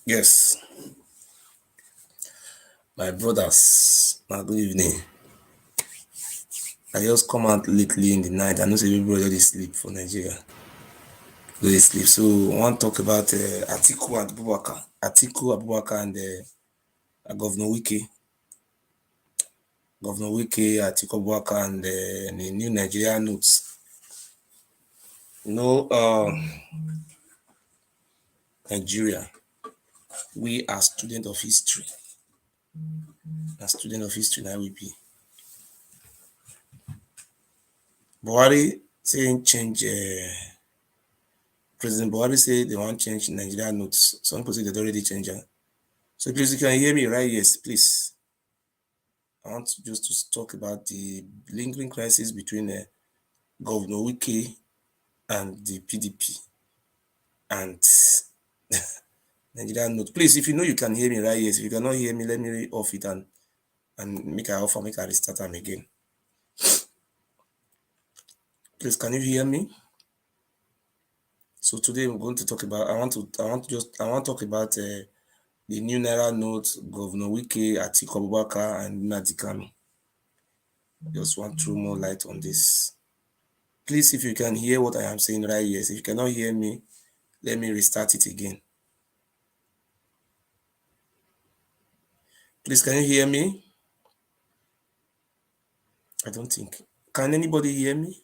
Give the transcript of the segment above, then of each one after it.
Yes, my brothers, good evening. I just come out lately in the night. I know say everybody already sleep for Nigeria. They sleep. So I want to talk about Atiku and Abubarkar. Atiku, Abubakar, and Governor Wike. Governor Wike, Atiku Abubakar, and the new Nigeria notes. Nigeria, we are students of history. A student of history now we be. Buhari saying change. President Buhari say they want to change Nigeria notes. Some people say they already changed it. So please, you can hear me, right? Yes, please. I want just to talk about the lingering crisis between Governor Wike and the PDP and Nigerian note. Please, if you know you can hear me, right? Yes. If you cannot hear me, let me off it and make I restart them again. Please, can you hear me? So today we're going to talk about. I want to talk about the new NAIRA notes, Governor Wike, Atiku Abubakar, and Nnamdi Kanu. Just want to throw more light on this. Please, if you can hear what I am saying, right? Yes. If you cannot hear me, let me restart it again. Please, can you hear me? I don't think. Can anybody hear me?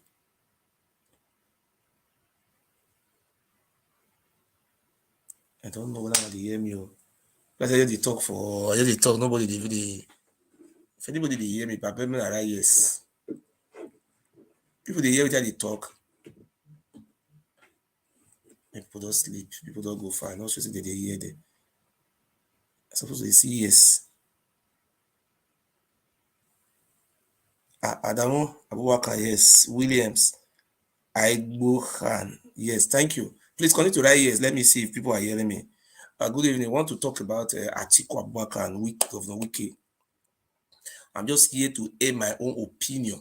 I don't know whether they hear me. But I hear the talk for. I hear the talk. Nobody really. If anybody they hear me, but people are right. Yes. People they hear they talk. People don't sleep. People don't go far. Not sure that they hear them. I suppose they see yes. Adamu Abubakar, yes. Williams, Aigbo yes. Thank you. Please continue to write yes. Let me see if people are hearing me. Good evening. I want to talk about Atiku Abubakar and Governor Wike. I'm just here to air my own opinion.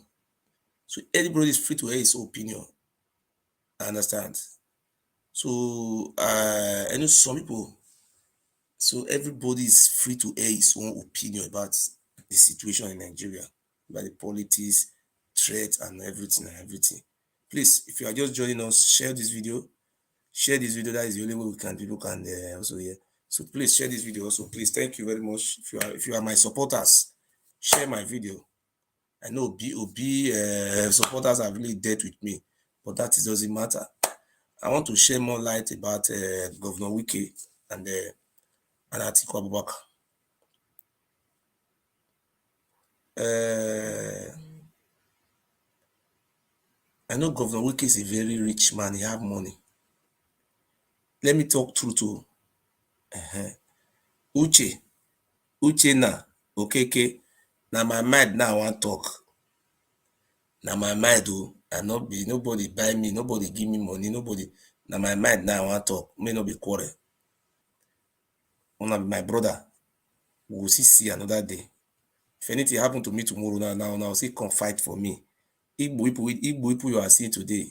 So everybody is free to air his opinion. I understand. So I know some people. So everybody is free to air his own opinion about the situation in Nigeria, about the politics, threats, and everything. Please, if you are just joining us, share this video. Share this video. That is the only way people can also hear. So please share this video also. Please, thank you very much. If you are my supporters, share my video. I know BOB supporters are really dead with me, but that doesn't matter. I want to share more light about Governor Wike and Atiku Abubakar. I know Governor Wike is a very rich man. He have money. Let me talk true to Uche na Okeke. Now my mind now I want talk. Now my mind and not be nobody buy me, nobody give me money, nobody. Now my mind now I want to talk, may not be quarrel. One of my brother, we will see another day. If anything happen to me tomorrow, now, say come fight for me. Igbo people you are seeing today,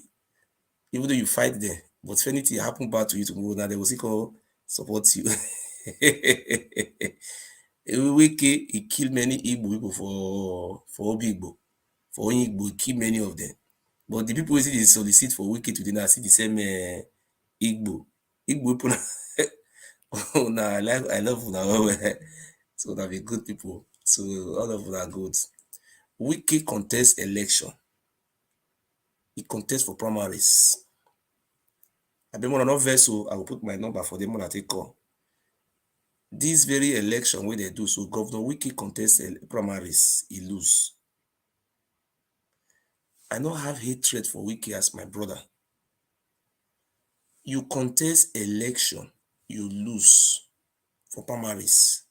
even though you fight them, but if anything happen bad to you tomorrow, now they will see come support you. Wike, he killed many Igbo people for Obi Igbo. For Igbo, he killed many of them. But the people who see the solicit for Wike today now see the same Igbo. Igbo people, oh, nah, I love una. So that be good people. So all of them are good. Wike contest election. He contest for primaries. I be more not vessel. I will put my number for them when I take call. This very election where they do so, Governor Wike contest primaries, he lose. I don't have hatred for Wike as my brother. You contest election, you lose for primaries.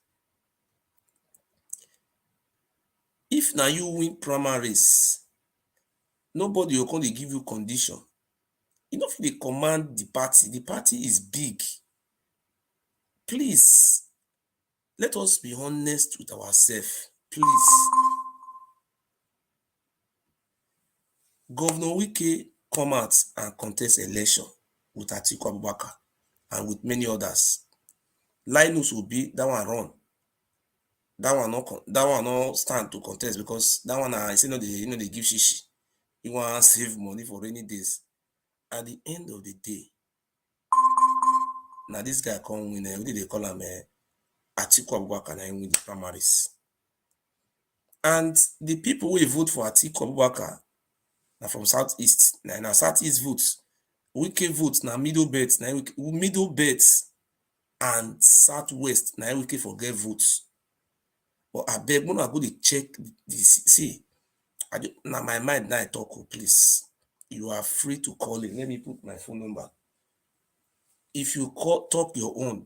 If now you win primaries, nobody will come to give you condition. You know if they command the party is big. Please, let us be honest with ourselves. Please. Governor Wike come out and contest election with Atiku Abubakar and with many others. Linus Obi, that one run. That one not stand to contest because that one I say no they give shishi. You want to save money for rainy days. At the end of the day, now this guy come win. What did they call him? Atiku Abubakar and win the primaries. And the people who vote for Atiku Abubakar now from Southeast. Now Southeast votes. Wike votes now middle belt. Now middle belt and Southwest. Now Wike forget votes. But I beg when I go to check this. See, now my mind now I talk, please. You are free to call in. Let me put my phone number. If you talk your own,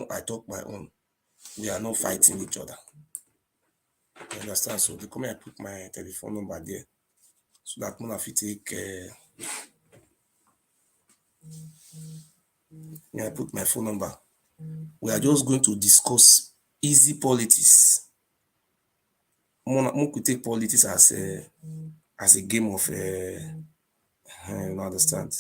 I talk my own. We are not fighting each other. You understand? So, come here, I put my telephone number there. So that when I take, I put my phone number. We are just going to discuss easy politics. We could take politics as a game of, you understand?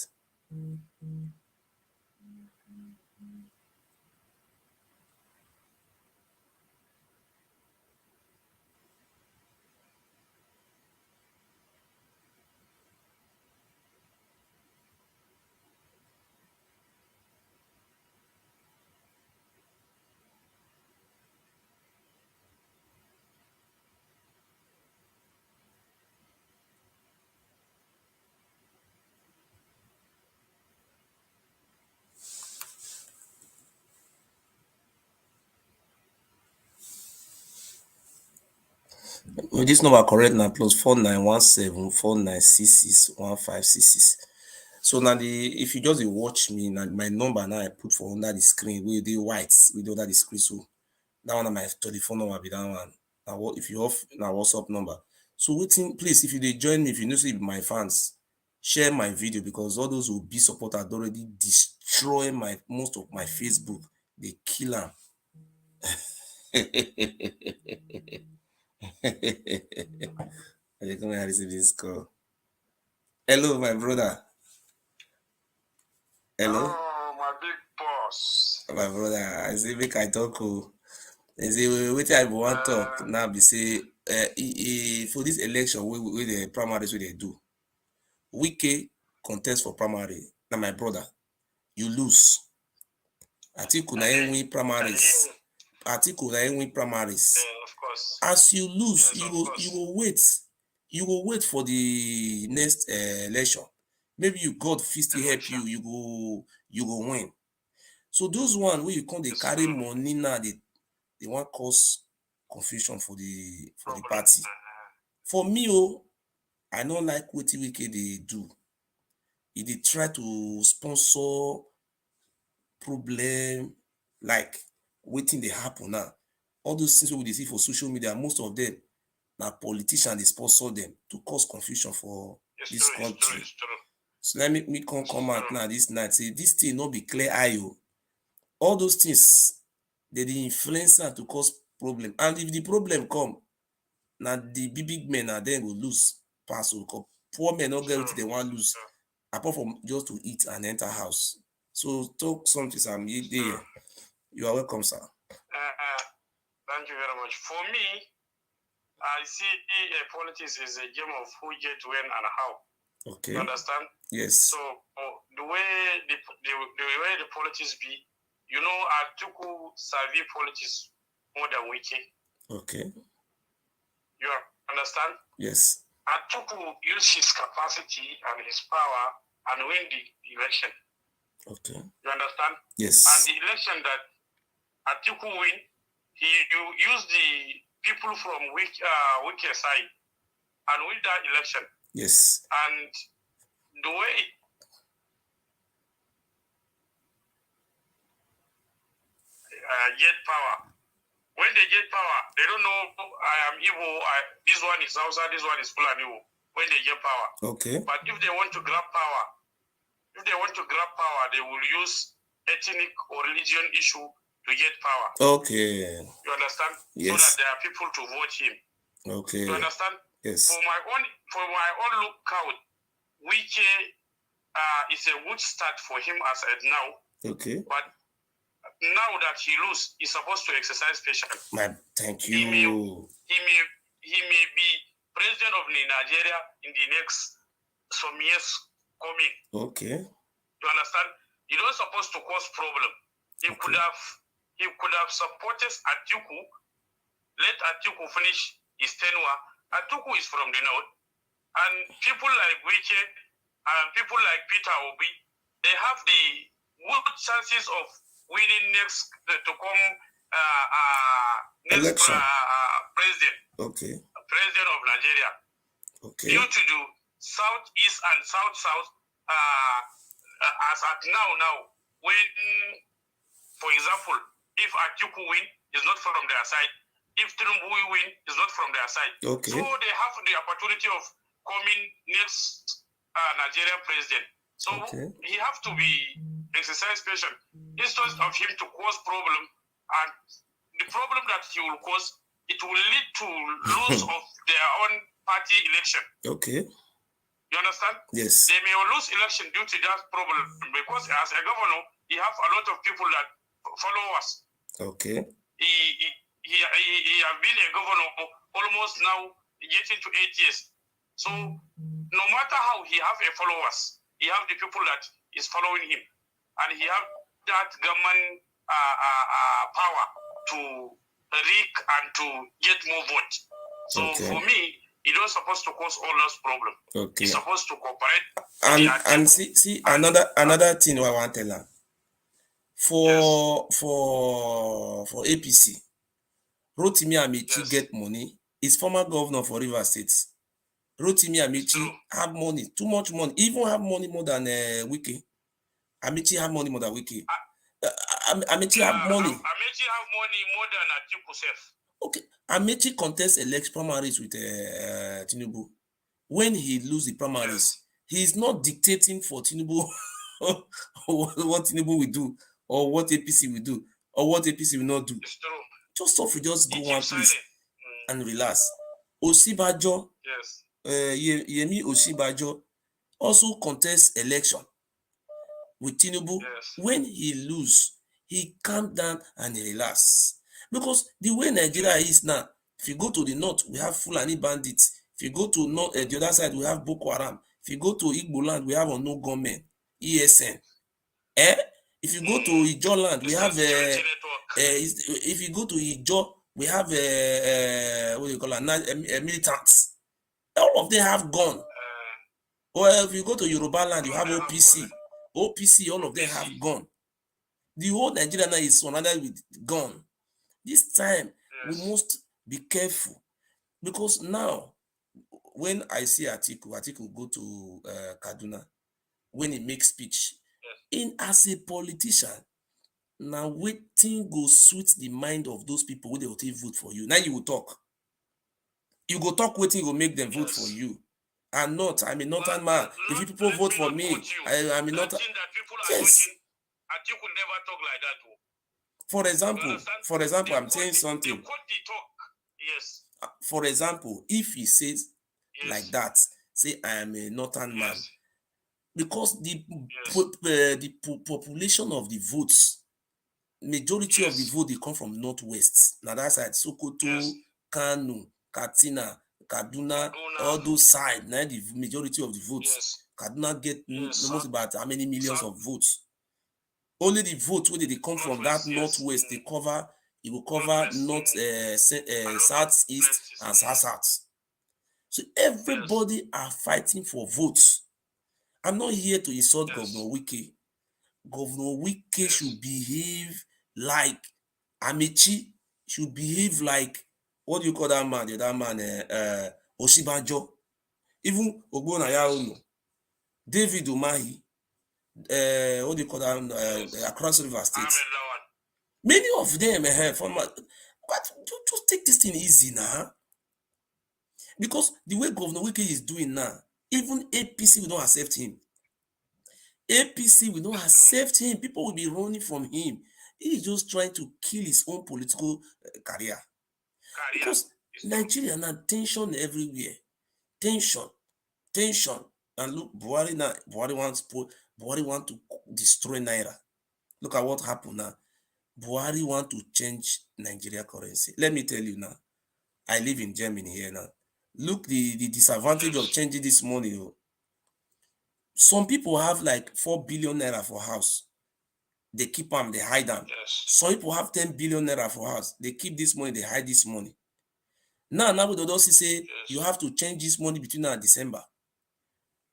With this number correct now, +4917 4966 So now if you just watch me, now my number now I put for under the screen with the whites with under the screen. So that one of my telephone number be that one. Now if you off now WhatsApp number. So waiting, please, if you they join me, if you know see my fans, share my video because all those who be supporters already destroy most of my Facebook. They kill them. I come and receive this call. Hello, my brother. Hello. Oh, my big boss. My brother, I say make I talk. I say wait I want talk now. Be say for this election with the primaries wey they do, Wike contest for primary. Now my brother, you lose. Atiku na win primaries. Atiku na win primaries. Of course. As you lose, Yes, you will wait. You will wait for the next election. Maybe God fit still help you. You go win. So those one where you come they carry money now, they want cause confusion for the party. For me, I don't like what Wike they do. If they try to sponsor problem like waiting they happen now. All those things we see for social media, most of them Now politicians they sponsor them to cause confusion for this country. It's true. So let me come out now this night. Say this thing not be clear IO. All those things they the influencer to cause problem. And if the problem come, now the big men are then will lose pass. Poor men not get what they want lose. Apart from just to eat and enter house. So talk something, Sam. You are welcome, sir. Thank you very much. For me, I see politics is a game of who get when and how. Okay. You understand? Yes. So the way the politics be, you know, Atiku savvy politics more than Wike. Okay. You understand? Yes. Atiku use his capacity and his power and win the election. Okay. You understand? Yes. And the election that Atiku win, he use the people from Wike side and win that election. Yes. And the way get power. When they get power, they don't know I am Igbo, this one is Hausa, this one is Fulani. When they get power. Okay. But if they want to grab power, they will use ethnic or religion issue to get power. Okay. You understand? Yes. So that there are people to vote him. Okay. You understand? Yes. For my own look out, Wike is a good start for him as at now. Okay. But now that he lose, he's supposed to exercise patience. Thank you. He may be president of Nigeria in the next some years coming. Okay. You understand? He don't supposed to cause problem. He could have supported Atiku. Let Atiku finish his tenure. Atiku is from the north, and people like Wike and people like Peter Obi, they have the good chances of winning next election. President. Okay. President of Nigeria. Okay. Due to the southeast and south, as at now, when, for example, if Atiku win, is not from their side. If Tinubu win, is not from their side. Okay. So they have the opportunity of coming next Nigerian president. So he have to be exercise patient instead of him to cause problem, and the problem that he will cause, it will lead to lose of their own party election. Okay. You understand? Yes. They may lose election due to that problem because as a governor, he have a lot of people that follow us. Okay. He have been a governor almost now getting to 8 years. So no matter how he have a followers, he have the people that is following him, and he have that government power to rig and to get more vote. So for me, he don't supposed to cause all those problems. Okay. He's supposed to cooperate. And see another thing I want to tell her. For APC, Rotimi Amici get money. He's former governor for Rivers State. Rotimi Amici have money, too much money. Even have money more than Wike. Amici have money more than Wike. Amici have money. Amici have money more than Atiku self. Okay. Amici contest election primaries with Tinubu. When he lose the primaries, he's not dictating for Tinubu what Tinubu will do, or what APC will do, or what APC will not do. It's true. Just go one place and relax. Osibajo, Yemi Osibajo also contest election with Tinubu. When he lose, he calm down and he relax. Because the way Nigeria is now, if you go to the north, we have Fulani bandits. If you go to north, the other side, we have Boko Haram. If you go to Igbo land, we have unknown gunmen, ESN. If you go to Ijo land, we have if you go to Ijo, we have what do you call it, militants. All of them have gun. Well, if you go to Yoruba land, you have OPC. All of them have gun. The whole Nigeria now is surrounded with gun. This time, we must be careful, because now, when I see Atiku go to Kaduna, when he makes speech, in as a politician, now waiting go suit the mind of those people when they will take vote for you. Now you will talk. You go talk wetin go make them vote for you. I'm not. I'm a northern man. If people vote for me, I'm a northern. Yes. Atiku never talk like that. For example, I'm saying something. Yes. For example, if he says like that, say I am a northern man, because the population of the votes, majority of the vote, they come from northwest. Now that side, Sokoto, Kano, Katsina, Kaduna, all those sides. Now the majority of the votes. Kaduna get almost about how many millions of votes. Only the votes where they come from that northwest, they cover. It will cover north, southeast, and south. So everybody are fighting for votes. I'm not here to insult Governor Wike. Governor Wike should behave like Amici, should behave like, what do you call that man? That man, Osibanjo. Even Ogbona Yaono, David Umahi, what do you call that? Across River State. Many of them but just take this thing easy now. Because the way Governor Wike is doing now, even APC will not accept him. APC will not accept him. People will be running from him. He is just trying to kill his own political career. Because Nigeria now, tension everywhere. Tension. And look, Buhari want to destroy NAIRA. Look at what happened now. Buhari want to change Nigeria currency. Let me tell you now. I live in Germany here now. Look, the disadvantage of changing this money. Some people have like 4 billion naira for house. They keep them, they hide them. Some people have 10 billion naira for house. They keep this money, they hide this money. Now we don't say you have to change this money between now and December.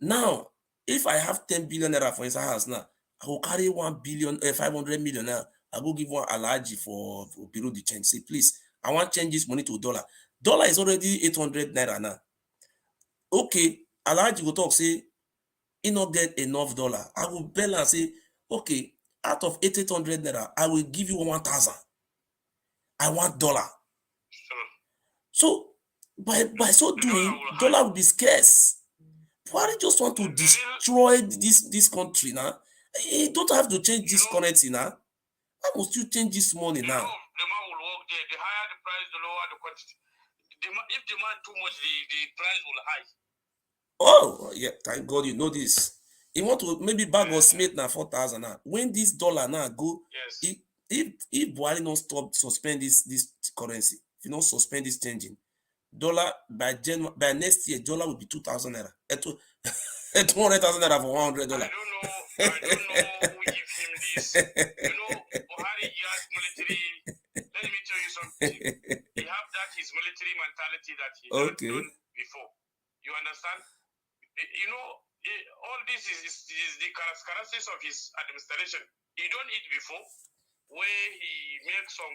Now, if I have 10 billion naira for inside house now, I will carry 500 million now. I will give one alaji for Bureau de change. Say, please, I want to change this money to dollar. Dollar is already 800 naira now. Okay, alaji will talk, say, he not get enough dollar. I will bell and say, okay, out of 800 naira, I will give you 1,000. I want dollar. So by so doing, dollar will be scarce. Buhari just want to destroy this country now. You don't have to change this currency now. Why must you change this money now? The man will work there. The higher the price, the lower the quantity. If demand too much, the price will high. Oh, yeah, thank God you know this. You want to maybe bag of Smith now 4,000 now. When this dollar now go, if Buhari not suspend this currency, if you don't suspend this changing, dollar by next year, dollar will be 2,000 naira. 200,000 naira for $100. I don't know who give him this. Buhari has military. Let me tell you something. He have his military mentality that he not done before. You understand? All this is the characteristics of his administration. He don't eat before, where he makes some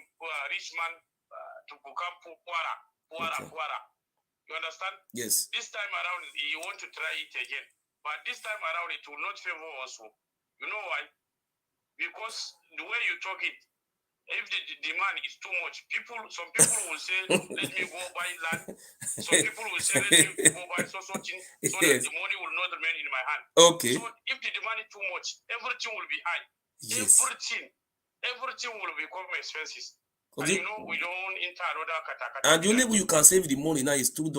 rich man to become Puara. You understand? Yes. This time around, he want to try it again. But this time around, it will not favor also. You know why? Because the way you talk it, if the demand is too much, some people will say, let me go buy land. Some people will say, let me go buy so that the money will not remain in my hand. Okay. So if the demand is too much, everything will be high. Yes. Everything will become expenses. And we don't enter another katakata. And the only way you can save the money now is $2.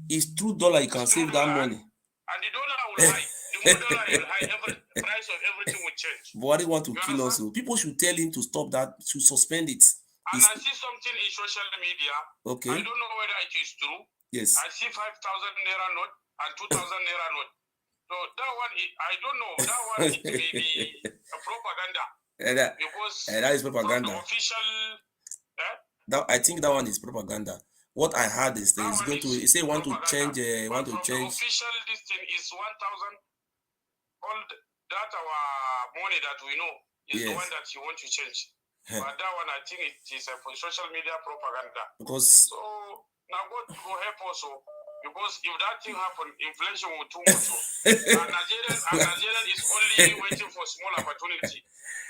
It's $2 you can save that money. And the dollar will high. The more dollar will high, price of everything will change. Buhari want to kill us. People should tell him to stop that, to suspend it. And I see something in social media. Okay. I don't know whether it is true. Yes. I see 5,000 naira note and 2,000 naira note. So that one, I don't know. That one it may be a propaganda. Because that is propaganda. The official. I think that one is propaganda. What I heard is that he say want to change. The official this thing is 1,000. All that our money that we know is the one that you want to change. But that one, I think it is for social media propaganda. Because so now God will help also. Because if that thing happen, inflation will too much. And Nigerian is only waiting for small opportunity.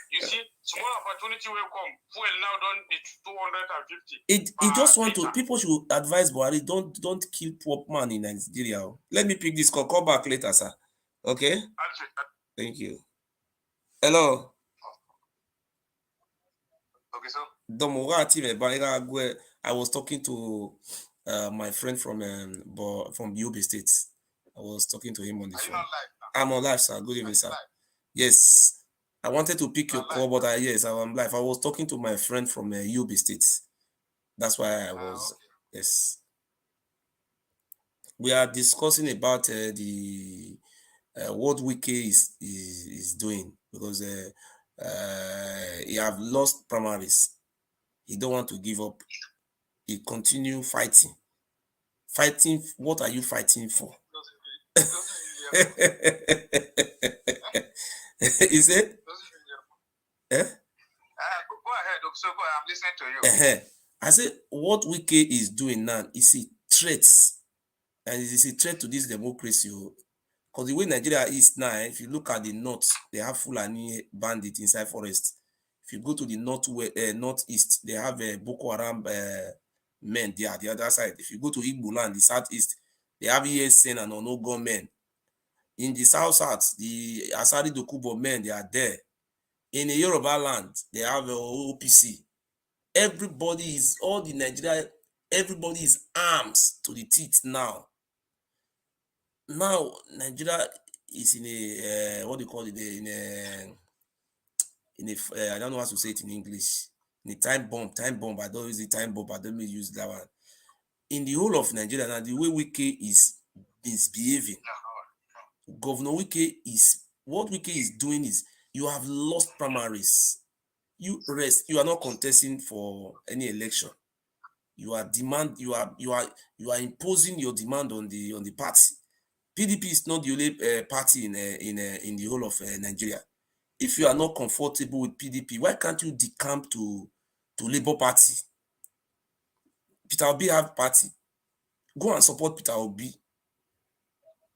You see, Small opportunity will come. Fuel now don't it's 250. It just want to, people should advise Buhari, don't kill poor man in Nigeria. Let me pick this call. Call back later, sir. Okay? Thank you. Hello. Okay, so I was talking to my friend from Edo State. I was talking to him on the phone. I'm on live, sir. Good evening, sir. Yes. I wanted to pick your call, but yes, I'm live. I was talking to my friend from Edo State. That's why I was, okay. Yes. We are discussing about the what Wike is doing, because he have lost primaries. He don't want to give up. He continue fighting. Fighting, what are you fighting for? Is it? Go ahead, so I'm listening to you. I said, what Wike is doing now is a threat. And it is a threat to this democracy. Because the way Nigeria is now, if you look at the north, they have Fulani bandits inside forest. If you go to the northeast, they have Boko Haram men there, the other side. If you go to Igbo land, the southeast, they have ESN and Onogo men. In the south, the Asari Dokubo men, they are there. In the Yoruba land, they have OPC. Everybody is, all the Nigeria, everybody is arms to the teeth now. Now, Nigeria is in a, what do you call it, I don't know how to say it in English, in a time bomb, I don't use the time bomb, I don't use that one. In the whole of Nigeria now, the way Wike is misbehaving, Governor Wike is, what Wike is doing is, you have lost primaries. You are not contesting for any election. You are imposing your demand on the party. PDP is not the only party in the whole of Nigeria. If you are not comfortable with PDP, why can't you decamp to Labour Party? Peter Obi have party. Go and support Peter Obi.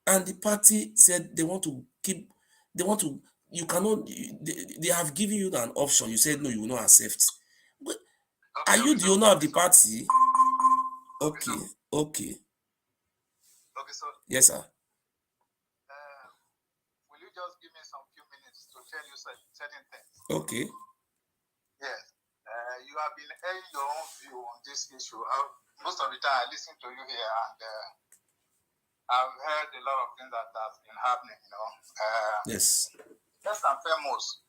And the party said they want to, you cannot, they have given you an option. You said no, you will not accept. But are you the owner of the party? Okay. Okay, so yes, sir. Will you just give me some few minutes to tell you certain things? Okay. Yes. You have been airing your own view on this issue. Most of the time I listen to you here, and I've heard a lot of things that has been happening, Yes. First and foremost,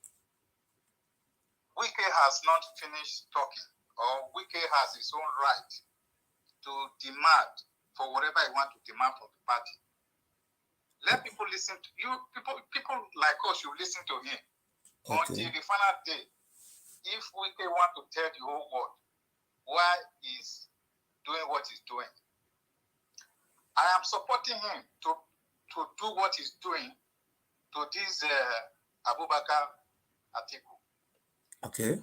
Wike has not finished talking, or Wike has his own right to demand for whatever he wants to demand from the party. Let people listen to you. People like us should listen to him. Okay. Until the final day. If Wike want to tell the whole world why he's doing what he's doing, I am supporting him to do what he's doing to this Abubarkar Atiku. Okay.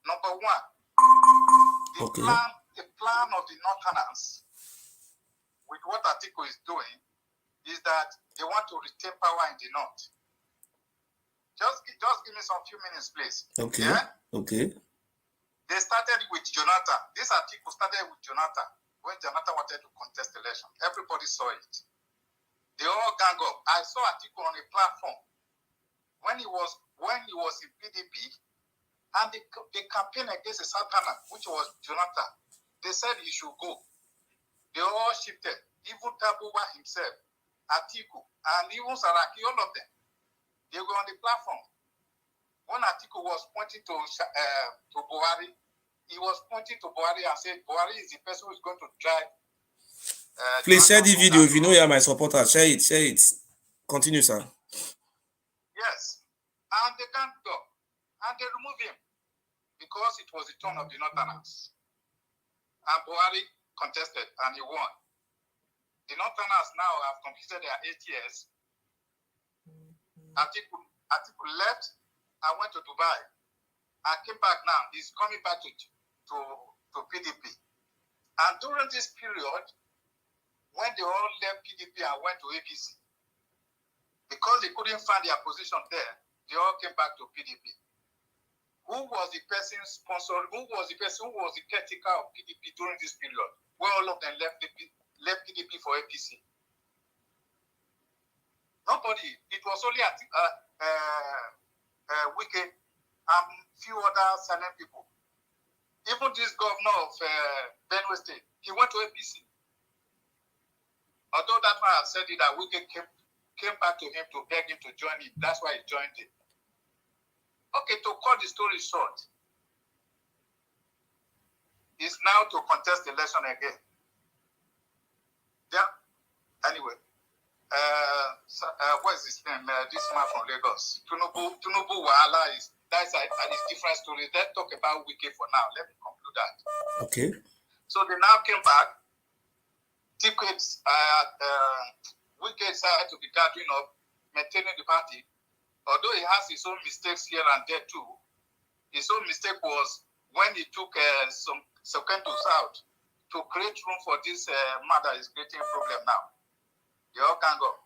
Number one, the plan of the Northerners with what Atiku is doing is that they want to retain power in the north. Just give me some few minutes, please. Okay. Yeah? Okay. They started with Jonathan. This Atiku started with Jonathan when Jonathan wanted to contest the election. Everybody saw it. They all gang up. I saw Atiku on a platform when he was in PDP, and they campaigned against a Santana, which was Jonathan. They said he should go. They all shifted. Even Tabuwa himself, Atiku, and even Saraki, all of them. They were on the platform. When Atiku was pointing to Buhari, he was pointing to Buhari and said, Buhari is the person who is going to drive. Please share the video. If you know you are my supporter, share it. Continue, sir. Yes. And they can't go. And they remove him because it was the turn of the Northerners. And Buhari contested and he won. The Northerners now have completed their 8 years. Atiku left and went to Dubai and came back now. He's coming back to PDP. And during this period, when they all left PDP and went to APC, because they couldn't find their position there, they all came back to PDP. who was the person sponsored, who was the person who was the caretaker of PDP during this period, where all of them left PDP for APC? Nobody. It was only Wike and few other silent people. Even this governor of Benue State, he went to APC. Although that man said it, that Wike came back to him to beg him to join it. That's why he joined it. Okay, to cut the story short, is now to contest the election again. Yeah. Anyway, what is his name? This man from Lagos, Tinubu Wahala is that's a different story. Let's talk about Wike for now. Let me conclude that. Okay. So they now came back. Tickets, Wike decided to be gathering up, maintaining the party. Although he has his own mistakes here and there too. His own mistake was when he took some Kentus out to create room for this man that is creating a problem now. They all gang up.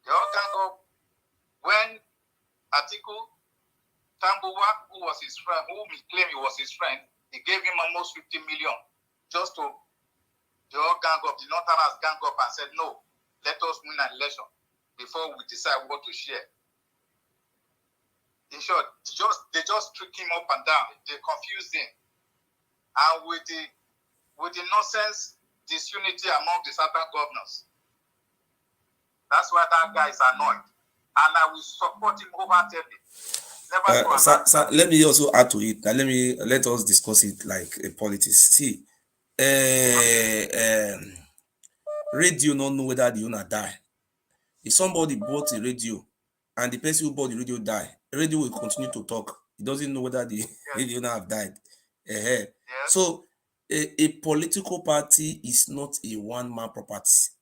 They all gang up when Atiku, Tambuwa, who was his friend, whom he claimed he was his friend, he gave him almost 50 million just to, they all gang up. The Northerners gang up and said, no, let us win an election before we decide what to share. In short, they just trick him up and down. They confused him. And with the nonsense, disunity among the southern governors. That's why that guy is annoyed. And I will support him wholeheartedly. Sir, let me also add to it. Let us discuss it like a politics. See, radio don't know whether the owner die. If somebody bought a radio and the person who bought the radio die, radio will continue to talk. He doesn't know whether the owner have died. Yes. So a political party is not a one-man property.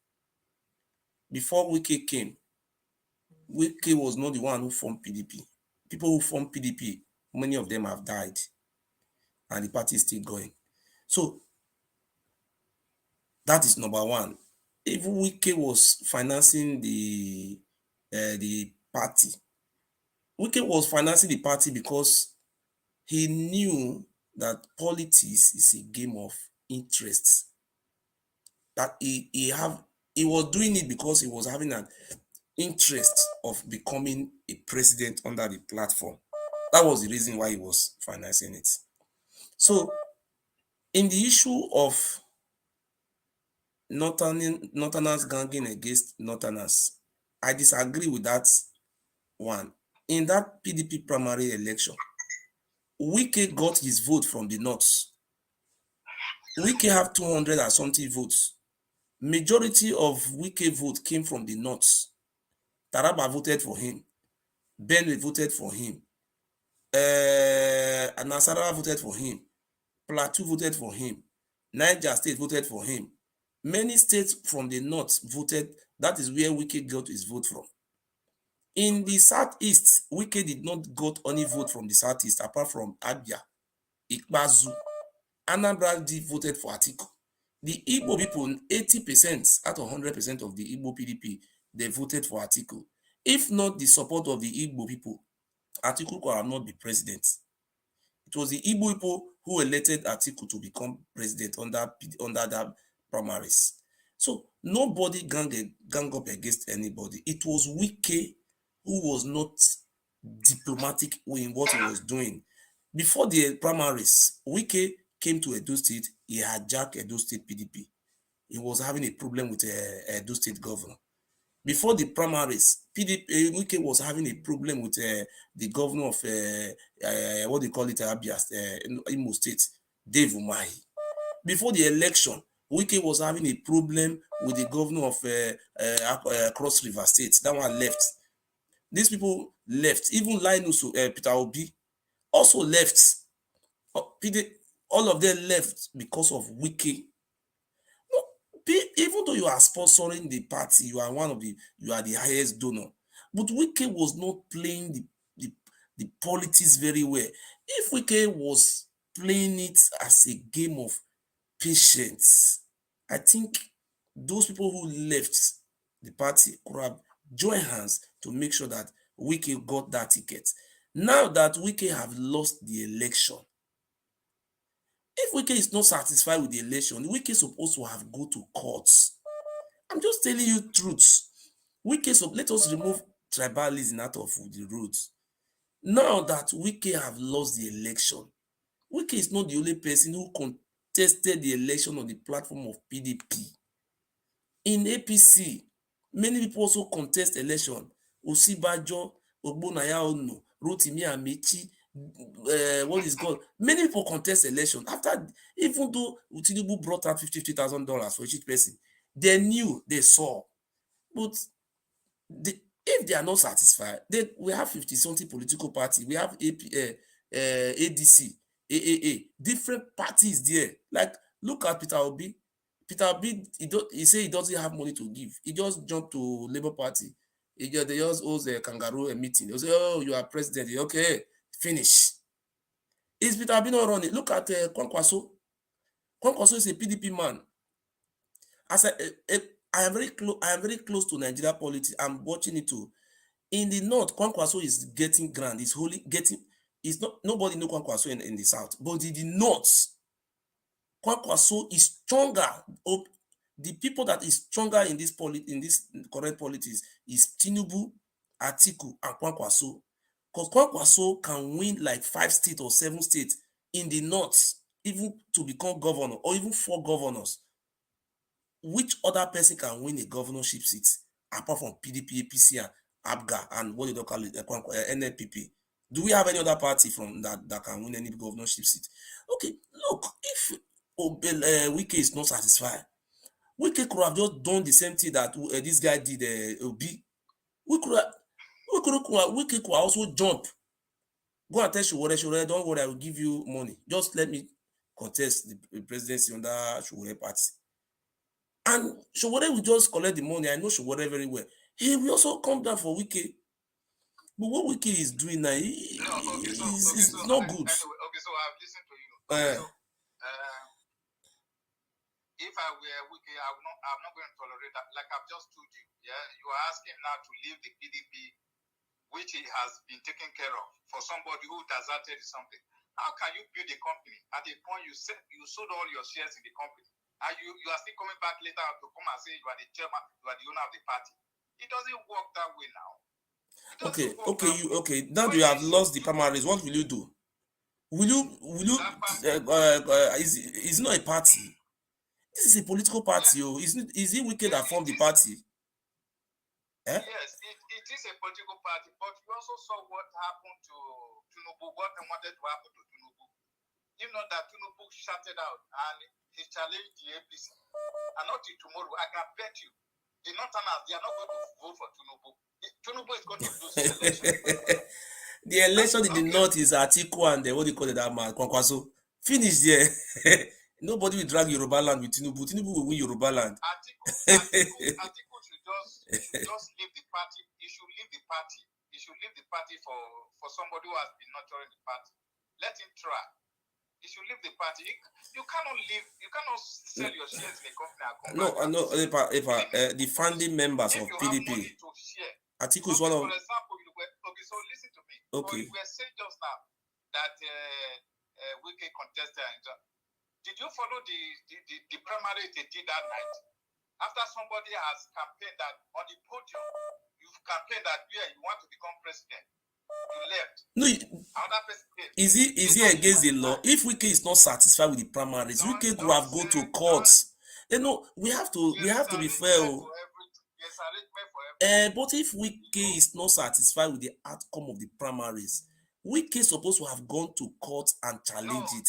Before Wike came, Wike was not the one who formed PDP. People who formed PDP, many of them have died, and the party is still going. So that is number one. If Wike was financing the party, Wike was financing the party because he knew that politics is a game of interests. That he was doing it because he was having an interest of becoming a president under the platform. That was the reason why he was financing it. So, in the issue of Northerners ganging against Northerners, I disagree with that one. In that PDP primary election, Wike got his vote from the North. Wike have 200 and something votes. Majority of Wike vote came from the North. Taraba voted for him. Benue voted for him. Nasarawa voted for him. Plateau voted for him. Niger State voted for him. Many states from the North voted. That is where Wike got his vote from. In the Southeast, Wike did not got any vote from the Southeast apart from Abia, Ikpazu. Anambra voted for Atiku. The Igbo people, 80% out of 100% of the Igbo PDP, they voted for Atiku. If not the support of the Igbo people, Atiku could have not been president. It was the Igbo people who elected Atiku to become president under that primaries. So nobody gang up against anybody. It was Wike who was not diplomatic in what he was doing. Before the primaries, Wike came to Edo State. He hijacked Edo State PDP. He was having a problem with Edo State governor. Before the primaries, Wike was having a problem with the governor of what they call it, Abia, Imo State, Dave Umahi. Before the election, Wike was having a problem with the governor of Cross River State. That one left. These people left. Even Linus Peter Obi also left. All of them left because of Wike. Even though you are sponsoring the party, you are the highest donor. But Wike was not playing the politics very well. If Wike was playing it as a game of patience, I think those people who left the party could have joined hands to make sure that Wike got that ticket. Now that Wike have lost the election, if Wike is not satisfied with the election, Wike is supposed to have go to courts. I'm just telling you truth. Wike, so let us remove tribalism out of the roots. Now that Wike have lost the election, Wike is not the only person who contested the election on the platform of PDP. In APC, many people also contest election. Osibajo, Ogbonaya Ono, Rotimi Amechi, what is called? Many people contest election. After, even though Tinubu brought out $50,000 for each person, they knew, they saw. But if they are not satisfied, we have 50-something political party. We have ADC, AAA, different parties there. Like, look at Peter Obi. Peter Obi, he say he doesn't have money to give. He just jumped to Labour Party. They just host a kangaroo meeting. They say, oh, you are president. Okay, finish. Is Peter Obi not running? Look at Kwankwaso. Kwankwaso is a PDP man. As I am very close to Nigeria politics. I'm watching it too. In the north, Kwankwaso is getting grand. It's wholly getting. It's not, nobody know Kwankwaso in the south, but in the north, Kwankwaso is stronger. The people that is stronger in this current politics is Tinubu, Atiku, and Kwankwaso. Because Kwankwaso can win like 5 states or 7 states in the north, even to become governor, or even 4 governors. Which other person can win a governorship seat apart from PDP, APC, and ABGA, and what do they call it, NNPP? Do we have any other party from that can win any governorship seat? Okay, look, if Wike is not satisfied, Wike could have just done the same thing that this guy did, Obi. Wike could also jump. Go and tell Sowore, don't worry, I will give you money. Just let me contest the presidency under Sowore party. And Sowore will just collect the money. I know Sowore very well. He will also come down for Wike. But what Wike is doing now, is not good. Okay, so I've listened to you. If I were Wike, I'm not going to tolerate that. Like I've just told you, yeah, you are asking now to leave the PDP, which he has been taken care of, for somebody who deserted something. How can you build a company at a point you sold all your shares in the company, and you are still coming back later to come and say you are the chairman, you are the owner of the party? It doesn't work that way now. Okay. Now you have lost the primaries. What will you do? Will you? It's not a party. This is a political party. Oh, is it Wike that formed the party? Yes, it is a political party, but you also saw what happened to Tinubu, what they wanted to happen to Tinubu. You know that Tinubu shouted out and he challenged the APC. And not till tomorrow, I can bet you, the Northerners, they are not going to vote for Tinubu. Tinubu is going to lose the election. The election in the north is Atiku and what do you call it, that man, Kwankwaso. Finish there. Nobody will drag Yoruba land with Tinubu. Tinubu will win Yoruba land. Atiku should just leave the party. He should leave the party. He should leave the party for somebody who has been nurturing the party. Let him try. He should leave the party. You cannot leave. You cannot sell your shares in a company and come back. The founding members of PDP. Atiku is one of. For example, so listen to me. Okay. So you were saying just now that Wike contested. Did you follow the primary they did that night? After somebody has campaigned that on the podium, you've campaigned that you want to become president. You left. No, is he against the law? If Wike is not satisfied with the primaries, Wike could have go to courts. We have to be fair. But if Wike is not satisfied with the outcome of the primaries, Wike is supposed to have gone to court and challenge it.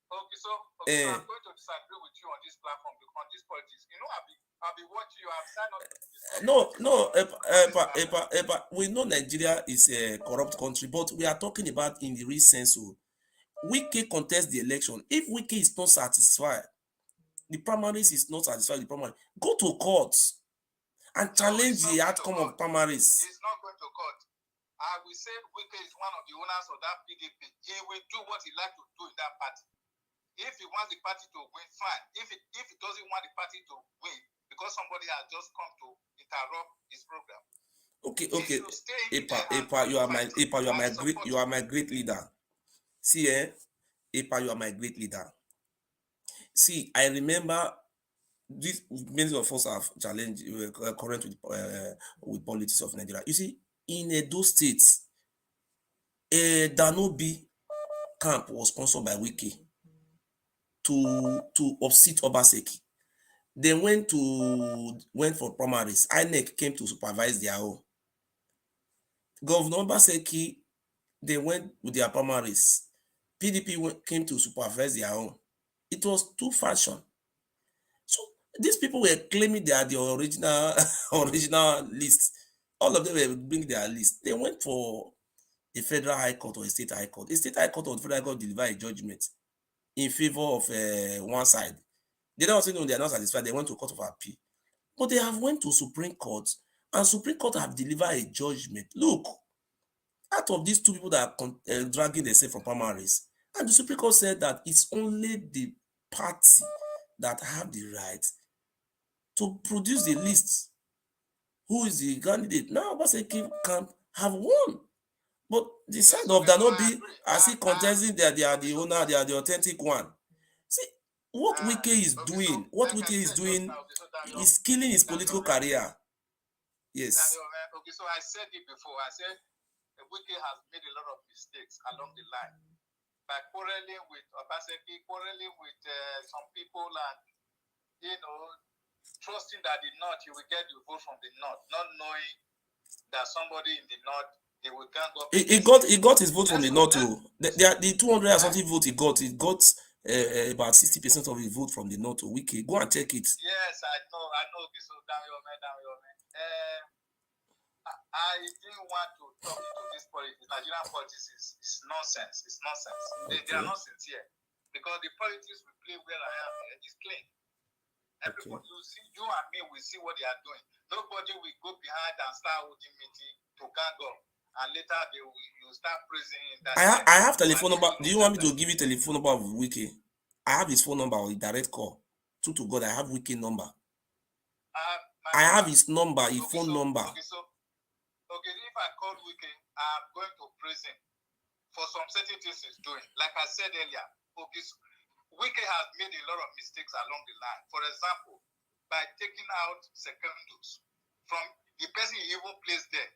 Okay, so I'm going to disagree with you on this platform, on this politics. You know, I'll be watching you. I've signed up. We know Nigeria is a corrupt country, but we are talking about in the real sense. So, Wike contest the election. If Wike is not satisfied, the primaries is not satisfied with the primary, go to court and challenge the outcome of primaries. He's not going to court. I will say Wike is one of the owners of that PDP. He will do what he likes to do in that party. If he wants the party to win, fine. If he doesn't want the party to win because somebody has just come to interrupt his program, Okay. He should stay in there and Epa, you are my fight. Epa, And you are my great leader. See, Epa, you are my great leader. See, I remember this. Many of us have challenged current with politics of Nigeria. You see, in Edo State, Danobi camp was sponsored by Wike to upseat Obaseki. They went for primaries. INEC came to supervise their own. Governor Obaseki, they went with their primaries. PDP came to supervise their own. It was two faction. So these people were claiming they are the original original list. All of them were bringing their list. They went for a federal high court or a state high court. A state high court or federal high court delivered a judgment in favor of one side. They don't also know they are not satisfied. They went to court of appeal. But they have went to Supreme Court, and Supreme Court have delivered a judgment. Look, out of these two people that are dragging themselves from primaries, and the Supreme Court said that it's only the party that have the right to produce the list. Who is the candidate? Now Obaseki camp have won. But the side of Danobi, as he contesting that they are the owner, they are the authentic one. See, what Wike is doing, is killing his political career. Yes. Okay, so I said it before. I said Wike has made a lot of mistakes along the line by quarreling with Obaseki, quarreling with some people, and trusting that the North, he will get the vote from the North, not knowing that somebody in the North, they will gang up. He got his vote from the North too. The 200 and something vote he got about 60% of his vote from the North to Wike. Go and check it. Yes, I know. So down your man. I didn't want to talk to this politics. Nigerian politics is nonsense. It's nonsense. Okay. They are not sincere. Because the politics we play where I am here is clean. Everybody, you and me, we see what they are doing. Nobody will go behind and start holding meeting to gang up. And later you start praising that. I have telephone number. Do you want me to give you telephone number of Wike? I have his phone number or direct call. True to God, I have Wike number. I have his number, his phone number. Okay, if I call Wike, I'm going to praise him for some certain things he's doing. Like I said earlier, Wike has made a lot of mistakes along the line. For example, by taking out Secondus from the person he even placed there,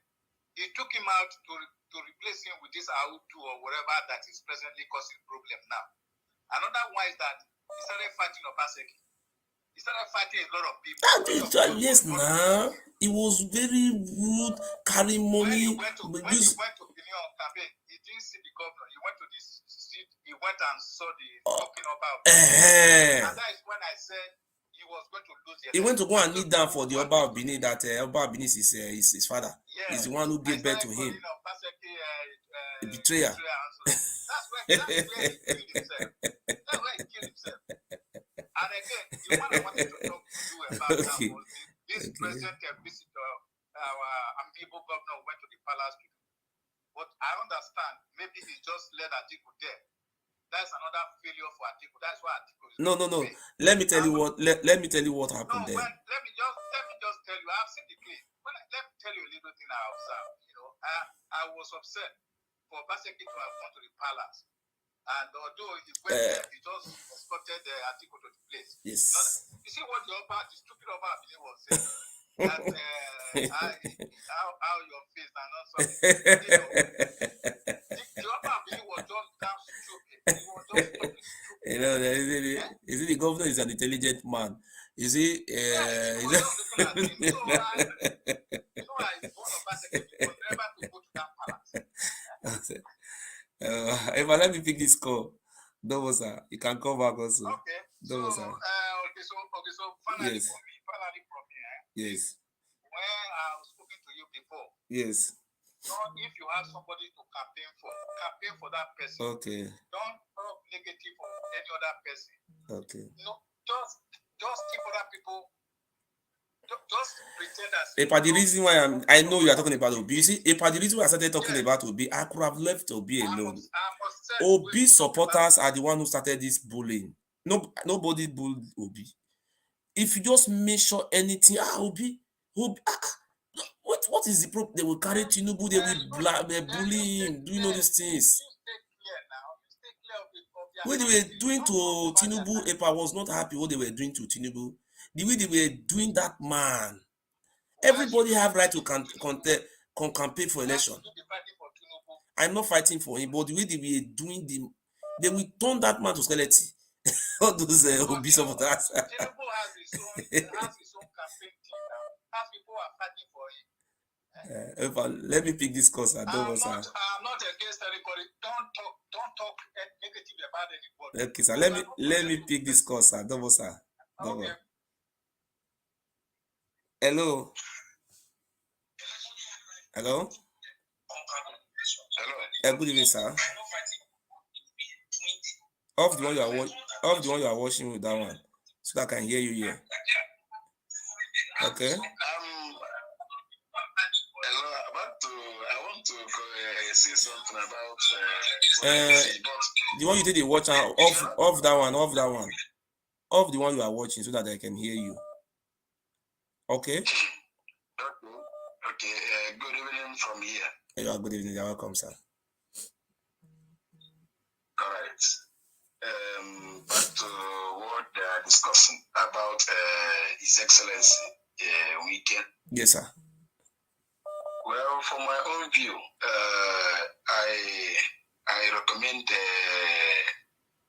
he took him out to replace him with this Autu or whatever that is presently causing problem now. Another one is that he started fighting Obaseki. He started fighting a lot of people. Yes, now it was very rude, carrying money. When he went to Benin campaign, he didn't see the governor. He went to the street. He went and saw the talking about. And that is when I said he was going to lose. He went to go and kneel down for the Oba of Benin. That Oba of Benin is his father. Yeah. He's the one who gave birth to him. A betrayer. That's where he killed himself. And again, the one I wanted to talk to you about now was this present visitor, our Amiibo governor went to the palace. But I understand, maybe he just let Atiku there. That's another failure for Atiku. That's why Atiku is No. Let me tell you what. Let me tell you what happened there. Let me just tell you. I've seen the clip. Let me tell you a little thing I observed. I was upset for Obaseki to have gone to the palace. And although he went there, he just escorted the Atiku to the place. Yes. You see what the stupid Oba was saying? That how your face and also the Oba was just damn stupid. He was just stupid. You see, the governor is an intelligent man. You see, he was just looking at him. It's one of us who was never to go to that palace. Eva, let me pick this call. Domosa, you can come back also. Okay. Domosa. So finally from me, Yes. When I was speaking to you before. Yes. If you have somebody to campaign for that person. Okay. Don't talk negative of any other person. Okay. Just keep other people. Just pretend as. Epa, the reason why I know you are talking about Obi. You see, Epa, the reason why I started talking about Obi, I could have left Obi alone. Obi supporters are the one who started this bullying. Nobody bullied Obi. If you just make sure anything, Obi, What is the problem? They will carry Tinubu, they will bully him. Do you know these things? What they were doing to Tinubu, Epa was not happy what they were doing to Tinubu. The way they were doing that man. Everybody have right to campaign for election. I'm not fighting for him, but the way they were doing they will turn that man to skeleton. All those Obi supporters. Tinubu has his own campaign team now. As people are fighting for him. Let me pick this course. I'm not against anybody. Don't talk negative about anybody. Okay, sir. Let me pick this course, sir. Double, sir. Double. Okay. Hello. Hello. Hello. Good evening, sir. Off the one you are watching with that one, so that I can hear you here. Okay. Hello. I want to say something about. The one you did the watch off that one. Off the one you are watching, so that I can hear you. Okay. Okay. Good evening from here. Yeah, good evening. You're welcome, sir. All right. Back to what they are discussing about His Excellency Wike. Yes, sir. Well, from my own view, I recommend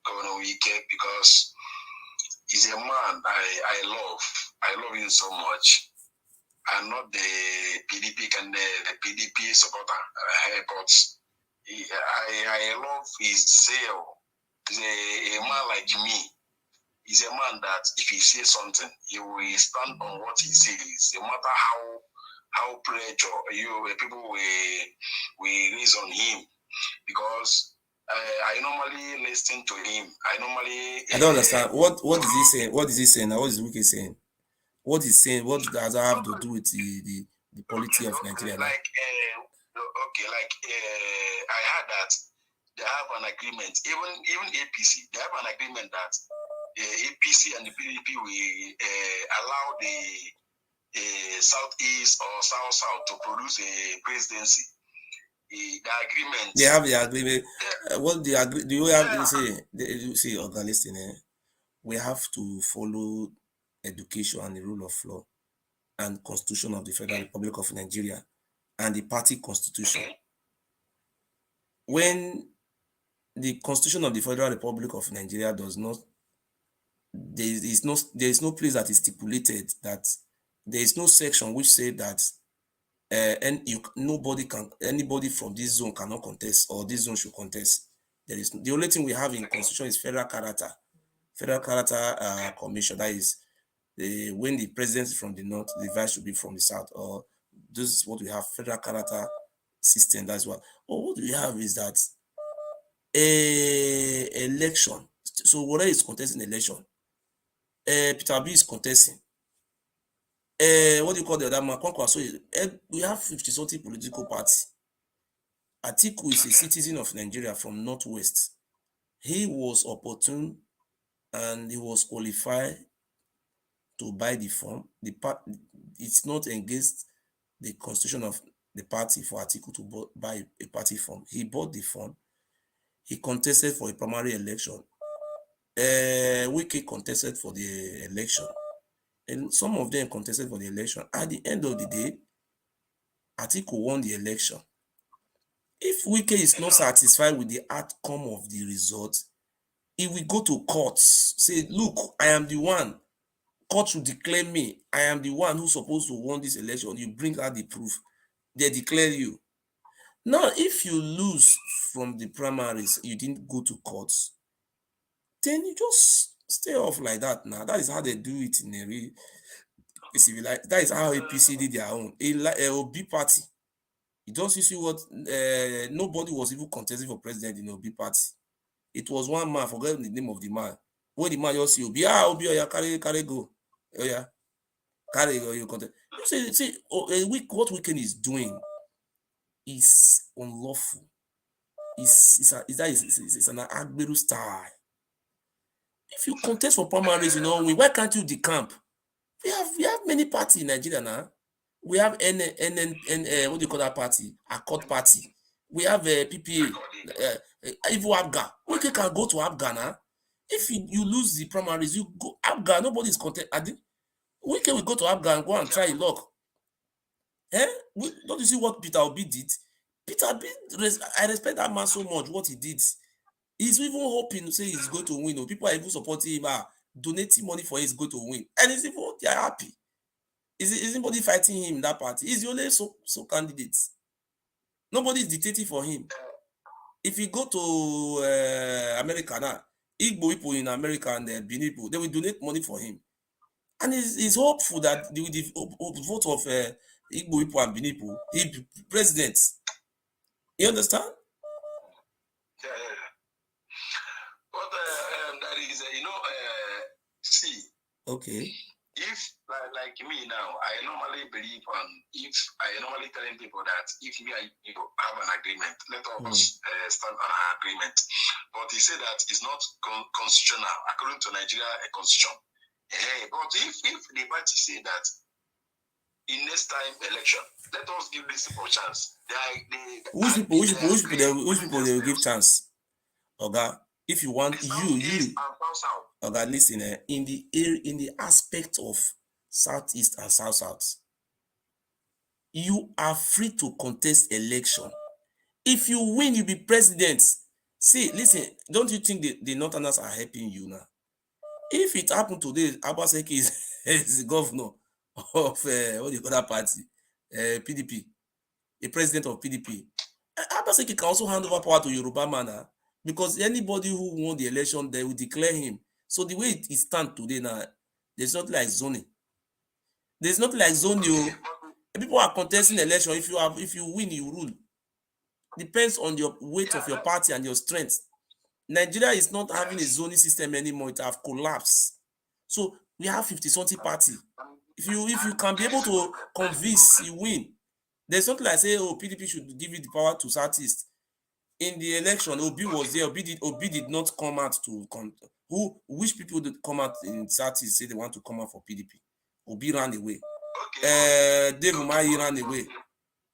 Governor Wike because he's a man I love. I love him so much. I'm not the PDP PDP supporter, but I love his zeal. He's a man like me. He's a man that if he says something, he will stand on what he says, no matter how pressure people will raise on him. Because I normally listen to him. I don't understand. What is he saying? What is he saying? What is Wike saying? What is saying? What does that have to do with the polity of Nigeria? I heard that they have an agreement. Even APC, they have an agreement that APC and the PDP will allow the Southeast or South to produce a presidency. The agreement. They have the agreement. What the agree? Do you have to say? You see, listen. We have to follow education and the rule of law and Constitution of the Federal Republic of Nigeria and the party constitution. When the Constitution of the Federal Republic of Nigeria does not, there is no place that is stipulated that there is no section which say that anybody from this zone cannot contest or this zone should contest. There is the only thing we have in Constitution is federal character commission. That is when the president is from the north, the vice should be from the south, or this is what we have, federal character system. That's what. Or what we have is that election. So whether is contesting election, Peter Obi is contesting. What do you call the other man? Kwankwaso. We have 50-something political parties. Atiku is a citizen of Nigeria from Northwest. He was opportune and he was qualified to buy the form. It's not against the constitution of the party for Atiku to buy a party form. He bought the form. He contested for a primary election. Wike contested for the election. And some of them contested for the election. At the end of the day, Atiku won the election. If Wike is not satisfied with the outcome of the result, he will go to courts, say, look, I am the one. Court should declare me. I am the one who's supposed to win this election. You bring out the proof. They declare you. Now, if you lose from the primaries, you didn't go to courts, then you just stay off like that now. That is how they do it in a civilized. That is how APC did their own. A Obi party. You just see what nobody was even contesting for president in Obi party. It was one man, forget the name of the man. When the man just see Obi, Obi, oh yeah, carry go. Oh yeah, carry go, you contest. You see, what Wike is doing is unlawful. It's an Agberu style. If you contest for primaries, why can't you decamp? We have many parties in Nigeria now. We have what do you call that party? Accord party. We have PPA. Even Abga. Wike can go to Abga now. If you lose the primaries, you go Abga. Nobody is content. Wike will go to Abga and go and try luck. Don't you see what Peter Obi did? Peter Obi, I respect that man so much. What he did, he's even hoping to say he's going to win. People are even supporting him, donating money for him, he's going to win, and he's even they are happy. Is anybody fighting him in that party? He's the only so candidate. Nobody is dictating for him. If you go to America now, Igbo people in America and Benin people, they will donate money for him. And he's hopeful that with the vote of Igbo people and Benin people, he'll be president. You understand? Yeah. But that is, see. Okay. If like me now, I normally believe if I normally telling people that if me and you have an agreement, let us stand on an agreement. But he said that it's not constitutional according to Nigeria constitution. But if the party say that in next time election, let us give this people chance. Which people they will give chance? Oga, if you want you Oga, listen, in the aspect of Southeast and South, you are free to contest election. If you win, you be president. See, listen, don't you think the Northerners are helping you now? If it happened today, Obaseki is the governor of what do you call that party? PDP, a president of PDP. Obaseki can also hand over power to Yoruba man, because anybody who won the election, they will declare him. So the way it stands today now, there's not like zoning. There's not like zoning. People are contesting election. If you win, you rule. Depends on your weight of your party and your strength. Nigeria is not having a zoning system anymore. It have collapsed. So we have 50-something party. If you can be able to convince, you win. There's not like say, oh, PDP should give you the power to Southeast. In the election, Obi was there. Obi did not come out to which people did come out in Southeast say they want to come out for PDP. Obi ran away. Dave Umahi ran away.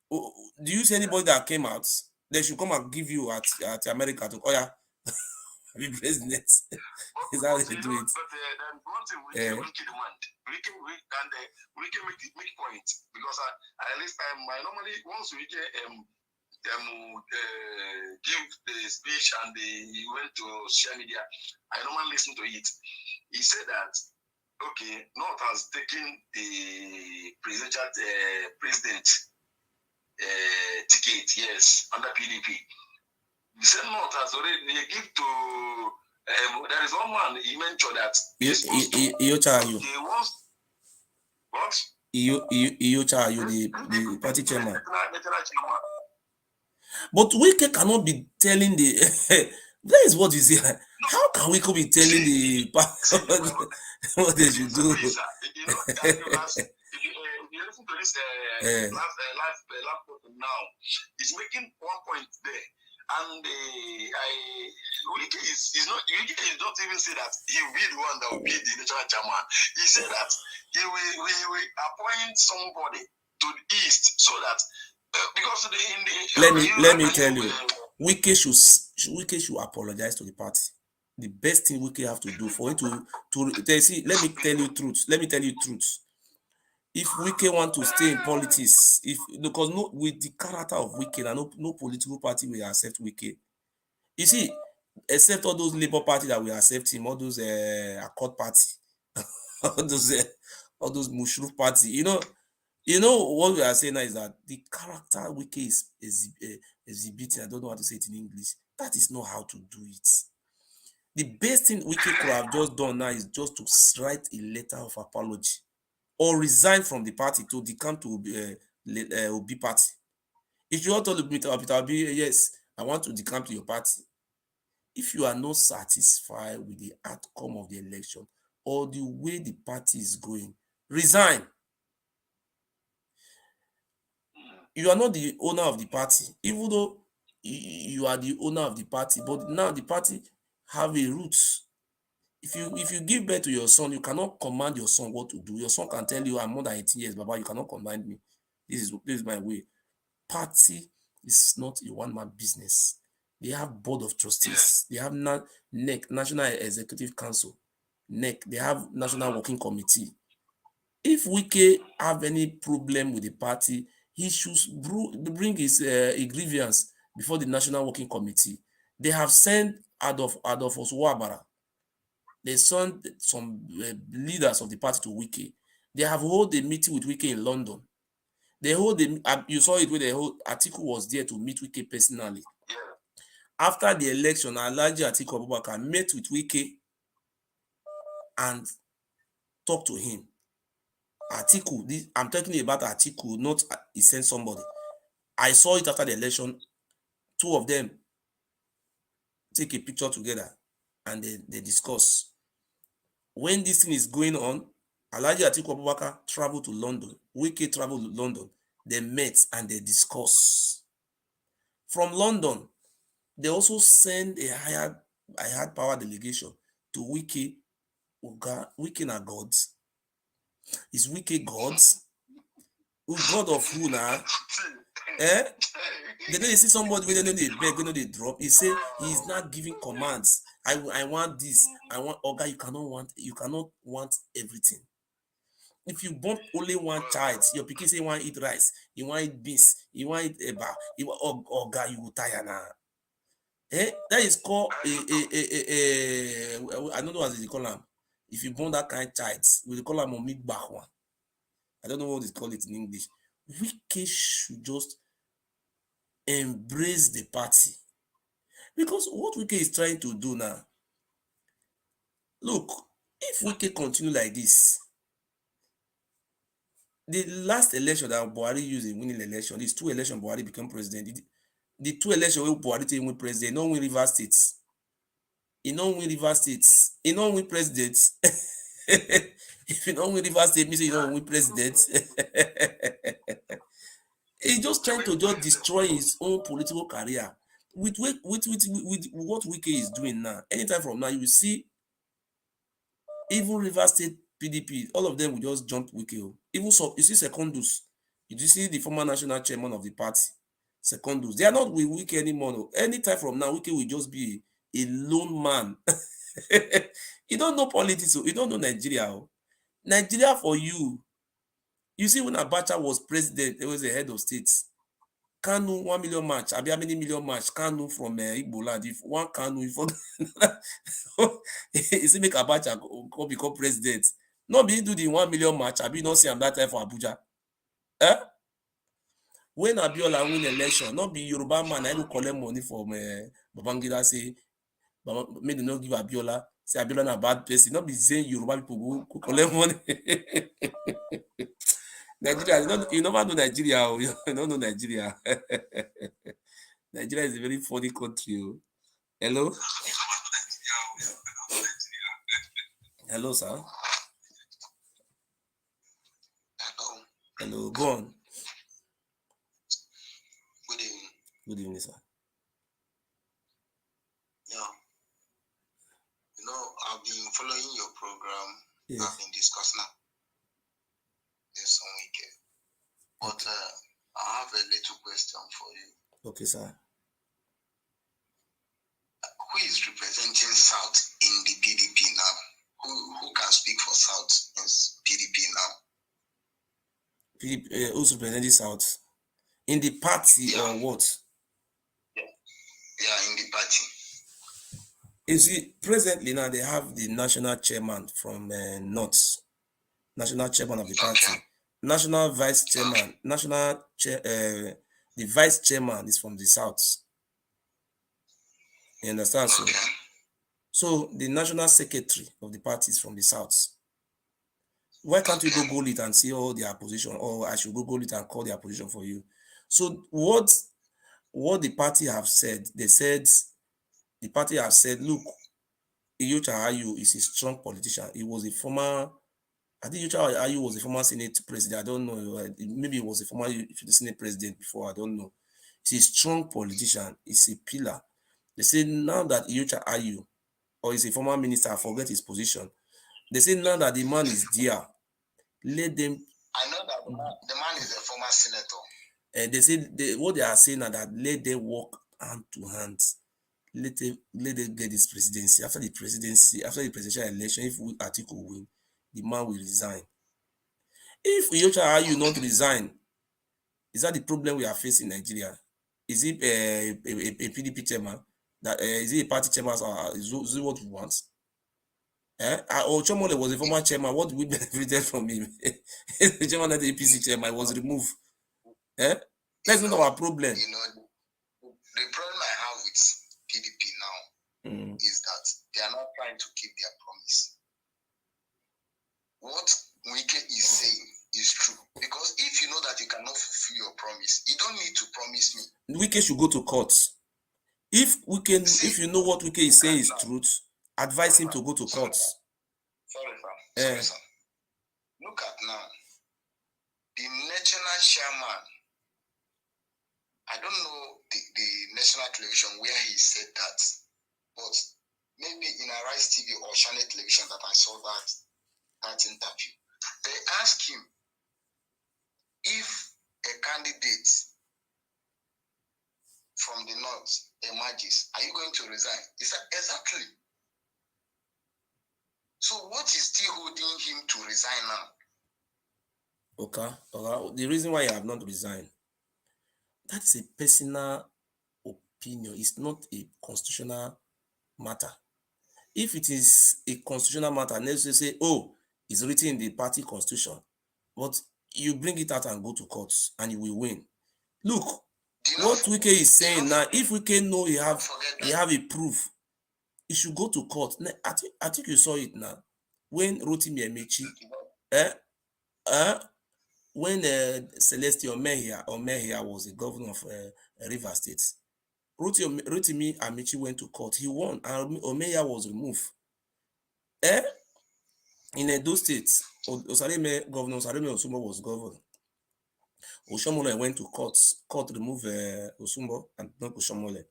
Do you see anybody that came out? They should come and give you at America to be president. Is that how they do it? But then one thing we can demand. We can make point because at least I normally once we get give the speech and he went to social media, I normally listen to it. He said that North has taken the president ticket, yes, under PDP. The same North has already give to there is one man he mentioned that the party chairman. But Wike cannot be telling that is what you say. How can Wike be telling the what they should do? If you listen to this live now, he's making one point there. And Wike is not even say that he will be the one that will be the national chairman. He said that he will appoint somebody to the east so that because let me tell you, Wike should apologize to the party. The best thing Wike have to do for him to see. Let me tell you truth. If Wike want to stay in politics, because with the character of Wike, no political party will accept Wike. You see, except all those Labour Party that will accept him, all those Accord Party, all those Mushroof Party. You know what we are saying now is that the character Wike is exhibiting. I don't know how to say it in English. That is not how to do it. The best thing Wike could have just done now is just to write a letter of apology or resign from the party to decamp to Obi party. If you want to meet Peter Obi, yes, I want to decamp to your party. If you are not satisfied with the outcome of the election or the way the party is going, resign. You are not the owner of the party, even though you are the owner of the party, but now the party have a roots. If you give birth to your son, you cannot command your son what to do. Your son can tell you, I'm more than 18 years, Baba, you cannot command me. This is my way. Party is not a one-man business. They have board of trustees. They have NEC, National Executive Council, NEC. They have National Working Committee. If Wike have any problem with the party, he should bring his grievance before the National Working Committee. They have sent Adolf Oswabara. They sent some leaders of the party to Wike. They have held a meeting with Wike in London. They hold you saw it where they hold Atiku was there to meet Wike personally. After the election, Alhaji Atiku Abubakar met with Wike and talked to him. Atiku, I'm talking about Atiku, not he sent somebody. I saw it after the election. Two of them take a picture together and they discuss. When this thing is going on, Alhaji Atiku Abubakar traveled to London. Wike traveled to London. They met and they discussed. From London, they also send a higher power delegation to Wike. Wike na gods. Is Wike gods? God of who now? They know they see somebody when they beg, when they drop. He say he's not giving commands. I want this. I want Oga. You cannot want everything. If you born only one child, your pikin say you want eat rice, you want eat beans, you want eat eba, you want Oga, you will tire now. That is called I don't know what they call them. If you born that kind of child, we call them a back one. I don't know what they call it in English. Wike should just embrace the party. Because what Wike is trying to do now, look, if Wike continue like this, the last election that Buhari used in winning election, these two elections Buhari become president. The two elections where Buhari take win president, don't win Rivers State. He don't win Rivers State. He don't win president. If you don't win Rivers State, means you don't win president. He's just trying to just destroy his own political career. With what Wike is doing now, anytime from now, you will see even Rivers State PDP, all of them will just jump Wike. Even so, you see Secondus. You see the former national chairman of the party, Secondus. They are not with Wike anymore. Anytime from now, Wike will just be a lone man. You don't know politics, you don't know Nigeria. Nigeria for you. You see, when Abacha was president, there was a head of state. Kanu 1 million match. Abi how many million match? Kanu from Igbo land. If one Kanu, if you see make Abacha go become president. Not be do the 1 million match. Abi not see him that time for Abuja. When Abiola win election, not be Yoruba man. I go collect money from Babangida say, may they not give Abiola. Say Abiola na bad person. Not be saying Yoruba people go collect money. Nigeria, you never know Nigeria. You don't know Nigeria. Nigeria is a very funny country. Hello? Hello, sir. Hello, go on. Good evening. Good evening, sir. Yeah. You know, I've been following your program. Yes. I've been discussing this on weekend. But I have a little question for you. Okay, sir. Who is representing South in the PDP now? Who can speak for South in PDP now? PDP, who's representing South? In the party or what? Yeah, in the party. You see, presently now they have the national chairman from North, national chairman of the party. National vice chairman, the vice chairman is from the South. You understand? So the national secretary of the party is from the South. Why can't you Google it and see all their position? Or I should Google it and call their position for you. So what the party have said, the party have said, look, Iyorchia Ayu is a strong politician. He was a former, I think Iyorchia Ayu was a former Senate president. I don't know. Maybe he was a former Senate president before. I don't know. He's a strong politician. He's a pillar. They say now that Iyorchia Ayu, or is a former minister, I forget his position. They say now that the man is there, let them I know that the man is a former senator. And they say what they are saying are that let them work hand to hand. Let them get this presidency. After the presidential election, if Atiku win, the man will resign. If you not resign, is that the problem we are facing in Nigeria? Is it a PDP chairman? That is it a party chairman? Is it what we want? Chomole was a former chairman. What we benefited from him? The chairman of the APC chairman was removed. That's not our problem. You know, the problem I have with PDP now is that they are not trying to keep their promise. What Wike is saying is true, because if you know that you cannot fulfill your promise, you don't need to promise me. Wike should go to court. If you know what Wike is saying is truth, advise him to go to court. Sorry, sir. Look at now. The national chairman, I don't know the national television where he said that, but maybe in Arise TV or Channel Television that I saw that interview. They asked him if a candidate from the north emerges, are you going to resign? He said, exactly. So what is still holding him to resign now? Okay. The reason why I have not resigned, that is a personal opinion. It's not a constitutional matter. If it is a constitutional matter, let's say, oh, it's written in the party constitution, but you bring it out and go to court and you will win. Look, what Wike is saying now, if Wike know he have a proof, he should go to court. I think you saw it now. When Rotimi Amechi, when Celeste Omehia was the governor of River State, Rotimi Amechi went to court. He won, and Omehia was removed. In Edo State, Governor Osareme Osumbo was governor. Oshomole went to court. Court removed Osumbo and not Oshomole.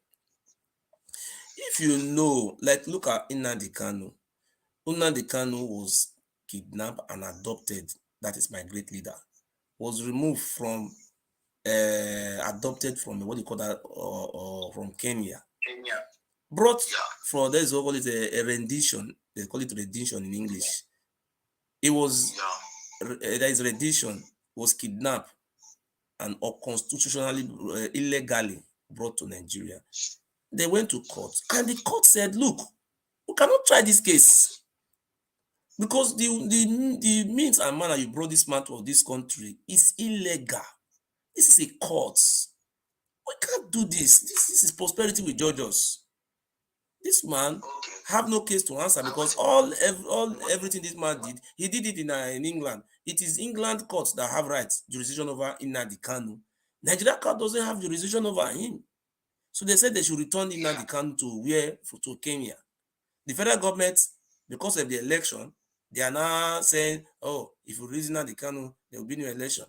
If you know, like look at Nnamdi Kanu. Nnamdi Kanu was kidnapped and adopted. That is my great leader. Was removed from, adopted from what you call that, from Kenya. Brought for there's what call it a rendition. They call it rendition in English. It was there is rendition. Was kidnapped and unconstitutionally, illegally brought to Nigeria. They went to court, and the court said, "Look, we cannot try this case because the means and manner you brought this man to this country is illegal. This is a court. We can't do this. This is prosperity with judges. This man have no case to answer because everything this man did, he did it in England. It is England courts that have rights, jurisdiction over Nnamdi Kanu. Nigeria court doesn't have jurisdiction over him. So they said they should return Nnamdi Kanu to Kenya. The federal government, because of the election, they are now saying, oh, if you release Nnamdi Kanu, there will be no election.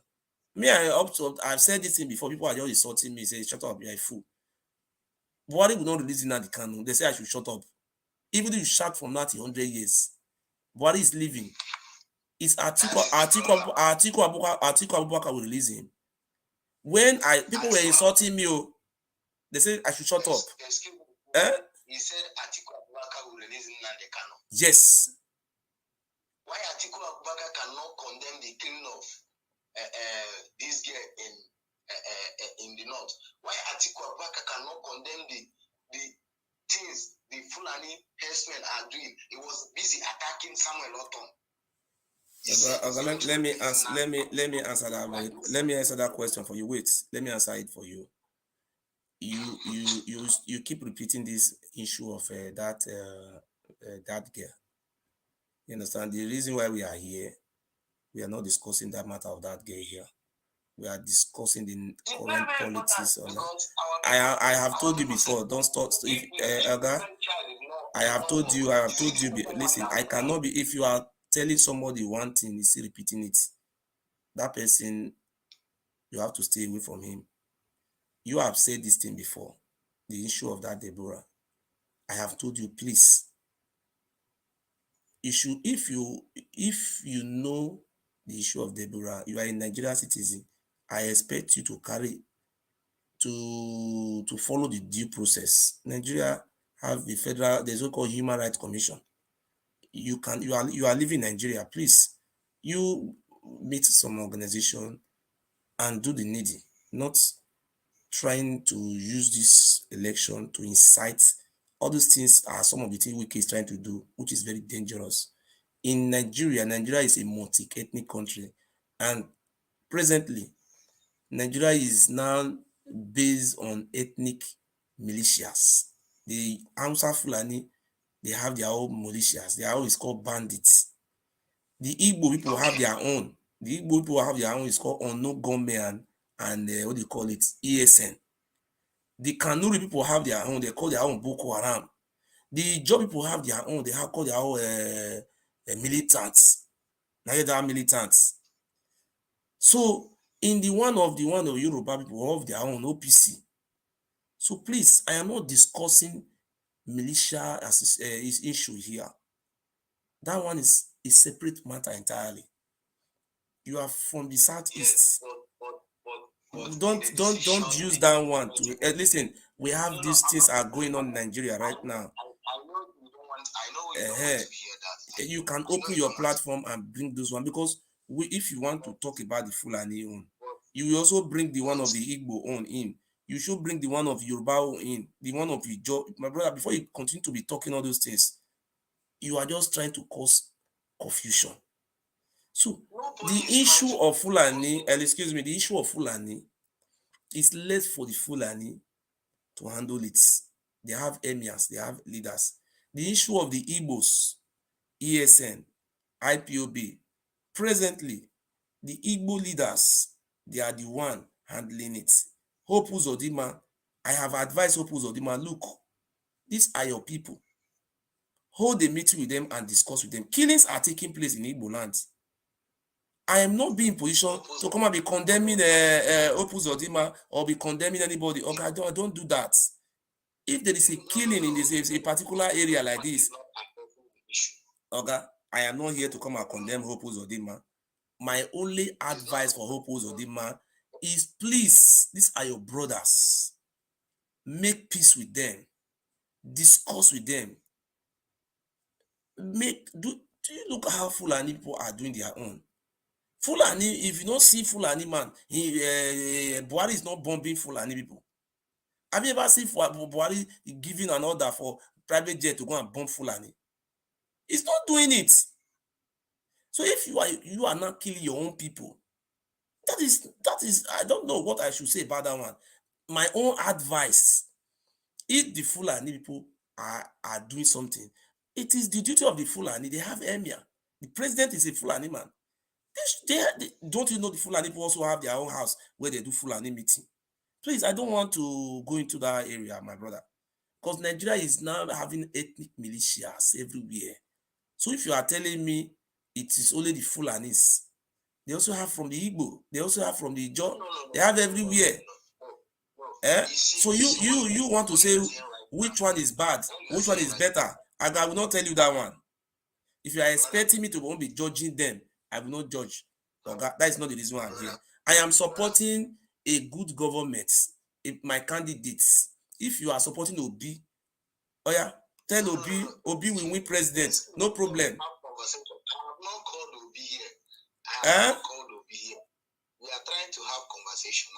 Me, I've said this thing before. People are just insulting me, say, shut up, you're a fool. Buhari will not release Nnamdi Kanu. They say I should shut up. Even if you shout from now to 100 years, Buhari is leaving. It's Atiku Abubakar will release him. When people were insulting me, they said I should shut up. He said Atiku Abubakar will release Nnamdi Kanu. Yes. Why Atiku Abubakar cannot condemn the killing of this girl in the north? Why Atiku Abubakar cannot condemn the things the Fulani herdsmen are doing? He was busy attacking Samuel Otom. Let me answer that. Let me answer that question for you. Wait, let me answer it for you. You keep repeating this issue of that girl. You understand? The reason why we are here, we are not discussing that matter of that girl here. We are discussing the current politics. I have told you before. Don't stop. Elga, I have told you. Listen, I cannot be. If you are telling somebody one thing, you still repeating it. That person, you have to stay away from him. You have said this thing before. The issue of that Deborah. I have told you, please. You should, if you know the issue of Deborah. You are a Nigerian citizen. I expect you to follow the due process. Nigeria have the federal, there's what called Human Rights Commission. You are living in Nigeria. Please, you meet some organization and do the needy, not trying to use this election to incite. All those things are some of the things Wike is trying to do, which is very dangerous. In Nigeria is a multi-ethnic country, and presently, Nigeria is now based on ethnic militias. The Hausa Fulani, they have their own militias. Their own is called bandits. The Igbo people have their own. The Igbo people have their own. It's called unknown gunmen and what do you call it? ESN. The Kanuri people have their own. They call their own Boko Haram. The Job people have their own. They have called their own militants. Nigeria militants. So in the one of Yoruba people have their own OPC. So please, I am not discussing militia as is issue here. That one is a separate matter entirely. You are from the southeast. Yes, don't use that one to listen. We have these things are going on in Nigeria right now. I know you don't want to hear that. You can open your platform and bring those one, because if you want to talk about the Fulani own, you will also bring the one of the Igbo own in. You should bring the one of Yoruba own in, the one of Ijo. My brother, before you continue to be talking all those things, you are just trying to cause confusion. So the issue of Fulani, the issue of Fulani is left for the Fulani to handle it. They have emirs, they have leaders. The issue of the Igbos, ESN, IPOB, presently, the Igbo leaders, they are the one handling it. Hope Uzodinma, I have advised Hope Uzodinma, look, these are your people. Hold a meeting with them and discuss with them. Killings are taking place in Igbo lands. I am not being in position to come and be condemning Hope Uzodinma or be condemning anybody. Okay, I don't do that. If there is a killing in this a particular area like this, okay, I am not here to come and condemn Hope Uzodinma. My only advice for Hope Uzodinma is, please, these are your brothers. Make peace with them. Discuss with them. Do you look how Fulani people are doing their own? Fulani, if you don't see Fulani man, Buhari is not bombing Fulani people. Have you ever seen Buhari giving an order for private jet to go and bomb Fulani? He's not doing it. So if you are not killing your own people, that is I don't know what I should say about that one. My own advice, if the Fulani people are doing something, it is the duty of the Fulani. They have emir. The president is a Fulani man. Don't you know the Fulani people also have their own house where they do Fulani meeting? Please, I don't want to go into that area, my brother, because Nigeria is now having ethnic militias everywhere. So if you are telling me it is only the Fulanis, they also have from the Igbo, they also have from the Ijo, they have everywhere. So you want to say which one is bad, which one is better? I will not tell you that one. If you are expecting me to be judging them, I will not judge. That is not the reason why I'm here. I am supporting a good government. My candidates. If you are supporting Obi, oh yeah, tell Obi will win president. No problem. I have not called Obi here. I have not called Obi here. We are trying to have conversation.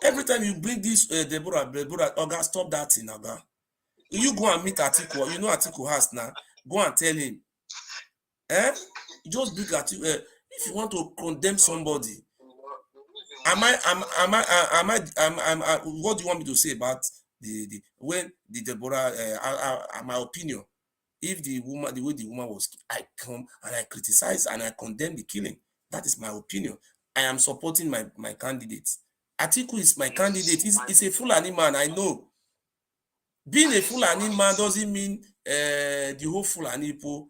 Every time you bring this Deborah, Oga, stop that thing, Oga. You go and meet Atiku. You know Atiku has now. Go and tell him. Just bring Atiku. If you want to condemn somebody, what do you want me to say about the Deborah? My opinion. If the way the woman was, I come and I criticize and I condemn the killing. That is my opinion. I am supporting my candidate. Atiku is my candidate. He's a Fulani man. I know. Being a Fulani man doesn't mean the whole Fulani people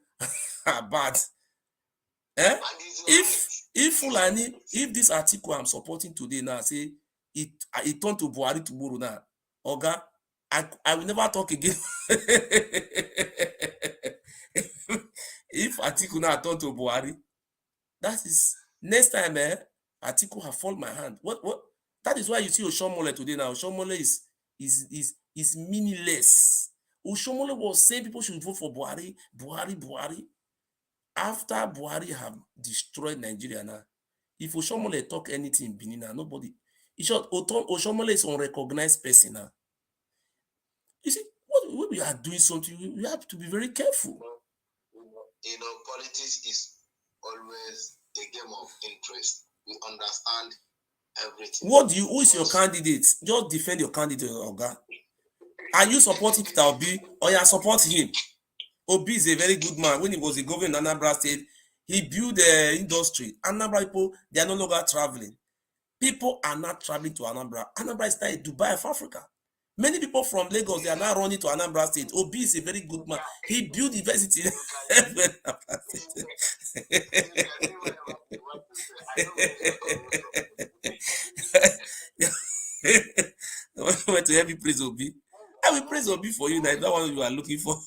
are bad. If Fulani, if this article I'm supporting today now say it turned to Buhari tomorrow now, Oga, I will never talk again. If article now turn to Buhari, that is Next time, Atiku have fall my hand. What? That is why you see Oshomole today now. Oshomole is meaningless. Oshomole was saying people should vote for Buhari. After Buhari have destroyed Nigeria now, if Oshomole talk anything in Benin now, nobody. In short, Oshomole is unrecognized person now. You see, when we are doing something, we have to be very careful. Politics is always a game of interest. We understand everything. Who is your candidate? Just defend your candidate, Oga. Are you supporting Peter Obi or you support him? Obi is a very good man. When he was a governor in Anambra State, he built the industry. Anambra people, they are no longer traveling. People are not traveling to Anambra. Anambra is like Dubai of Africa. Many people from Lagos, they are now running to Anambra State. Obi is a very good man. He built university. I want to help you praise Obi. I will praise Obi for you. That one you are looking for.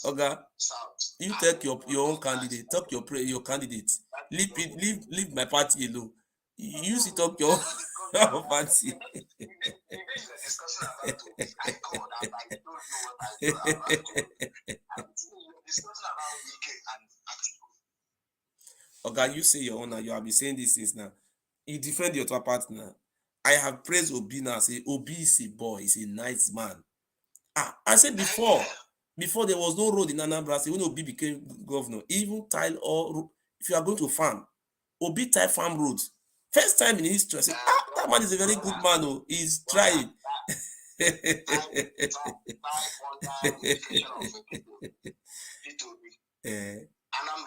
Okay, you take your own candidate. Talk your candidate. Leave my party alone. You see talk your party. Okay, you say your own now. You have been saying these things now. You defend your other partner. I have praised Obi now. Say Obi is a boy. He's a nice man. I said before there was no road in Anambra State when Obi became governor. Even tile or if you are going to farm, Obi tile farm roads. First time in history, I said, that man is a very good man. Oh, he's trying. Anambra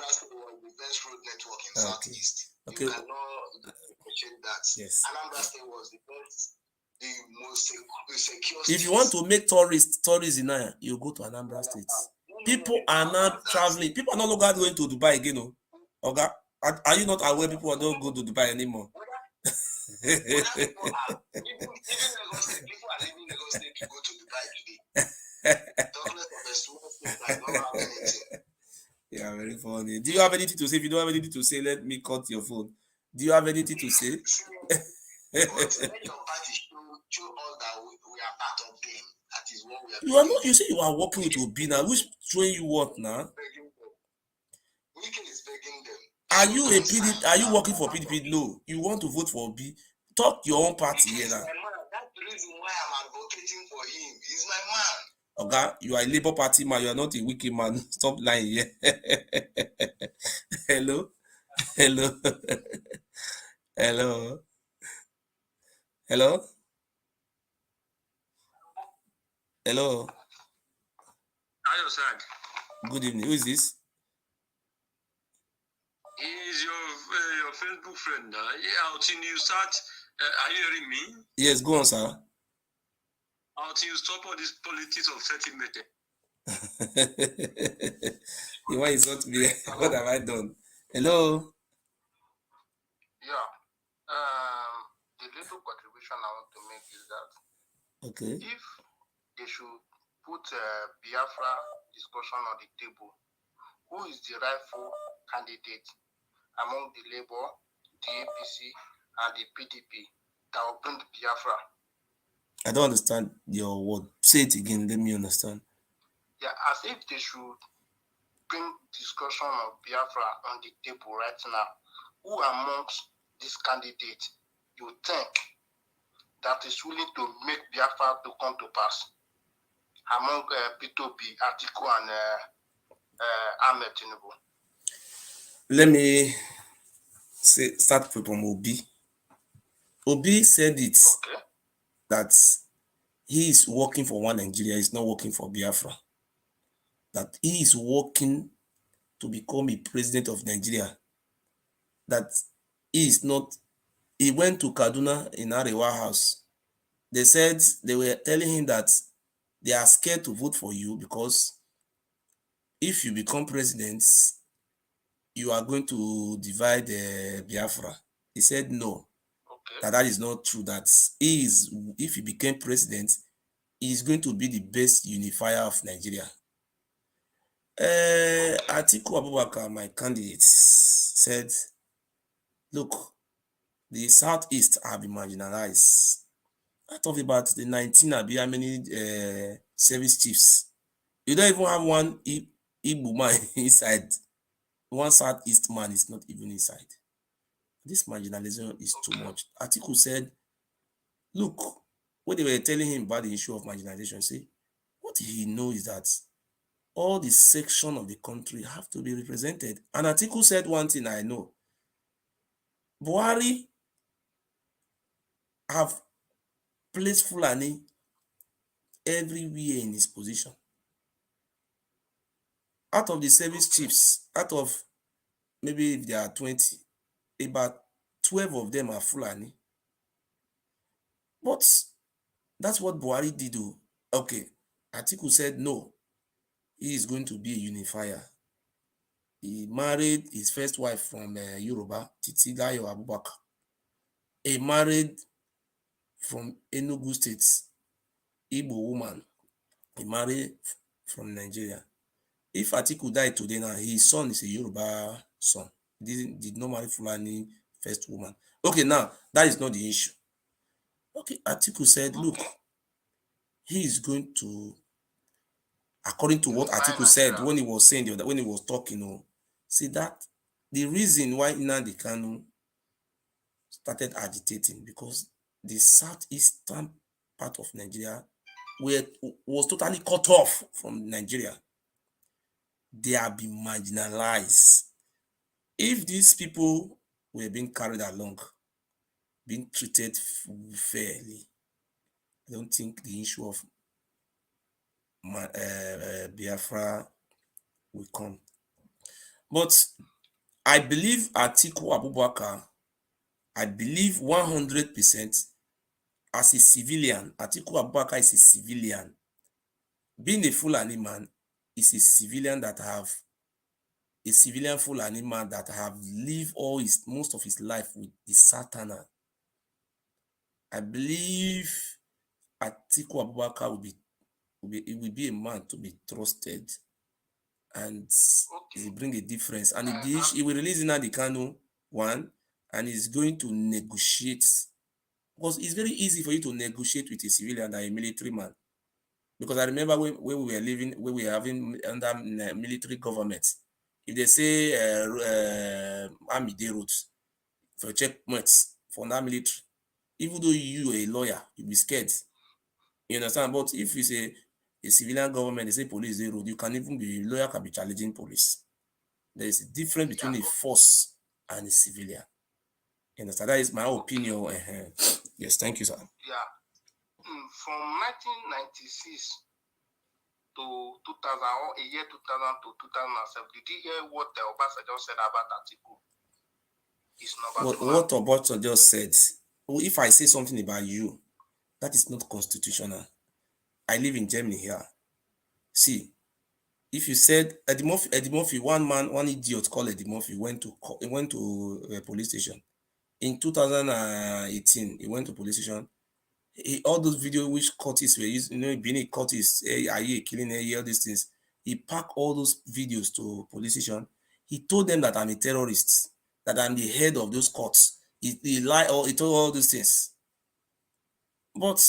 State was the best road network in Southeast. Okay. You cannot appreciate that. Yes. Anambra State was the best, the most secure. If you want to make tourists in Nigeria, you go to Anambra State. People are not traveling. People are no longer going to Dubai again. No? Okay. Are you not aware people don't go to Dubai anymore? People are leaving Lagos State to go to Dubai today. Talkless of a small state that don't have anything. Yeah, very funny. Do you have anything to say? If you don't have anything to say, let me cut your phone. Do you have anything to say? But let your party show us that we are part of them. That is what we are. You are not. You say you are working with Obi now. Which showing you what now? Wike is begging them. Are you a PDP? Are you working for PDP? No. You want to vote for Obi? Talk your own party here now. That's the reason why I'm advocating for him. He's my man. Okay, you are a Labour Party man. You are not a wicked man. Stop lying here. Hello. Hello. Hello. Hello. Hello. Hello, sir. Good evening. Who is this? He is your Facebook friend. Until you start, are you hearing me? Yes, go on, sir. Until you stop all this politics of settlement. You want to insult me? What have I done? Hello. Yeah. The little contribution I want to make is that Okay. if they should put Biafra discussion on the table, who is the rightful candidate among the Labour, the APC, and the PDP that will bring Biafra? I don't understand your word. Say it again. Let me understand. Yeah, as if they should bring discussion of Biafra on the table right now. Who amongst these candidates you think that is willing to make Biafra to come to pass among Peter Obi, Atiku, and Ahmed Tinubu? Let me start from Obi. Obi said it. Okay. That he is working for one Nigeria, he's not working for Biafra. That he is working to become a president of Nigeria. That he is not. He went to Kaduna in Arewa House. They said they were telling him that they are scared to vote for you because if you become president, you are going to divide Biafra. He said no. Okay. That is not true. That he is, if he became president, is going to be the best unifier of Nigeria. Atiku Abubakar, my candidate, said, look, the Southeast have been marginalized. I talked about the 19, how many service chiefs. You don't even have one Igbo man inside. One Southeast man is not even inside. This marginalization is too much. Atiku said, look, when they were telling him about the issue of marginalization, say, what he knows is that all the sections of the country have to be represented. And Atiku said one thing I know. Buhari have placed Fulani everywhere in his position. Out of the service chiefs, out of maybe if there are 20, about 12 of them are Fulani. But that's what Buhari did. Okay, Atiku said no, he is going to be a unifier. He married his first wife from Yoruba, Titilayo Abubakar. He married from Enugu State, Igbo woman. He married from Nigeria. If Atiku died today now, his son is a Yoruba son. He did not marry Fulani first woman. Okay, now, that is not the issue. Okay, Atiku said, look, he is going to, according to what Atiku said when he was saying, when he was talking, see that the reason why Nnamdi Kanu started agitating, because the southeastern part of Nigeria was totally cut off from Nigeria. They have been marginalized. If these people were being carried along, being treated fairly, I don't think the issue of Biafra will come. But I believe Atiku Abubakar, I believe 100% as a civilian, Atiku Abubakar is a civilian. Being a Fulani man is a civilian that have, a civilian Fulani man that have lived most of his life with the Satana. I believe Atiku Abubakar will be a man to be trusted, and he will bring a difference. And he will release Nnamdi Kanu one, and he's going to negotiate, because it's very easy for you to negotiate with a civilian than a military man. Because I remember when we were living, when we were having under military government, if they say army day routes for checkpoints for that military, even though you are a lawyer, you'll be scared. You understand? But if you say a civilian government, they say police day road, you can even be, lawyer can be challenging police. There is a difference between a force and a civilian. You understand? That is my opinion. Yes, thank you, sir. Yeah. From 1996 to 2000, or a year 2000 to 2007, did you hear what Obasanjo said about Atiku? What Obasanjo said, if I say something about you, that is not constitutional. I live in Germany here. See, if you said Eddie Murphy, one idiot called Eddie Murphy went to a police station. In 2018, he went to police station. All those videos which Curtis were using, Benny Curtis, killing all these things, he packed all those videos to police station. He told them that I'm a terrorist, that I'm the head of those courts. He lied, or he told all those things. But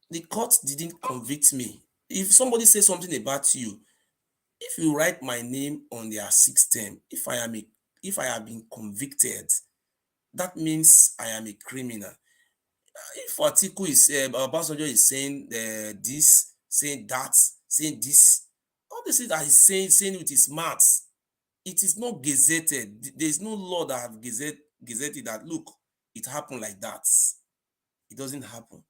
the court didn't convict me. If somebody says something about you, if you write my name on their system, if I have been convicted, that means I am a criminal. If Atiku is Obasanjo is saying this, saying that, saying this, all the things that he's saying with his mouth, it is not gazetted. There is no law that have gazetted that, look, it happened like that. It doesn't happen.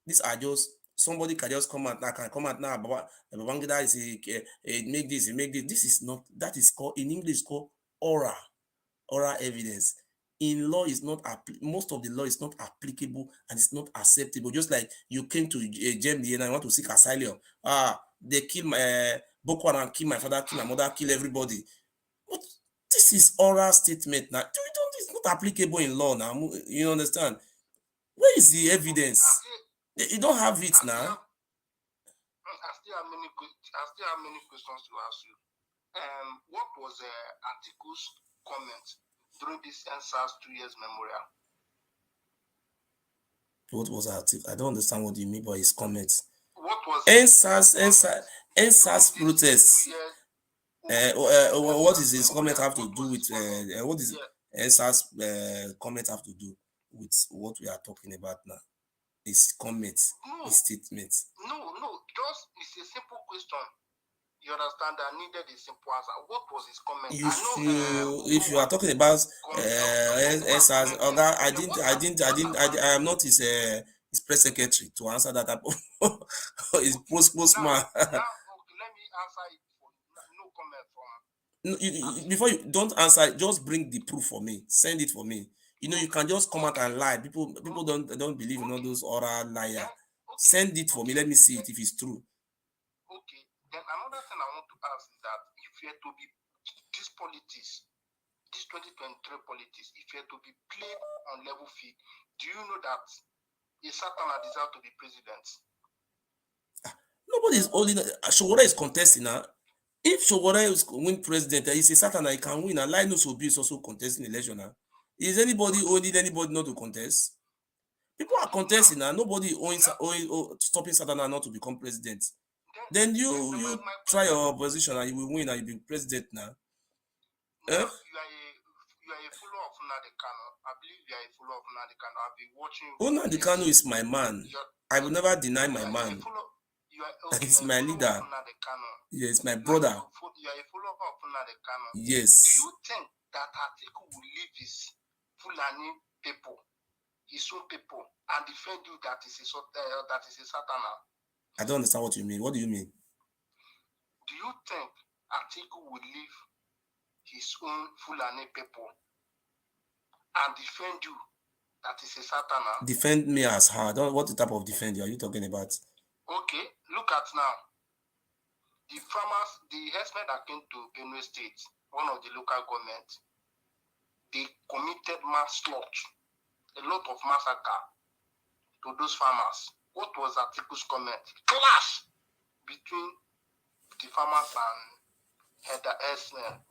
These are just, somebody can just come out now, Babangida is make this, make this. This is not, that is called, in English, called oral evidence. In law, is not, most of the law is not applicable and it's not acceptable. Just like you came to Germany and I want to seek asylum. They kill my Boko Haram, kill my father, kill my mother, kill everybody. But this is oral statement now. It's not applicable in law now. You understand? Where is the evidence? You don't have it now. I still have many questions to ask you. What was Atiku's comment during this NSAS 2 years memorial? What was Atiku? I don't understand what you mean by his comments. What was NSAS protests? What is his comment have to do with what is NSAS comment have to do with what we are talking about now? His comments, his statements. No, just it's a simple question. You understand? I needed a simple answer. What was his comment? If you are talking about NSAS, I am not his press secretary to answer that. His postman. Now, let me answer it. No comment from. Before you don't answer, just bring the proof for me. Send it for me. You can just come out and lie. People don't believe in all those oral liar. Send it for me. Let me see it if it's true. Okay. Then another thing I want to ask is that if you're to be this politics, this 2023 politics, if you're to be played on level field, do you know that a Satana desire to be president? Nobody is holding. Shogora is contesting now. If Shogora is win president, he's a Satana, he can win. And Linus Obi is also contesting election now. Is anybody holding anybody not to contest? People are contesting now. Nobody stopping Satana not to become president. Then you try your position and you will win and you be president now. You are a follower of Nnamdi Kanu. I believe you are a follower of Nnamdi Kanu. I've been watching. Nnamdi Kanu is my man. I will never deny my man. He's my leader. Yes, my brother. You are a follower of Nnamdi Kanu. Yes. Do you think that Atiku will leave his Fulani people, his own people, and defend you that is a Satana? I don't understand what you mean. What do you mean? Do you think Atiku will leave his own Fulani people and defend you that is a Satana? Defend me as hard. What type of defend are you talking about? Okay, look at now. The farmers, the herdsmen that came to Benue State, one of the local government, they committed mass slaughter, a lot of massacre to those farmers. What was Atiku's comment? Clash between the farmers and the herdsmen.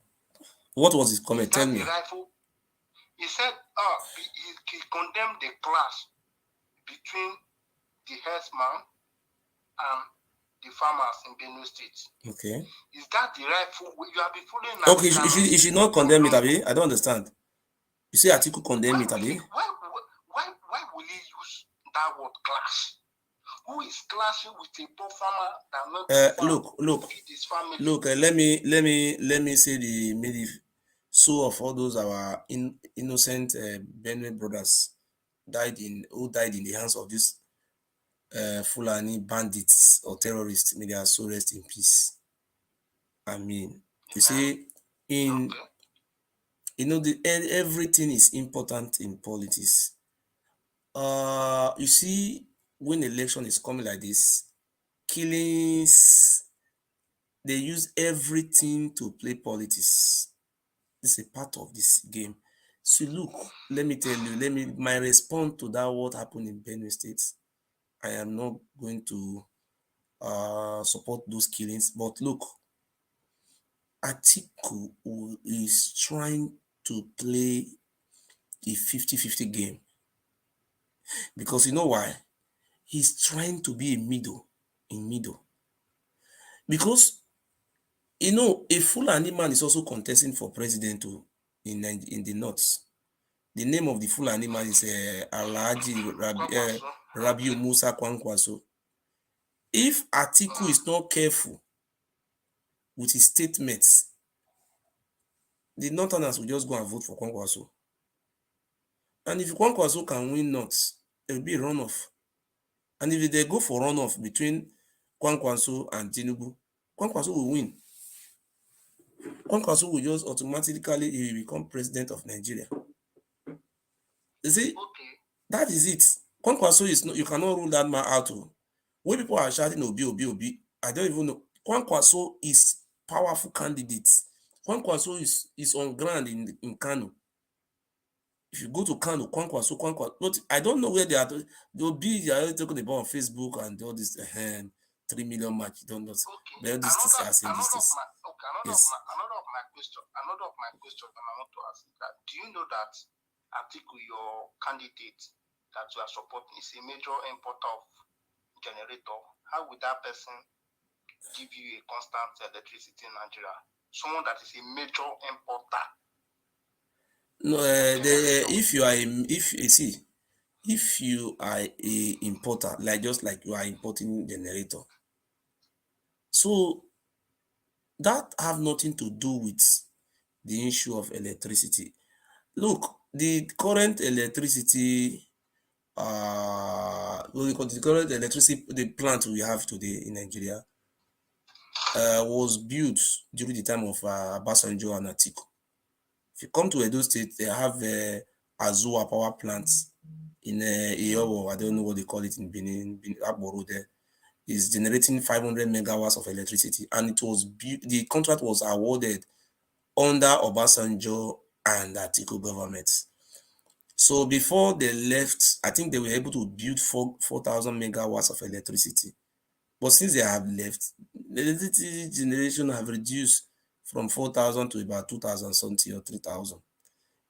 What was his comment? Tell me. He said, he condemned the clash between the herdsman and the farmers in Benue State. Okay. Is that the rightful way? You have been following. Okay, you should not condemn it, Abi. I don't understand. You say Atiku condemn it, Abi. Why will he use that word clash? Who is clashing with a poor farmer that went to feed his family? Look. Let me say the soul of all those our innocent Benue brothers who died in the hands of these Fulani bandits or terrorists. May their soul rest in peace. I mean, you see, everything is important in politics. You see, when election is coming like this, killings, they use everything to play politics. It's a part of this game. So look, let me tell you, my response to that what happened in Benue State, I am not going to support those killings. But look, Atiku is trying to play a 50-50 game. Because you know why? He's trying to be in middle. Because, a Fulani man is also contesting for president in the north. The name of the Fulani man is Alhaji Rabiu Musa Kwankwaso. If Atiku is not careful with his statements, the Northerners will just go and vote for Kwankwaso. And if Kwankwaso can win North, there will be a runoff. And if they go for runoff between Kwankwaso and Tinubu, Kwankwaso will win. Kwankwaso will just automatically become president of Nigeria. You see, that is it. Kwankwaso is not, you cannot rule that man out. When people are shouting Obi, I don't even know. Kwankwaso is powerful candidate. Kwankwaso is on ground in Kano. If you go to Kano, Kwankwaso, I don't know where they are. They'll be talking about on Facebook and all this 3 million match. You don't know. Okay. But all these things are saying this. Another of my question, and I want to ask is that, do you know that Atiku, your candidate that you are supporting, is a major importer of generator? How would that person give you a constant electricity in Nigeria? Someone that is a major importer. No, if you are if you are a importer, just like you are importing generator, so that have nothing to do with the issue of electricity. Look, the current electricity, the plant we have today in Nigeria was built during the time of Obasanjo and Atiku. If you come to Edo State, they have Azua power plants in Iyowo, I don't know what they call it in Benin, Aboro there, is generating 500 megawatts of electricity, and it was the contract was awarded under Obasanjo and Atiku governments. So before they left, I think they were able to build 4,000 megawatts of electricity. But since they have left, the electricity generation have reduced from 4,000 to about 2,000 something or 3,000.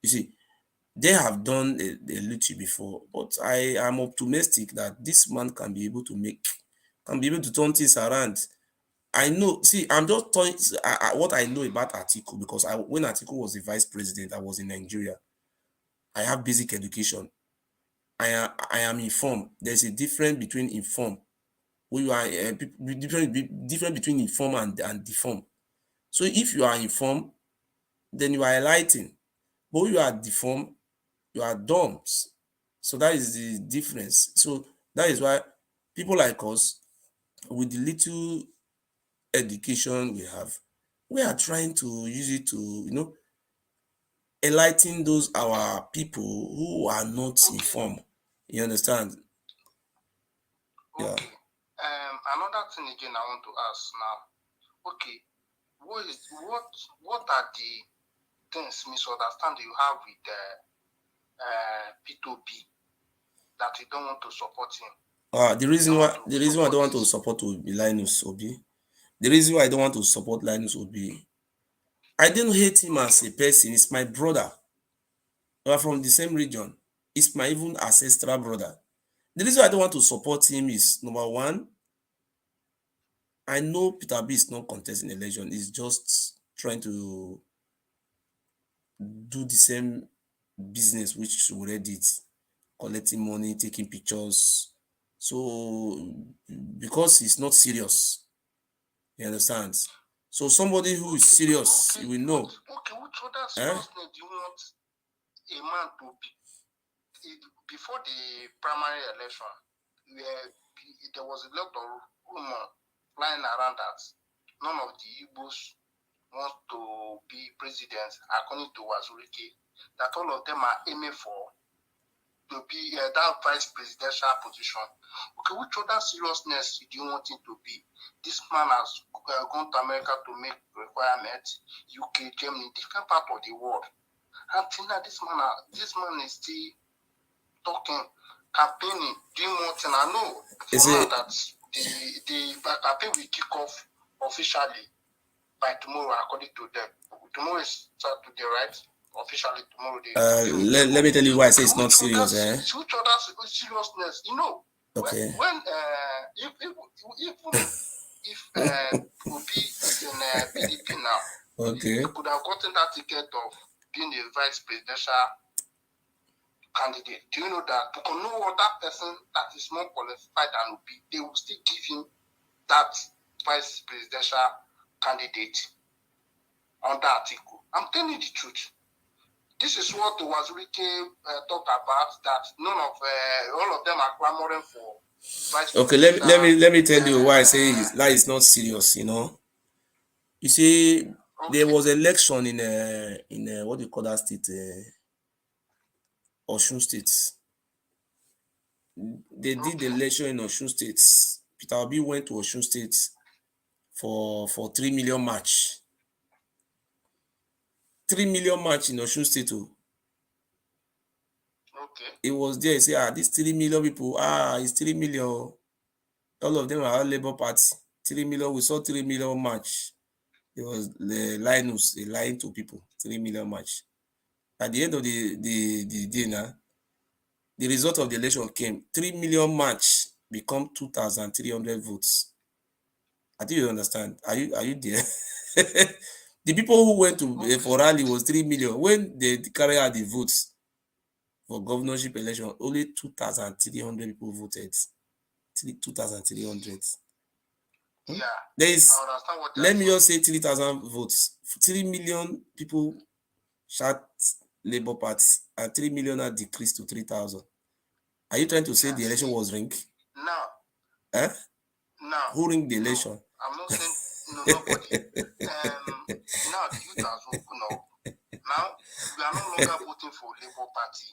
You see, they have done a little before, but I am optimistic that this man can be able to turn things around. I know, see, I'm just telling what I know about Atiku, because when Atiku was the vice president, I was in Nigeria. I have basic education. I am informed. There's a difference between informed, where you are different between informed and deformed. So if you are informed, then you are enlightened. But you are deformed, you are dumb. So that is the difference. So that is why people like us, with the little education we have, we are trying to use it to, enlighten those our people who are not informed. You understand? Okay. Yeah. Another thing again I want to ask now. Okay, what are the things misunderstanding you have with Peter Obi that you don't want to support him? The reason why I don't want to support Linus Obi, the reason why I don't want to support Linus Obi, I didn't hate him as a person. He's my brother. We are from the same region. He's my even ancestral brother. The reason I don't want to support him is, number one, I know Peter Obi is not contesting election. He's just trying to do the same business which we already did, collecting money, taking pictures. So because he's not serious, you understand? So somebody who is serious, you will know. Okay, which other seriousness do you want a man to be? Before the primary election, there was a lot of rumor flying around that none of the Igbos want to be president, according to Wazurike, that all of them are aiming for to be that vice presidential position. Okay, which other seriousness do you want him to be? This man has gone to America to make requirements, UK, Germany, different part of the world. Until now, this man is still talking, campaigning, doing more thing. I know that the campaign will kick off officially by tomorrow, according to them. Tomorrow is Saturday, right? Officially tomorrow. Let me tell you why I say it's not serious. Which other seriousness? Okay. When if Obi is in PDP now, okay, he could have gotten that ticket of being a vice presidential candidate. Do you know that? Because no other person that is more qualified than Obi, they will still give him that vice presidential candidate under Atiku. I'm telling you the truth. This is what the Wazurike talked about, that none of all of them are clamoring for vice okay, let me tell you why I say that is not serious, You see, there was election in what do you call that state, Osun State. They did the election in Osun State. Peter Obi went to Osun State for 3 million match. 3 million match in Osun State. Okay. He was there. He said, these 3 million people, it's 3 million. All of them are all Labour Party. 3 million, we saw 3 million march. It was the Linus lying to people, 3 million march. At the end of the day now, the result of the election came. 3 million march become 2,300 votes. I think you understand. Are you there? The people who went to for rally was 3 million. When they carry out the votes for governorship election, only 2,300 people voted. 2,300. Yeah. There is, I understand what let me just say 3,000 votes. 3 million people shout Labour Party, and 3 million are decreased to 3,000. Are you trying to say the election was rigged? No. Eh? No. Who ringed the election? No, I'm not saying nobody. Now the youth has woken up. Now we are no longer voting for Labour Party.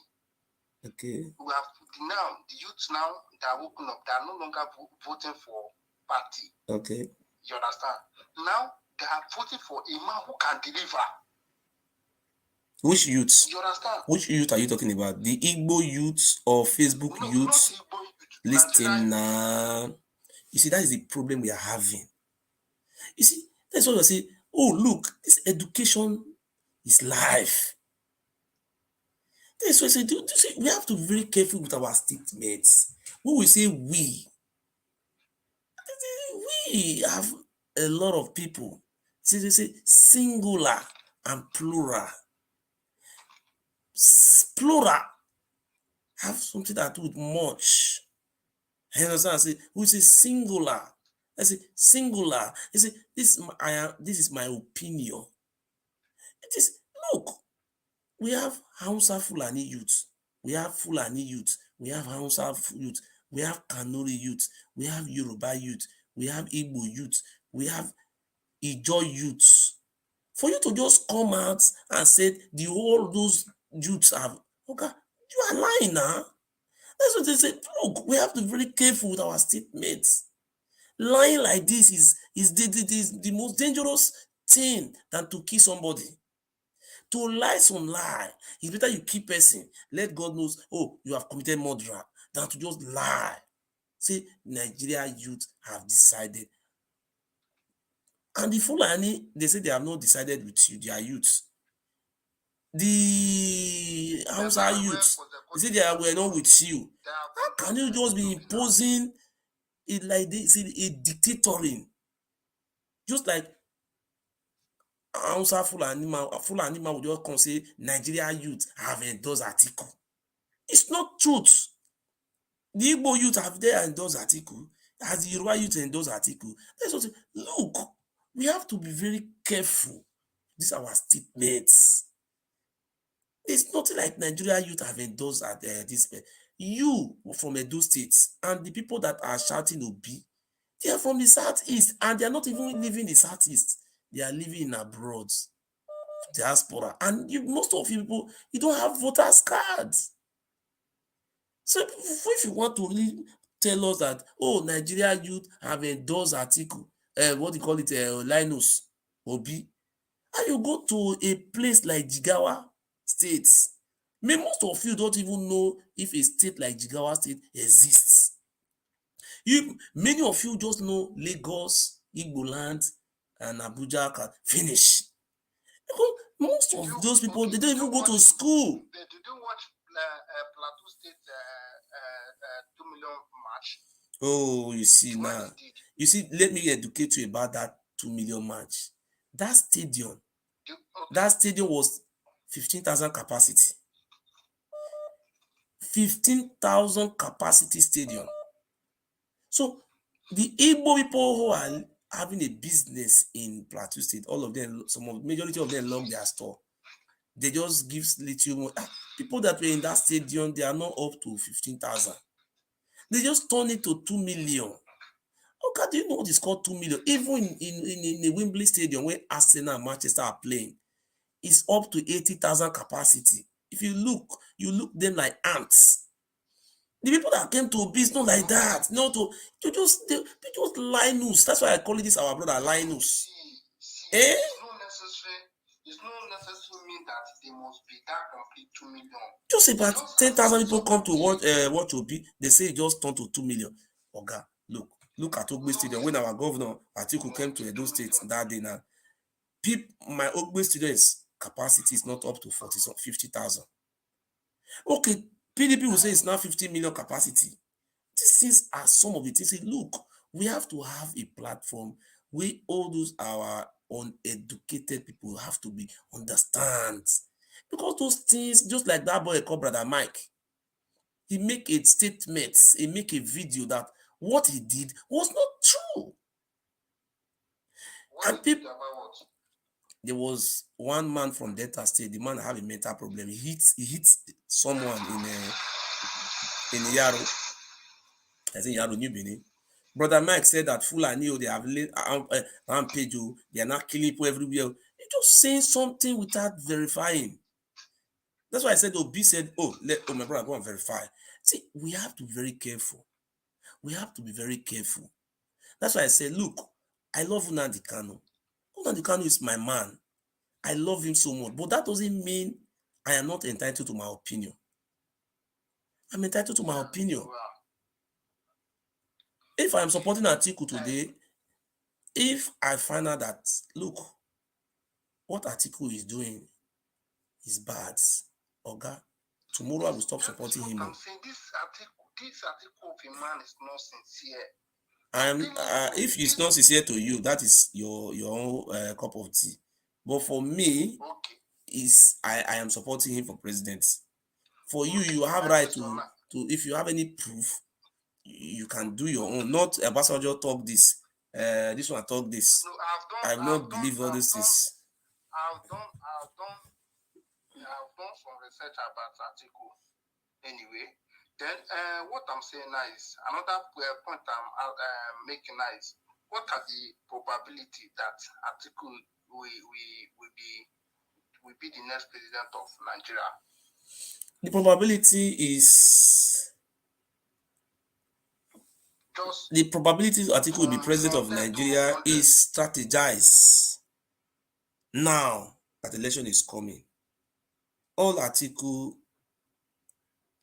Okay. We have now the youth now they are woken up. They are no longer voting for party. Okay. You understand? Now they are voting for a man who can deliver. Which youth? You understand? Which youth are you talking about? The Igbo youth or Facebook youth? Not Igbo youth. Listen now. You see, that is the problem we are having. You see, that's what I say. Oh, look, this education is life. That's what I say. We have to be very careful with our statements. When we say we have a lot of people. See, they say singular and plural. Plural have something that do with much. You understand? I say, we say singular. I say singular. I say this is my opinion. It is, look, we have Hausa Fulani youth, we have Fulani youth, we have Hausa youth, we have Kanuri youth, we have Yoruba youth, we have Igbo youth, we have Ijo youth. For you to just come out and say the whole those youths have, okay, you are lying now. That's what they say. Look, we have to be very careful with our statements. Lying like this is the most dangerous thing than to kill somebody. To lie some lie, it's better you keep person. Let God knows, oh, you have committed murder, than to just lie. Say Nigeria youth have decided. And the Fulani, they say they have not decided with you, they are youths. The Hausa youths, they say they were not with you. How can you just be imposing it like this, a dictatoring? Just like Hausa Fulani man would just come say Nigeria youth have endorsed Atiku. It's not truth. The Igbo youth have there endorsed Atiku. Has the Yoruba youth endorsed Atiku? That's what. Look, we have to be very careful. These are our statements. It's not like Nigeria youth have endorsed at this. You from Edo State and the people that are shouting Obi, they are from the southeast and they are not even living in the southeast. They are living in abroad, diaspora, and most of you people, you don't have voters cards. So if you want to really tell us that, oh, Nigeria youth have endorsed Atiku, what do you call it, Linus Obi, and you go to a place like Jigawa State, most of you don't even know if a state like Jigawa State exists. Many of you just know Lagos, Igbo land, and Abubarkar. Finish. Because most of those people, they don't even go to school. Did you watch Plateau State 2 million march? Oh, you see now. You see, let me educate you about that 2 million march. That stadium was 15,000 capacity. 15,000 capacity stadium. So the Igbo people who are having a business in Plateau State, all of them, majority of them lock their store. They just give little more. People that were in that stadium, they are not up to 15,000. They just turn it to 2 million. Okay, do you know what is called 2 million? Even in the Wembley Stadium where Arsenal and Manchester are playing, it's up to 80,000 capacity. If you look them like ants. The people that came to Obi, it's not like that. No, they just Linus. That's why I call it this our brother Linus. It's it's not necessarily mean that they must be that complete 2 million. Just about Just 10,000 people come to somebody- watch Obi. They say it just turned to 2 million. Oga, look at Ogbe Stadium. When our governor Atiku came to Edo State that day now, my Ogbe students capacity is not up to 50,000. Okay, PDP will say it's now 50 million capacity. These things are some of the things. Say, look, we have to have a platform where all those our uneducated people have to be understand. Because those things, just like that boy called Brother Mike, he make a statement, he make a video that what he did was not true. What And people, there was one man from Delta State. The man had a mental problem. He hit someone in Yaro. I think Yaro, New Benin. Brother Mike said that Fulani, they have laid rampage, they are not killing people everywhere. He just saying something without verifying. That's why I said Obi said, let my brother go and verify. See, we have to be very careful. We have to be very careful. That's why I said, look, I love Nnamdi Kanu. Nnamdi Kanu is my man. I love him so much. But that doesn't mean I am not entitled to my opinion. I'm entitled to my opinion. If I am supporting Atiku today, if I find out that, look, what Atiku is doing is bad, Oga, tomorrow I will stop supporting him. I'm saying this Atiku of a man is not sincere. If it's not sincere to you, that is your own cup of tea. But for me, I am supporting him for president. For you, you have right to if you have any proof, you can do your own. Not Ambassador talk this, this one talk this. No, I will not believe all these things. I've done some research about Atiku. Anyway, then what I'm saying now is another point I'm making now is what are the probability that Atiku will be the next president of Nigeria? The probability is the probability Atiku will be president of Nigeria is strategized. Now that election is coming, all Atiku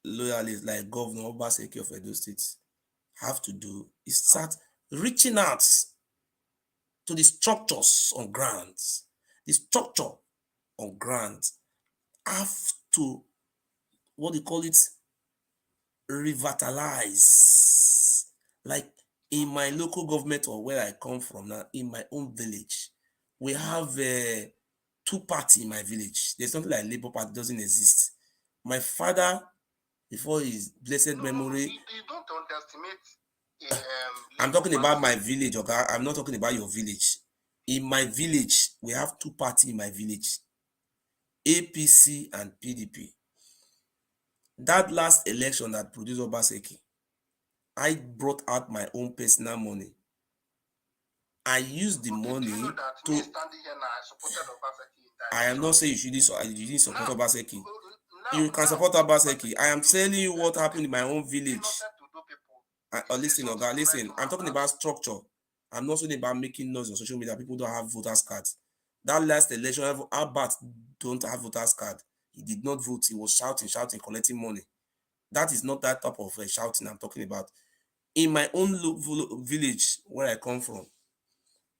loyalists like Governor Obaseki of Edo State have to do is start reaching out to the structures on grants. The structure on grants have to, what they call it, revitalize. Like in my local government or where I come from now, in my own village, we have two parties in my village. There's something like Labour Party doesn't exist. My father, before his blessed memory, you don't underestimate. I'm talking about my village, okay? I'm not talking about your village. In my village, we have two parties in my village, APC and PDP. That last election that produced Obaseki, I brought out my own personal money. I used the money to. I am not saying you didn't support Obaseki. You can support Obaseki. I am telling you what happened in my own village. Listen, Oga, listen. I'm talking about structure. I'm not talking about making noise on social media. People don't have voters' cards. That last election, Albert don't have voters' card. He did not vote. He was shouting, collecting money. That is not that type of shouting I'm talking about. In my own village where I come from,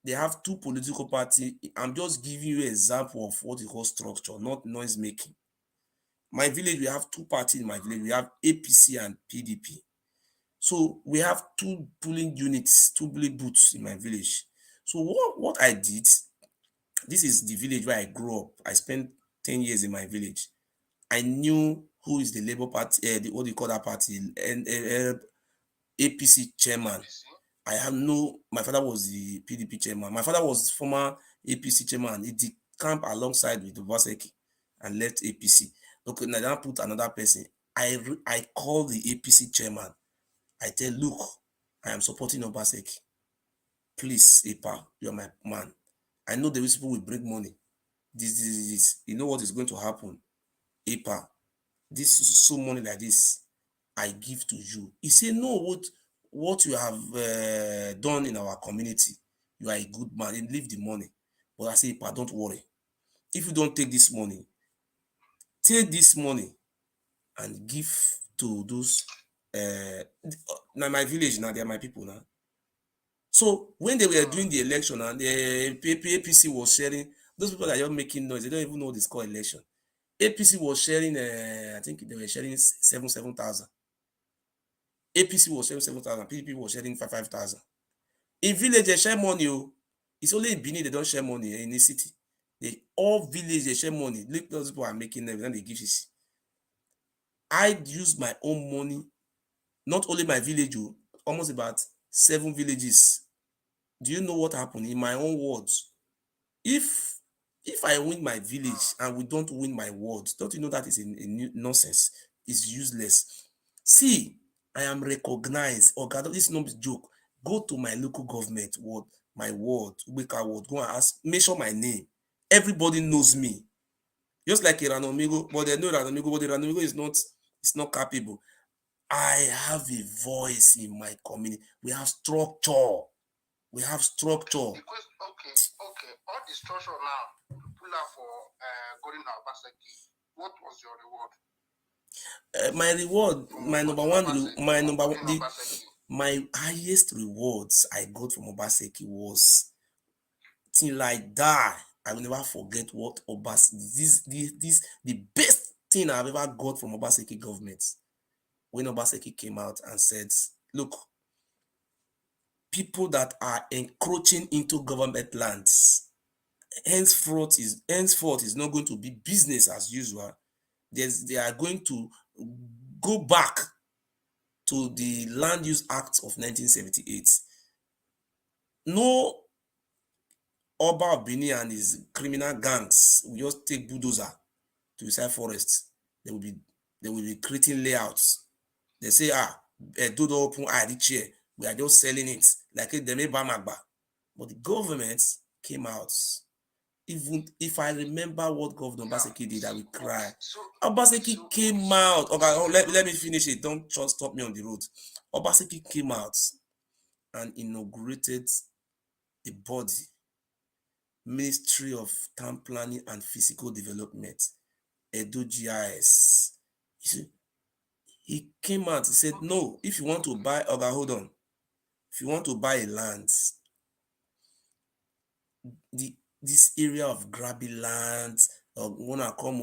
they have two political parties. I'm just giving you an example of what you call structure, not noise making. My village, we have two parties in my village. We have APC and PDP. So we have two polling units, two polling booths in my village. So what I did, this is the village where I grew up. I spent 10 years in my village. I knew who is the Labour Party, what do you call that party, and APC chairman. I have my father was the PDP chairman. My father was former APC chairman. He did camp alongside with Obaseki and left APC. Okay, now I put another person. I call the APC chairman. I tell, look, I am supporting Obaseki. Please, Epa, you're my man. I know the people will bring money. This. You know what is going to happen? Epa, this is so money like this, I give to you. He said, no, what you have done in our community, you are a good man, and leave the money. But I say, Epa, don't worry. if you don't take this money and give to those now my village now, they are my people now. So when they were doing the election and the APC was sharing, those people that are just making noise, they don't even know what is called election. APC was sharing, I think they were sharing 7,000. APC was sharing 7,000. PDP was sharing 5,000. In village, they share money. It's only in Benin they don't share money in the city. All village they share money. Look, those people are making them, then they give it. I use my own money, not only my village, almost about 7 villages. Do you know what happened? In my own words, if I win my village and we don't win my words, don't you know that is a nonsense? It's useless. See, I am recognized. Oh God, this is not a joke. Go to my local government ward, my ward, Ubeka ward, go and ask, mention my name. Everybody knows me. Just like Iranomigo, but they know Iranomigo, but Iranomigo is not capable. I have a voice in my community. We have structure. We have structure. Okay. All the structure now, pull out for going to Obaseki. What was your reward? My reward, my highest rewards I got from Obaseki was till I die. I will never forget what the best thing I've ever got from Obaseki government. When Obaseki came out and said, look, people that are encroaching into government lands, henceforth is not going to be business as usual. They are going to go back to the Land Use Act of 1978. No Oba of Benin and his criminal gangs will just take bulldozer to inside forest. They will be creating layouts. They say, do the open chair. We are just selling it like they made Bamagba. But the government came out. Even if I remember what Governor Obaseki did, I will cry. Obaseki came out. Okay, let me finish it. Don't just stop me on the road. Obaseki came out and inaugurated a body, Ministry of Town Planning and Physical Development, Edo GIS. He came out, he said, no, if you want to buy, hold on. If you want to buy a land, this area of grabby land, wanna come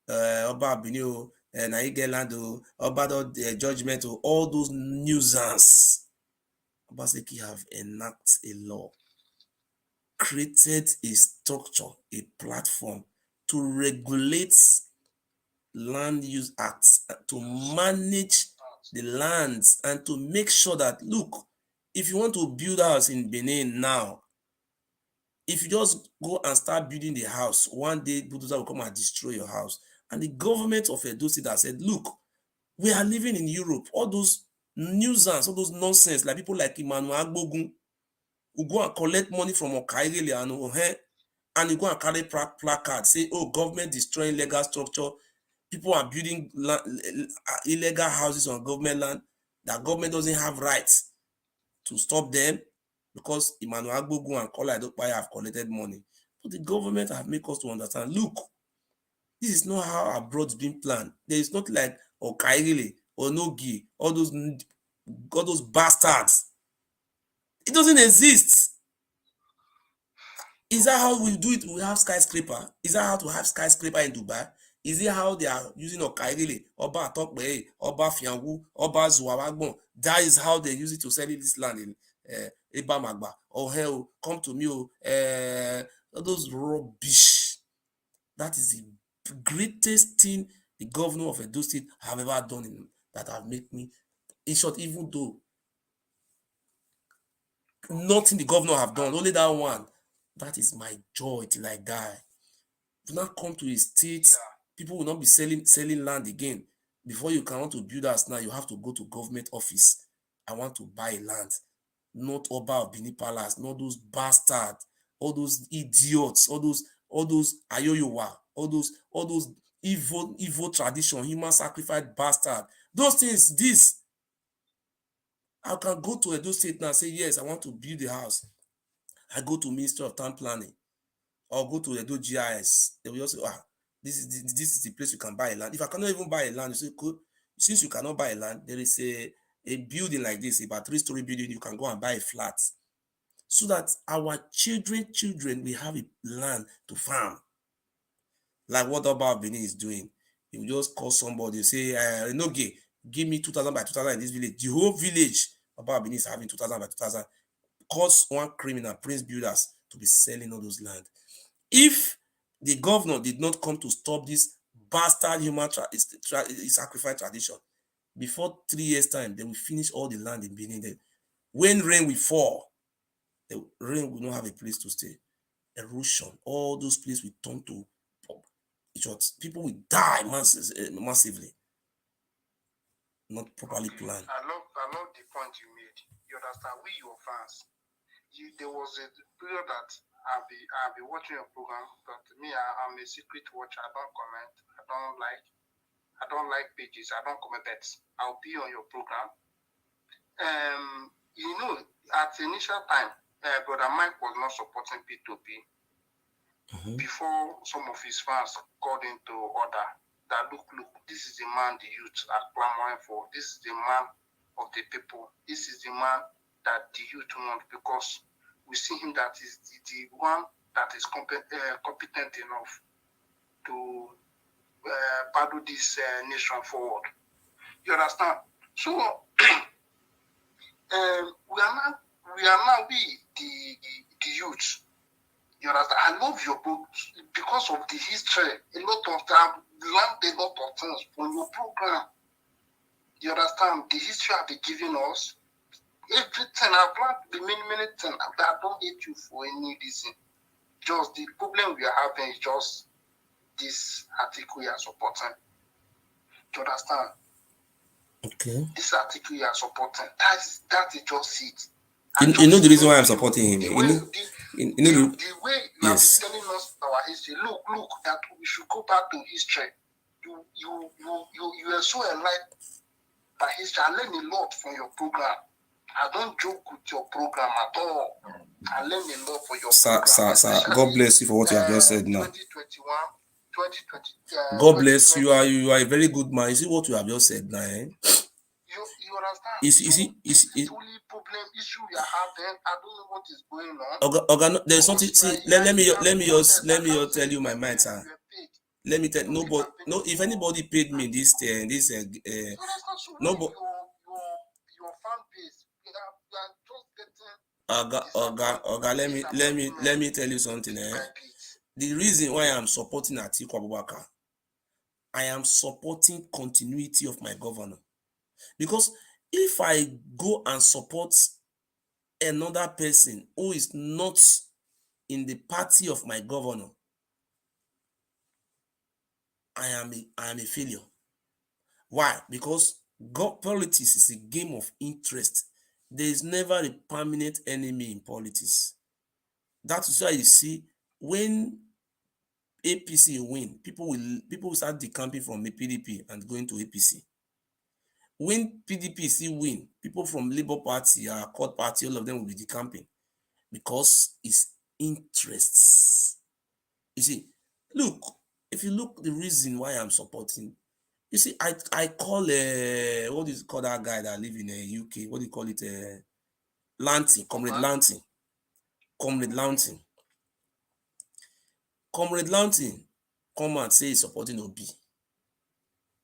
Oba Abini, and I get land, Oba judgment, all those nuisance. Obaseki have enacted a law, created a structure, a platform to regulate land use acts, to manage the lands, and to make sure that, look, if you want to build a house in Benin now, if you just go and start building the house, one day bulldozer will come and destroy your house. And the government of Edo State has said, look, we are living in Europe. All those nuisance, all those nonsense, like people like Emmanuel Agbogun, who go and collect money from Okairele and you go and carry placards, say, oh, government destroying legal structure. People are building illegal houses on government land. That government doesn't have rights to stop them because Emmanuel Agbogun and Kola Edokpaya have collected money. But the government have made us to understand, look, this is not how abroad is being planned. There is not like Okairele or Nogi, all those bastards. It doesn't exist. Is that how we do it? We have skyscraper. Is that how to have skyscraper in Dubai? Is it how they are using Okairele, Oba Atokbe, Oba Fiangu, Oba Zuwawagbon? That is how they use it to sell this land in Ibamagba. Oh, hell, come to me, all those rubbish. That is the greatest thing the governor of Edo State have ever done that have made me, in short, even though nothing the governor have done, only that one. That is my joy till I die. Do not come to a state, people will not be selling land again. Before you can want to build us now, you have to go to government office. I want to buy land. Not Oba of Benin Palace, not those bastards, all those idiots, all those ayoyowa, all those evil tradition, human sacrifice bastard. Those things, this. I can go to Edo State now and say, yes, I want to build a house. I go to Ministry of Town Planning. or go to Edo GIS. They will just say, this is the place you can buy a land. If I cannot even buy a land, you say, cool. Since you cannot buy a land, there is a building like this, about 3-story building, you can go and buy a flat. So that our children will have a land to farm. Like what Benin is doing. You just call somebody, say, Noge, give me 2,000 by 2,000 in this village. The whole village Benin is having 2,000 by 2,000. Cause one criminal, Prince Builders, to be selling all those land. If the governor did not come to stop this bastard human sacrifice tradition, before 3 years' time, they will finish all the land in Benin. Then, when rain will fall, the rain will not have a place to stay. Erosion, all those places will turn to people will die massively. Not properly planned. I love the point you made. You understand? We your fans. There was a period that I'll be watching your program, but me, I'm a secret watcher. I don't comment. I don't like pages. I don't comment. But I'll be on your program. You know, at the initial time, Brother Mike was not supporting Peter Obi. Before some of his fans called into order that look, this is the man the youth are clamoring for. This is the man of the people. This is the man that the youth want, because we see him that is the one that is competent enough to paddle this nation forward. You understand? So we are now the youth. You understand? I love your book because of the history. A lot of time, learned a lot of things from your program. You understand? The history have been giving us everything. I've learned many things. I don't hate you for any reason. Just the problem we are having is just this article you are supporting. Do you understand? Okay. This article you are supporting. That is just it. You know the reason why I'm supporting him. The way you have been telling us our history. Look, that we should go back to history. You are so enlightened by history. I learned a lot from your program. I don't joke with your program at all. I learned a lot from your program. Sir, God bless you for what you have just said now. 2021, 2020. God bless you. You are a very good man. You see what you have just said now, eh? You understand? Is only problem issue we are having. I don't know what is going on. There's something. See, let me just tell you my mind, sir. Let me tell nobody. No, if anybody paid me this nobody. Your fan base. We are just getting. let me tell you something. The reason why I'm supporting Atiku Abubakar, I am supporting continuity of my governor. Because if I go and support another person who is not in the party of my governor, I am a failure. Why? Because politics is a game of interest. There is never a permanent enemy in politics. That is why you see when APC win, people will start decamping from the PDP and going to APC. When PDP win, people from Labour Party, Accord Party, all of them will be decamping because it's interests. You see, look, if you look the reason why I'm supporting, you see, I call what is it called, that guy that live in the UK? What do you call it? Lanting, Comrade Lanting. Comrade Lanting. Comrade Lanting come and say he's supporting Obi.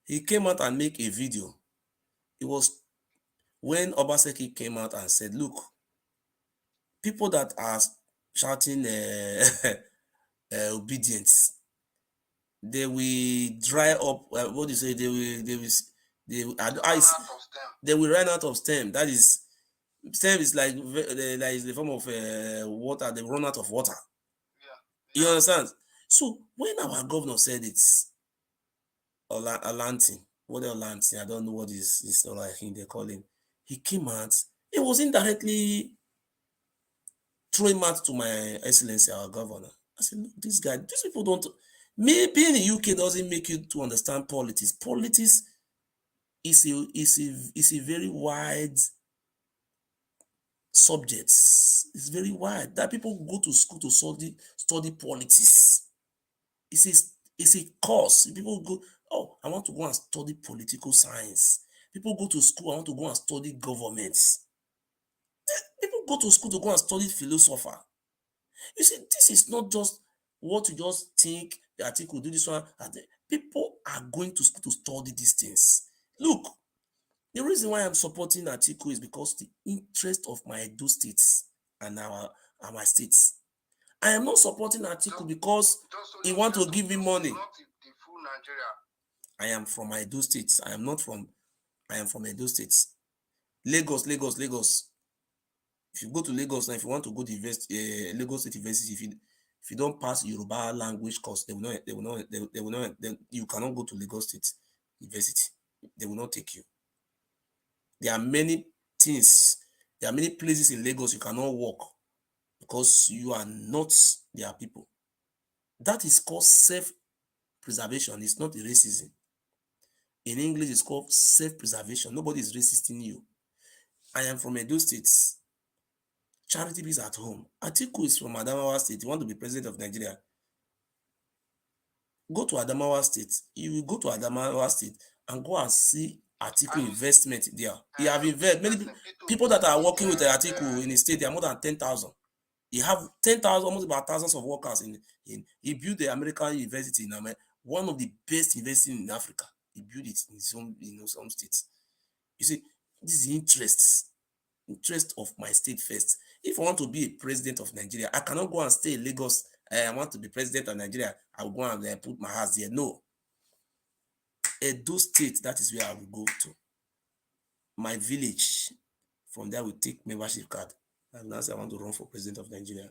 He came out and make a video. It was when Obaseki came out and said, look, people that are shouting obedience, they will dry up. What do you say? They will run out of stem. That is, stem is like the form of water. They run out of water. Yeah. You understand? So when our governor said it's Alantin, what Alantin, I don't know what is I think they call him. He came out. It was indirectly throwing out to my excellency, our governor. I said, look, this guy, these people don't. Maybe in the UK doesn't make you to understand politics. Politics is a very wide subjects. It's very wide. That people go to school to study politics. It's a course. People go, oh, I want to go and study political science. People go to school, I want to go and study governments. People go to school to go and study philosophy. You see, this is not just what you just think, the Atiku do this one. People are going to school to study these things. Look, the reason why I'm supporting Atiku is because the interest of my Edo states and our states. I am not supporting Atiku because he want to give me money. Not the full Nigeria. I am from Edo State. I am from Edo State. Lagos. If you go to Lagos now, if you want to go to Lagos State University, if you don't pass Yoruba language course, you cannot go to Lagos State University. They will not take you. There are many things, there are many places in Lagos you cannot walk because you are not their people. That is called self-preservation. It's not racism. In English, it's called self-preservation. Nobody is resisting you. I am from Edo State. Charity is at home. Atiku is from Adamawa State. You want to be president of Nigeria? Go to Adamawa State. You will go to Adamawa State and go and see Atiku investment there. He have invested. Many people that are working with Atiku in the state, they are more than 10,000. He have 10,000, almost about thousands of workers he built the American university in America, one of the best universities in Africa. He built it in his own states. You see, this is interest of my state first. If I want to be a president of Nigeria, I cannot go and stay in Lagos. I want to be president of Nigeria. I will go and put my house there. No. Edo State, that is where I will go to. My village. From there, we take membership card. And that's I want to run for president of Nigeria.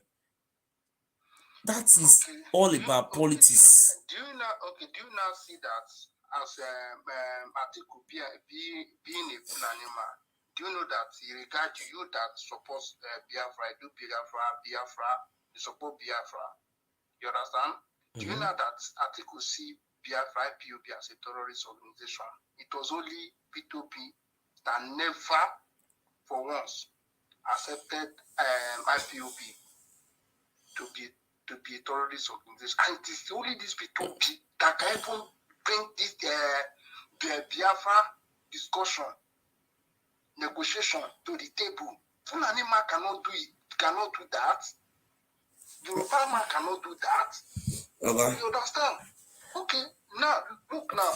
That is all about politics. Do you now see that as Atiku being a Fulani man? Do you know that he regards you that supports Biafra, do Biafra, you support Biafra? You understand? Do you know that Atiku see Biafra IPOB as a terrorist organization? It was only Peter Obi that never, for once, accepted IPOB to be a terrorist organization. And it is only this Peter Obi that can even bring this Biafra discussion, negotiation to the table. Fulani man cannot do it, cannot do that. Yoruba man cannot do that. Okay. You understand? Okay, now look now.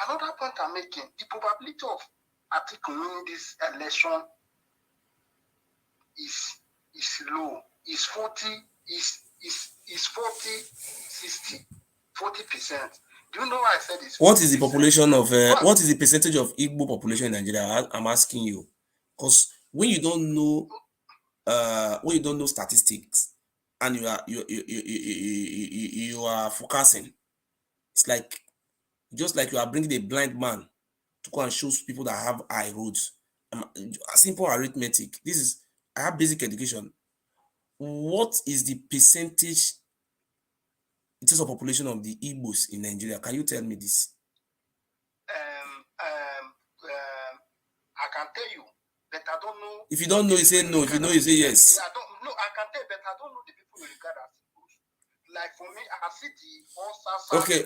Another point I'm making, the probability of Atiku winning this election is low. Is 40, is 40, 60, 40%. Do you know why I said this? What is the population of what is the percentage of Igbo population in Nigeria? I'm asking you. Because when you don't know statistics and you are focusing, it's like just like you are bringing a blind man to go and show people that have eye roads. Simple arithmetic. I have basic education. What is the percentage in terms of population of the Igbos in Nigeria? Can you tell me this? I can tell you, but I don't know. If you don't know, you say no. If you know, you say yes. I don't know. I can tell, but I don't know the people you regard as Igbos. Like for me, I see the all. Okay,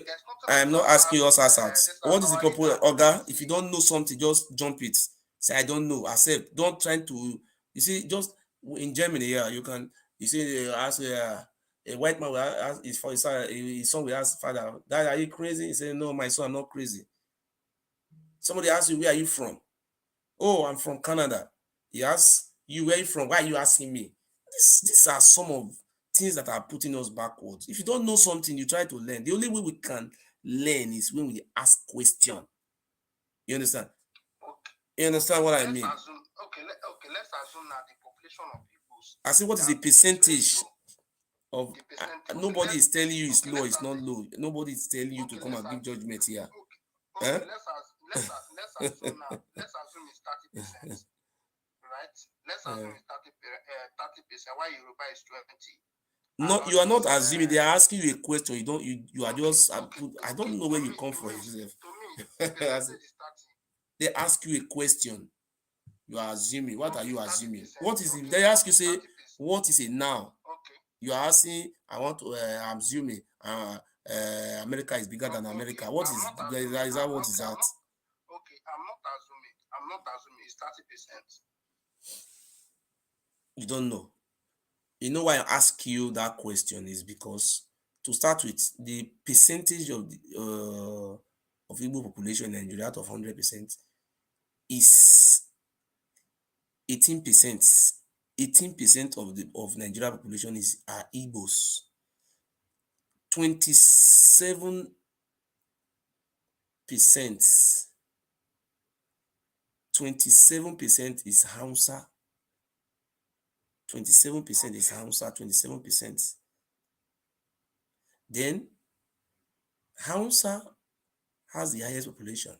I am not asking you all out. What is the popular Oga? If you don't know something, just jump it. Say I don't know. Accept. Don't try to. You see, just in Germany, yeah, you can. You see, ask a white man will ask his son will ask father, Dad, are you crazy? He said, no, my son, I'm not crazy. Somebody asks you, where are you from? Oh, I'm from Canada. He asks you, where are you from? Why are you asking me? These are some of things that are putting us backwards. If you don't know something, you try to learn. The only way we can learn is when we ask questions. You understand? Okay. You understand what I mean? Let's assume that the population of Igbos. I see what is the percentage of nobody is telling you it's low, it's not low. Nobody is telling you to come and give judgment here. Okay, let's assume now. Let's assume it's 30%. Right? Let's assume it's 30%. Why Yoruba is 20? No, you are not assuming. They are asking you a question. You are just. I don't know where you come from. To me, They ask you a question. You are assuming. What are you assuming? 30%. What is Okay, it? They ask you, say, 30%. what is a now? Okay. You are asking, I want to, I'm assuming, America is bigger than America. What is, is that what is that? Okay, I'm not assuming. I'm not assuming it's 30%. You don't know. You know why I ask you that question is because, to start with, the percentage of the of Igbo population in Nigeria out of 100% is 18%. 18% of Nigeria population are Igbos. 27% 27% is Hausa. 27% is Hausa. 27%. Then Hausa has the highest population.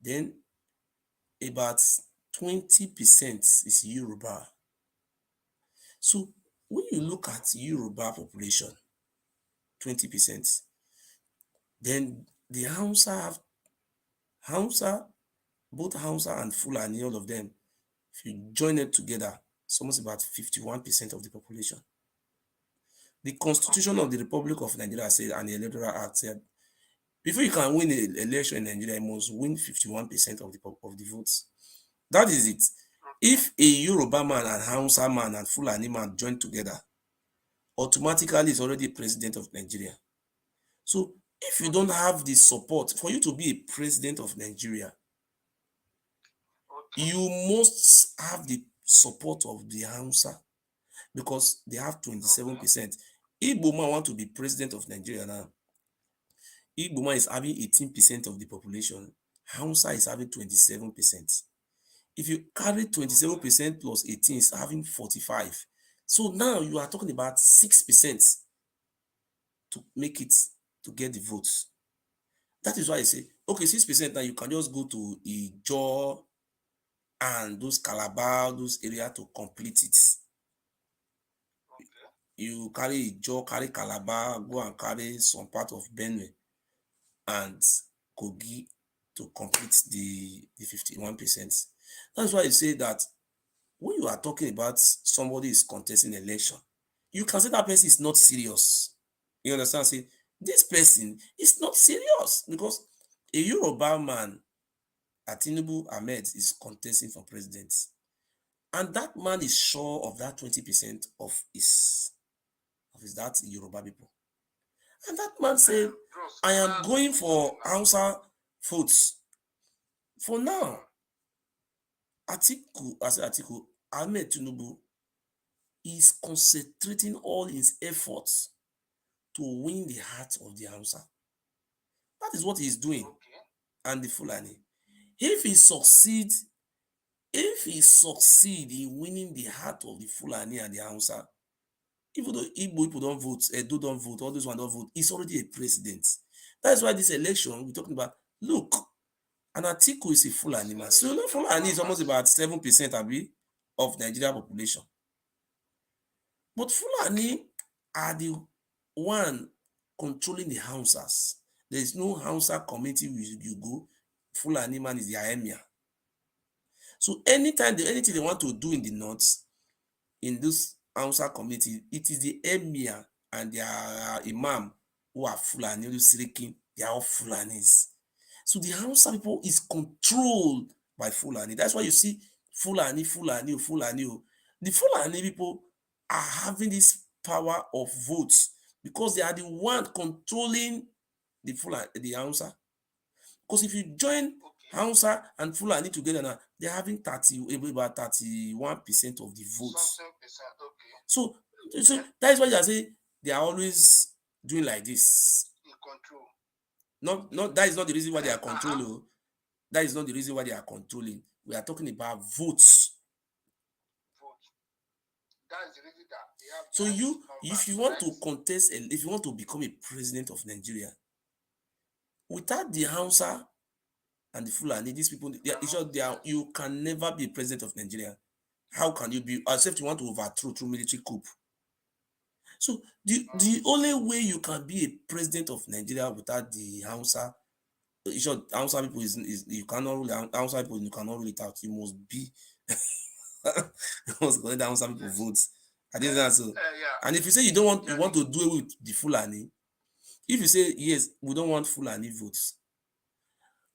Then about 20% is Yoruba. So when you look at Yoruba population, 20%, then the Hausa, both Hausa and Fulani, all of them, if you join it together, it's almost about 51% of the population. The Constitution of the Republic of Nigeria said, and the Electoral Act said, before you can win an election in Nigeria, you must win 51% of the votes. That is it. If a Yoruba man and Hausa man and Fulani man join together, automatically is already president of Nigeria. So if you don't have the support for you to be a president of Nigeria, you must have the support of the Hausa, because they have 27%. Igbo man want to be president of Nigeria now. Igbo man is having 18% of the population. Hausa is having 27%. If you carry 27% plus 18, is having 45. So now you are talking about 6% to make it, to get the votes. That is why I say, okay, 6% now you can just go to Ijo and those Calabar, those areas to complete it. You carry Ijo, carry Calabar, go and carry some part of Benue and Kogi to complete the 51%. That's why I say that when you are talking about somebody is contesting election, you can say that person is not serious. You understand? Say, this person is not serious, because a Yoruba man, Atiku Ahmed, is contesting for president. And that man is sure of that 20% of his that Yoruba people. And that man said, I am going for Hausa votes. For now, Atiku Ahmed Tinubu is concentrating all his efforts to win the heart of the Hausa. That is what he is doing. And the Fulani. If he succeeds in winning the heart of the Fulani and the Hausa, even though Igbo people don't vote, Edo don't vote, all those ones don't vote, he's already a president. That's why this election, we're talking about, look, and Atiku is a Fulani man. So Fulani is almost about 7% of Nigeria population. But Fulani are the one controlling the Hausas. There is no Hausa community you go, Fulani man is the emir. So anytime anything they want to do in the north, in this Hausa community, it is the emir and their imam who are Fulani, Sirikin, they are all Fulanis. So the Hausa people is controlled by Fulani. That's why you see Fulani. The Fulani people are having this power of votes because they are the one controlling the Fulani, the Hausa. Because if you join Hausa and Fulani together now, they're having about 31% of the votes. So that is why I say they are always doing like this. In control. Not that is not the reason why they are controlling. That is not the reason why they are controlling. We are talking about votes. That is the reason that they have. So if you want to contest, if you want to become a president of Nigeria, without the Hausa and the Fulani, these people, you can never be president of Nigeria. How can you be, as if you want to overthrow through military coup? So the only way you can be a president of Nigeria without the Hausa In short, Hausa people is you cannot rule Hausa people, you cannot rule it out. You must be you must collect Hausa people votes. I think that's so. Yeah. And if you say you don't want, you want to do it with the Fulani, if you say yes, we don't want Fulani votes.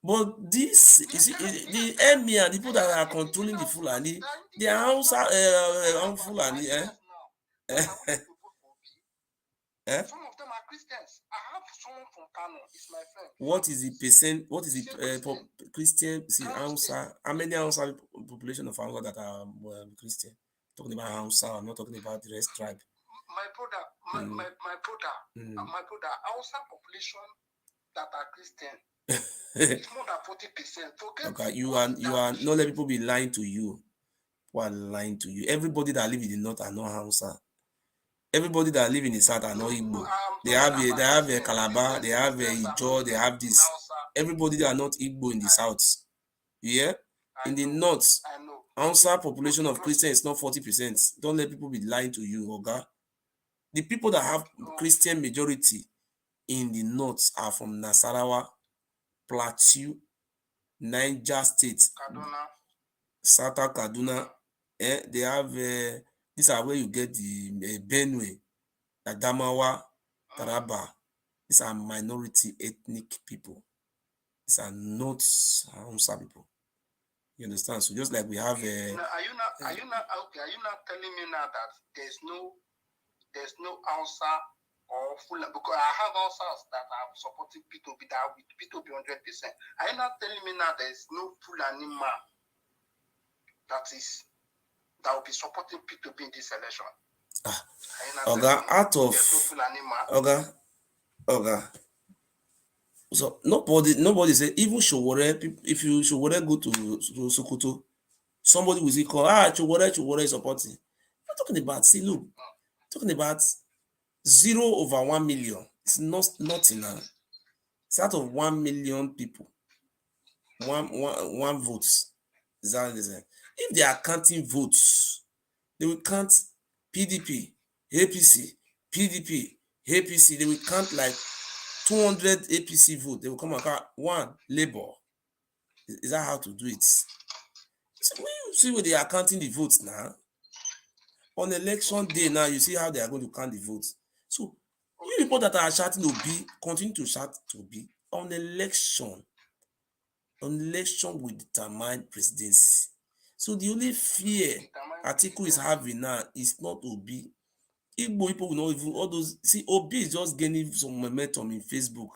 But this is the emir and the people that are controlling the Fulani, they are Hausa Fulani. Some of them are Christians. I have someone from Kano. It's my friend. What is the percent? What is the Christian? See, Hausa. How many Hausa population of Hausa that are Christian? Talking about Hausa, I'm not talking about the rest tribe. My brother, my brother, Hausa population that are Christian. It's more than 40%. Okay, you are not let people be lying to you. Who are lying to you? Everybody that live in the north are not Hausa. Everybody that live in the south are not Igbo. They have a Calabar, they have a Ijo, they have this. Everybody that are not Igbo in the south. Yeah? In the north, Hausa population of Christians is not 40%. Don't let people be lying to you, Oga. The people that have Christian majority in the north are from Nasarawa, Plateau, Niger State, South Kaduna. They have these are where you get the Benue, Adamawa, Taraba. These are minority ethnic people. These are not Hausa people. You understand? So just like we have are you not telling me now that there's no Hausa or Fulani, because I have Hausas that are supporting Peter Obi, that with Peter Obi 100%. Are you not telling me now there's no Fulani man that will be supporting Peter Obi in this election? Oga, out of Oga. So nobody say, even Showore, if you Showore go to Sokoto, somebody will say, Showore is supporting. I'm talking about, see, look, talking about 0/1 million. It's nothing now. It's out of 1 million people. One votes. Is that what they say? If they are counting votes, they will count PDP, APC, PDP, APC. They will count like 200 APC vote. They will come and count one Labour. Is that how to do it? So when you see where they are counting the votes now, on election day now, you see how they are going to count the votes. So you people that are shouting Obi, continue to shout Obi. On election will determine presidency. So the only fear Atiku is having now is not Obi. Igbo people will not even, all those, see, Obi is just gaining some momentum in Facebook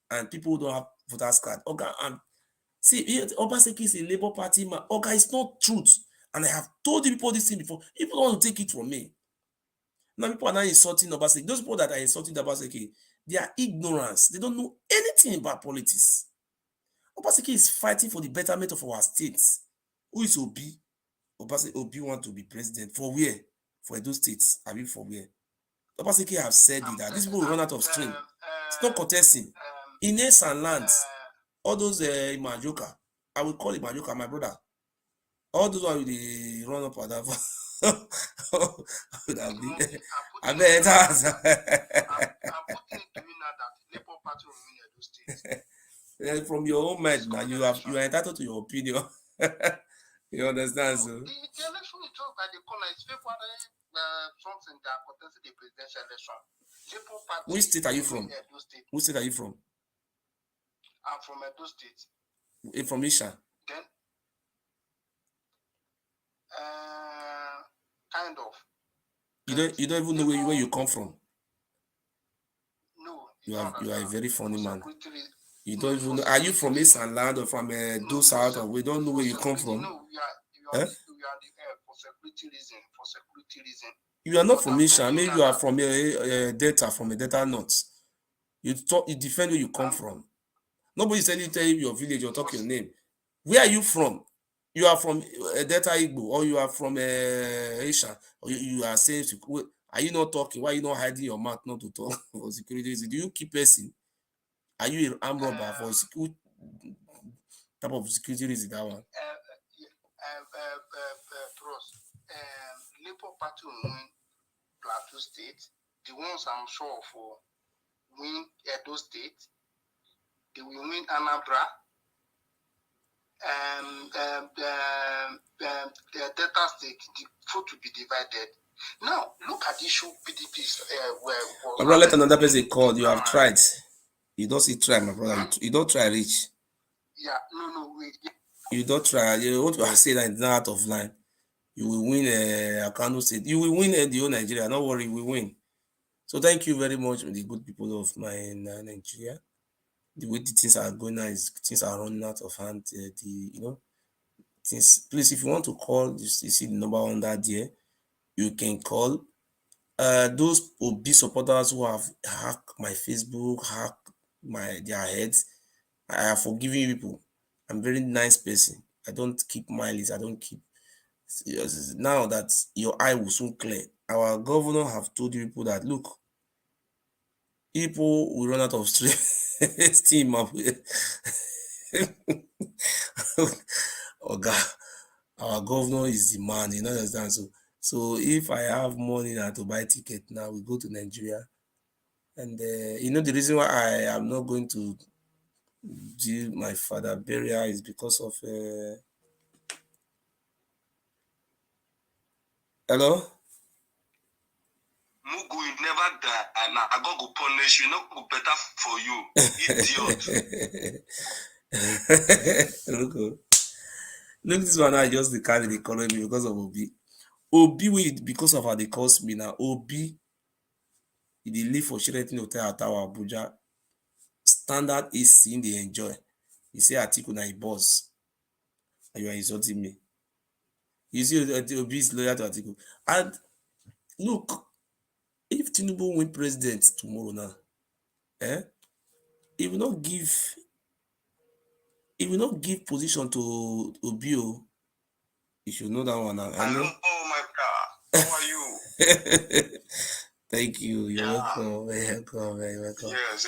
and people don't have voters card. Okay, and see, Obaseki is a Labour Party man. Okay, it's not truth. And I have told you people this thing before. People don't want to take it from me. Now people are now insulting Obaseki. Those people that are insulting Obaseki, they are ignorance. They don't know anything about politics. Obaseki is fighting for the betterment of our states. Who is Obi? Obi want to be president. For where? For Edo State. I mean, for where? Obaseki have said it, that these people will run out of stream. It's not contesting. In areas and lands, all those Imajoka, I will call Imajoka my brother. All those ones they run up at that. I bet I'm putting to you now that Labour Party will win Edo State. From your own mind now, you are entitled to your opinion. You understand? So the election is just by the corner. It's something that contested the presidential election. Labour Party. Which state are you from? Edo State. Which state are you from? I'm from Edo State. You're from Isha? Then, kind of. You don't even know where you come from. No. You are a very funny man. You don't even know. Are you from East and Land or from Edo South? Or we don't know where you come from. No, we are the air for security reason. You are not from Isha. Maybe you are from Delta, from a Delta North. You defend where you come from. Nobody tell you your village or talk your name. Where are you from? You are from Delta Igbo, or you are from Isha, or you are saying, are you not talking? Why are you not hiding your mouth not to talk for security reason? Do you keep person? Are you an armed robber for security type of security reason? That one. Labour Party will win Plateau State. The ones I'm sure for win Edo State. they will win Anambra, and the Delta State, the vote will be divided. Now, look at the issue PDP. My brother, let another person call. You have tried. You don't see try, my brother. You don't try reach. Yeah, no, wait. You don't try. You want to say that it's not out of line. You will win Kano State. You will win the whole Nigeria. Don't worry, we win. So thank you very much, the good people of my Nigeria. The way the things are going now is things are running out of hand. Things. Please, if you want to call, you see the number on that there. You can call. Those Obi supporters who have hacked my Facebook, hacked their heads, I have forgiven people. I'm a very nice person. I don't keep mileage. I don't keep. Now that your eye will soon clear, our governor have told you people that look, people will run out of steam. Our governor is the man, you know, understand? So if I have money now to buy ticket now, we go to Nigeria. And the reason why I am not going to do my father burial is because of hello? Mugu will never die, and I go punish you, not go better for you, idiot. Look, this one I just the carry the color me because of Obi. Obi because of how they cost me now. Obi, they live for Sheraton Hotel at our Abuja. Standard is seeing they enjoy. He say Atiku na a boss. And you are insulting me. You see, Obi is loyal to Atiku. And look, if Tinubu win president tomorrow now, he will not give position to Obi. You should know that one now. Hello, my car. How are you? Thank you. You're welcome. Very welcome. Yes.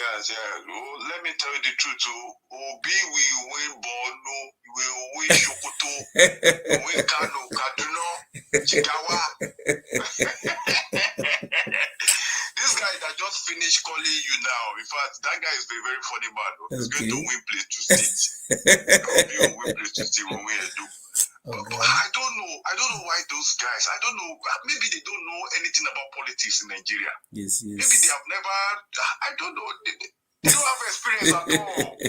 Oh, let me tell you the truth. Obi will win Borno, will win Sokoto, will win Kano, Kaduna, Jigawa. This guy that just finished calling you now, in fact, that guy is very, very funny man. He's going to win place to state. Obi will win place to state when we do. Okay. I don't know why those guys, I don't know, maybe they don't know anything about politics in Nigeria. Yes. Maybe they have never, I don't know, they don't have experience at all.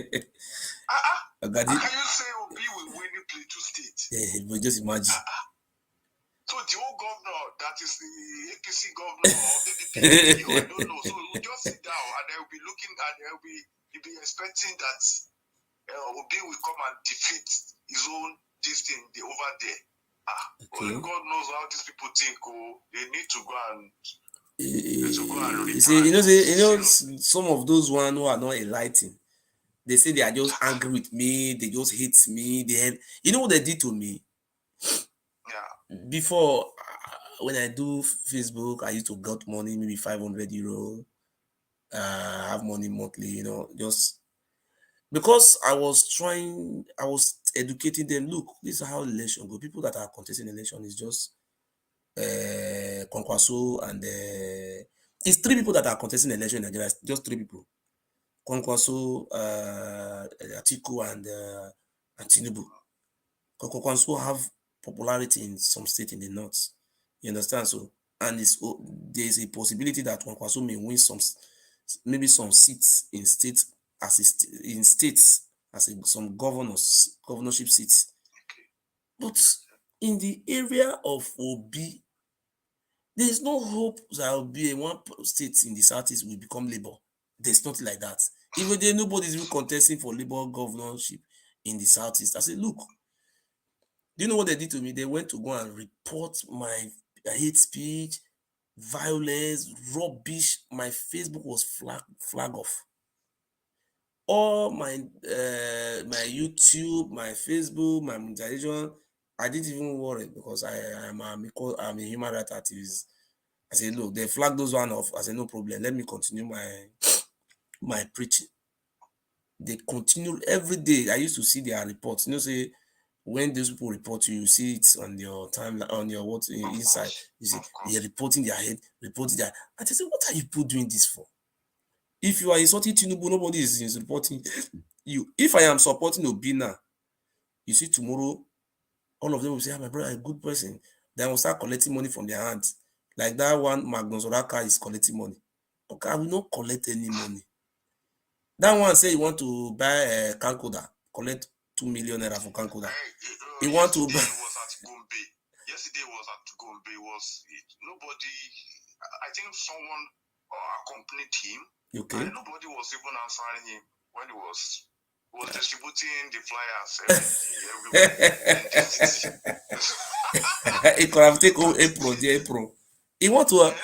How can you say Obi will win in Plateau State? Yeah, but just imagine. So the old governor, that is the APC governor, or maybe PDP, I don't know. So we'll just sit down and they'll be looking and they'll be expecting that Obi will come and defeat his own this thing over there. Okay. Only God knows how these people think. They need to go and some of those one who are not enlightened, they say they are just angry with me, they just hate me. You know what they did to me? Yeah. Before, when I do Facebook, I used to get money, maybe 500 euro. Have money monthly, just because I was educating them. Look, this is how election go. People that are contesting election is just Kwankwaso and it's 3 people that are contesting election in Nigeria. Just 3 people: Kwankwaso, Atiku, and Tinubu. Kwankwaso have popularity in some state in the north. You understand? So, and there's a possibility that Kwankwaso may win maybe some seats in states as some governorship seats. But in the area of Obi, there is no hope that Obi in one state in the southeast will become Labour. There's nothing like that. Even though nobody is even contesting for Labour governorship in the southeast. I said, look, do you know what they did to me? They went to go and report my hate speech, violence, rubbish. My Facebook was flag off. All my YouTube, my Facebook, my monetization, I didn't even worry because I'm a human rights activist. I said, look, they flagged those one off. I said, no problem. Let me continue my preaching. They continue every day. I used to see their reports. Say when those people report you see it on your timeline, on your inside. You see they're reporting their head, reporting their. I just say, what are you people doing this for? If you are insulting Tinubu, nobody is supporting you. If I am supporting Obi now, you see tomorrow, all of them will say, my brother, a good person. Then will start collecting money from their hands. Like that one, Magnus Oraka is collecting money. Okay, I will not collect any money. That one say you want to buy a Kankoda, collect 2 million naira for Kankoda. You want to buy. Yesterday was at Gombe. Nobody, I think someone accompanied him. Okay. And nobody was even answering him when he was distributing the flyers everywhere. He could have taken April. He want to.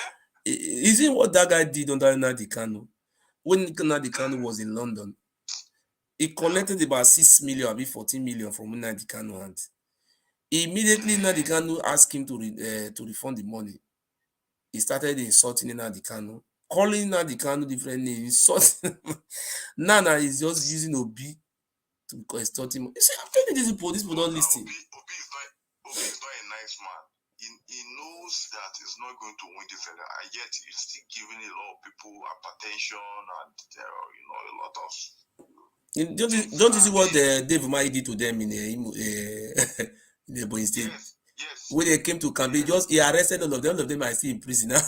Is it what that guy did under Nnamdi Kanu? When Nnamdi Kanu was in London, he collected about 6 million, maybe 14 million from Nnamdi Kanu hands. Immediately, Nnamdi Kanu asked him to refund the money. He started insulting Nnamdi Kanu, calling Nnamdi Kanu different names, insulting. Nana is just using Obi to extort him. You see, I'm telling these people don't listen. Obi is not a nice man. He knows that he's not going to win the federal, and yet he's still giving a lot of people hypertension and a lot of. Don't you see what Dave Umahi did to them in Ebonyi State? Yes. When they came to campaign, he arrested all of them. All of them are still in prison now.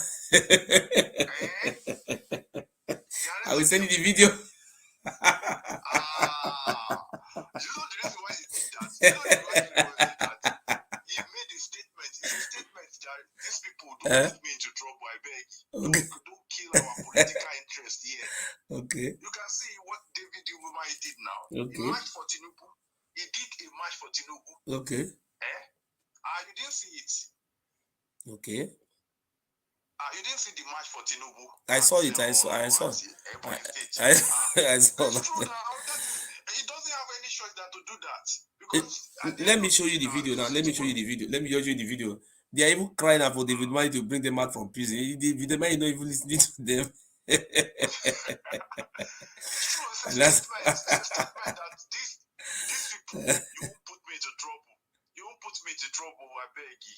I will send you the video. You know the reason why he did that? He made a statement. It's a statement that these people don't put me into trouble, I beg. Okay. Don't kill our political interest here. Okay. You can see what David Umahi did now. Okay. A match for Tinubu. He did a match for Tinubu. Okay. You didn't see it. Okay. You didn't see the match for Tinubu. I saw it. I saw. I saw that. He doesn't have any choice than to do that. Because let me show you the video now. Let me show you the video. They are even crying out for David Umahi to bring them out from prison. David Umahi is not even listening to them. It's true. It's a statement that these people, you won't put me into trouble. You won't put me into trouble, I beg you.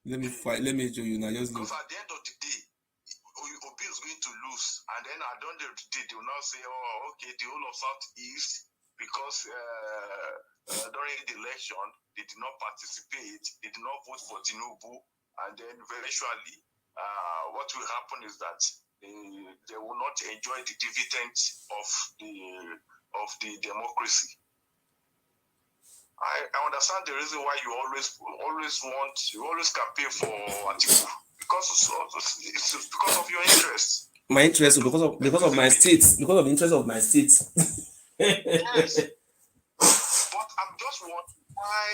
Let me show you now. Just look. Because at the end of the day, Obi is going to lose. And then at the end of the day, they will now say, oh, okay, the whole of Southeast, because during the election, they did not participate, they did not vote for Tinubu, and then eventually, what will happen is that they will not enjoy the dividends of the democracy. I understand the reason why you always campaign for Atiku, because it's because of your interest. My interest, because of my state, because of the interest of my state. Yes. But I'm just wondering why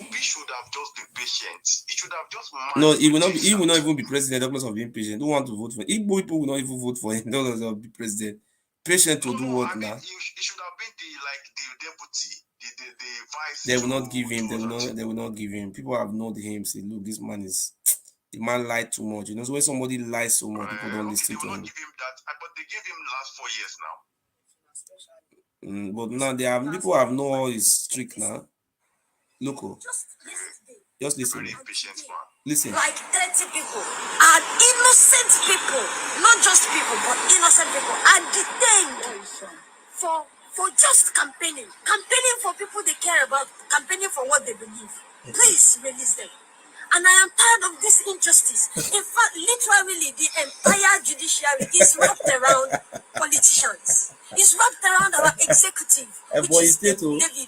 Obi should have just been patient. He should have just No, he will not even be president because of being patient. Don't want to vote for him. Igbo people will not even vote for him. Don't be president. Patient to do what now? He should have been the deputy. The vice. They will not give him. They will not give him. People have known him. Say, look, this man is. The man lied too much. So when somebody lies so much, people don't listen to him. They will not give him that, but they gave him last 4 years now. But now people have know all his trick now. Look, just listen. Very impatient man. Listen. Like 30 people are innocent people, not just people, but innocent people are detained for just campaigning for people they care about, campaigning for what they believe. Please release them. And I am tired of this injustice. In fact, literally, the entire judiciary is wrapped around politicians. It's wrapped around our executive, which is David Umahi.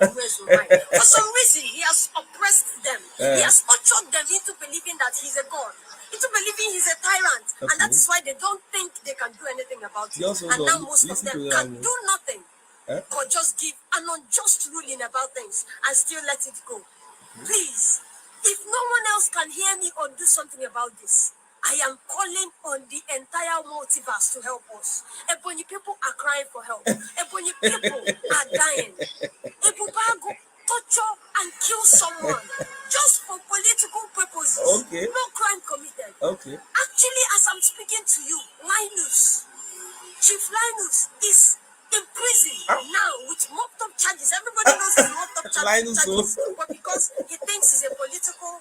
For some reason, he has oppressed them. He has tortured them into believing that he's a god, into believing he's a tyrant. Okay. And that is why they don't think they can do anything about it. And now most of them can do nothing or just give an unjust ruling about things and still let it go. Please. If no one else can hear me or do something about this, I am calling on the entire multiverse to help us. Ebonyi people are crying for help. Ebonyi people are dying. Abubarkar torture and kill someone just for political purposes. Okay. No crime committed. Okay. Actually, as I'm speaking to you, Chief Linus is in prison now with mocked up charges. Everybody knows he's mocked up charges, but because he thinks he's a political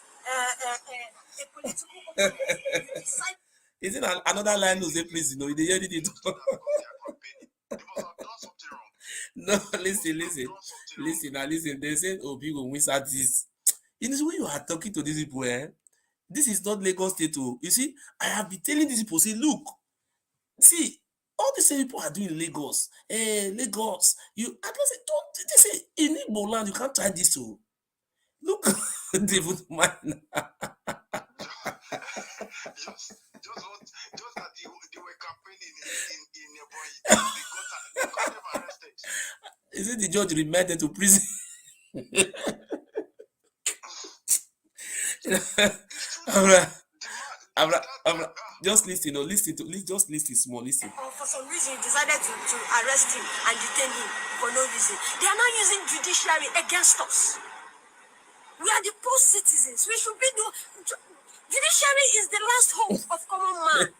Isn't another Linus in prison? No, they heard it. He should have gone No, listen. Now listen. They said Obi will win at this. You know when you are talking to these people, this is not Lagos State. Oh, you see, I have been telling these people, say, look, see, all these people are doing in Lagos. Lagos, you. And they say, don't. They say in Igbo land you can't try this. Oh, look, David man. just that they were campaigning in Ebonyi. They got them arrested. Is it the judge remanded to prison? Just listen, just listen small, listen. For some reason, you decided to arrest him and detain him for no reason. They are now using judiciary against us. We are the poor citizens. We should be judiciary is the last hope of common man.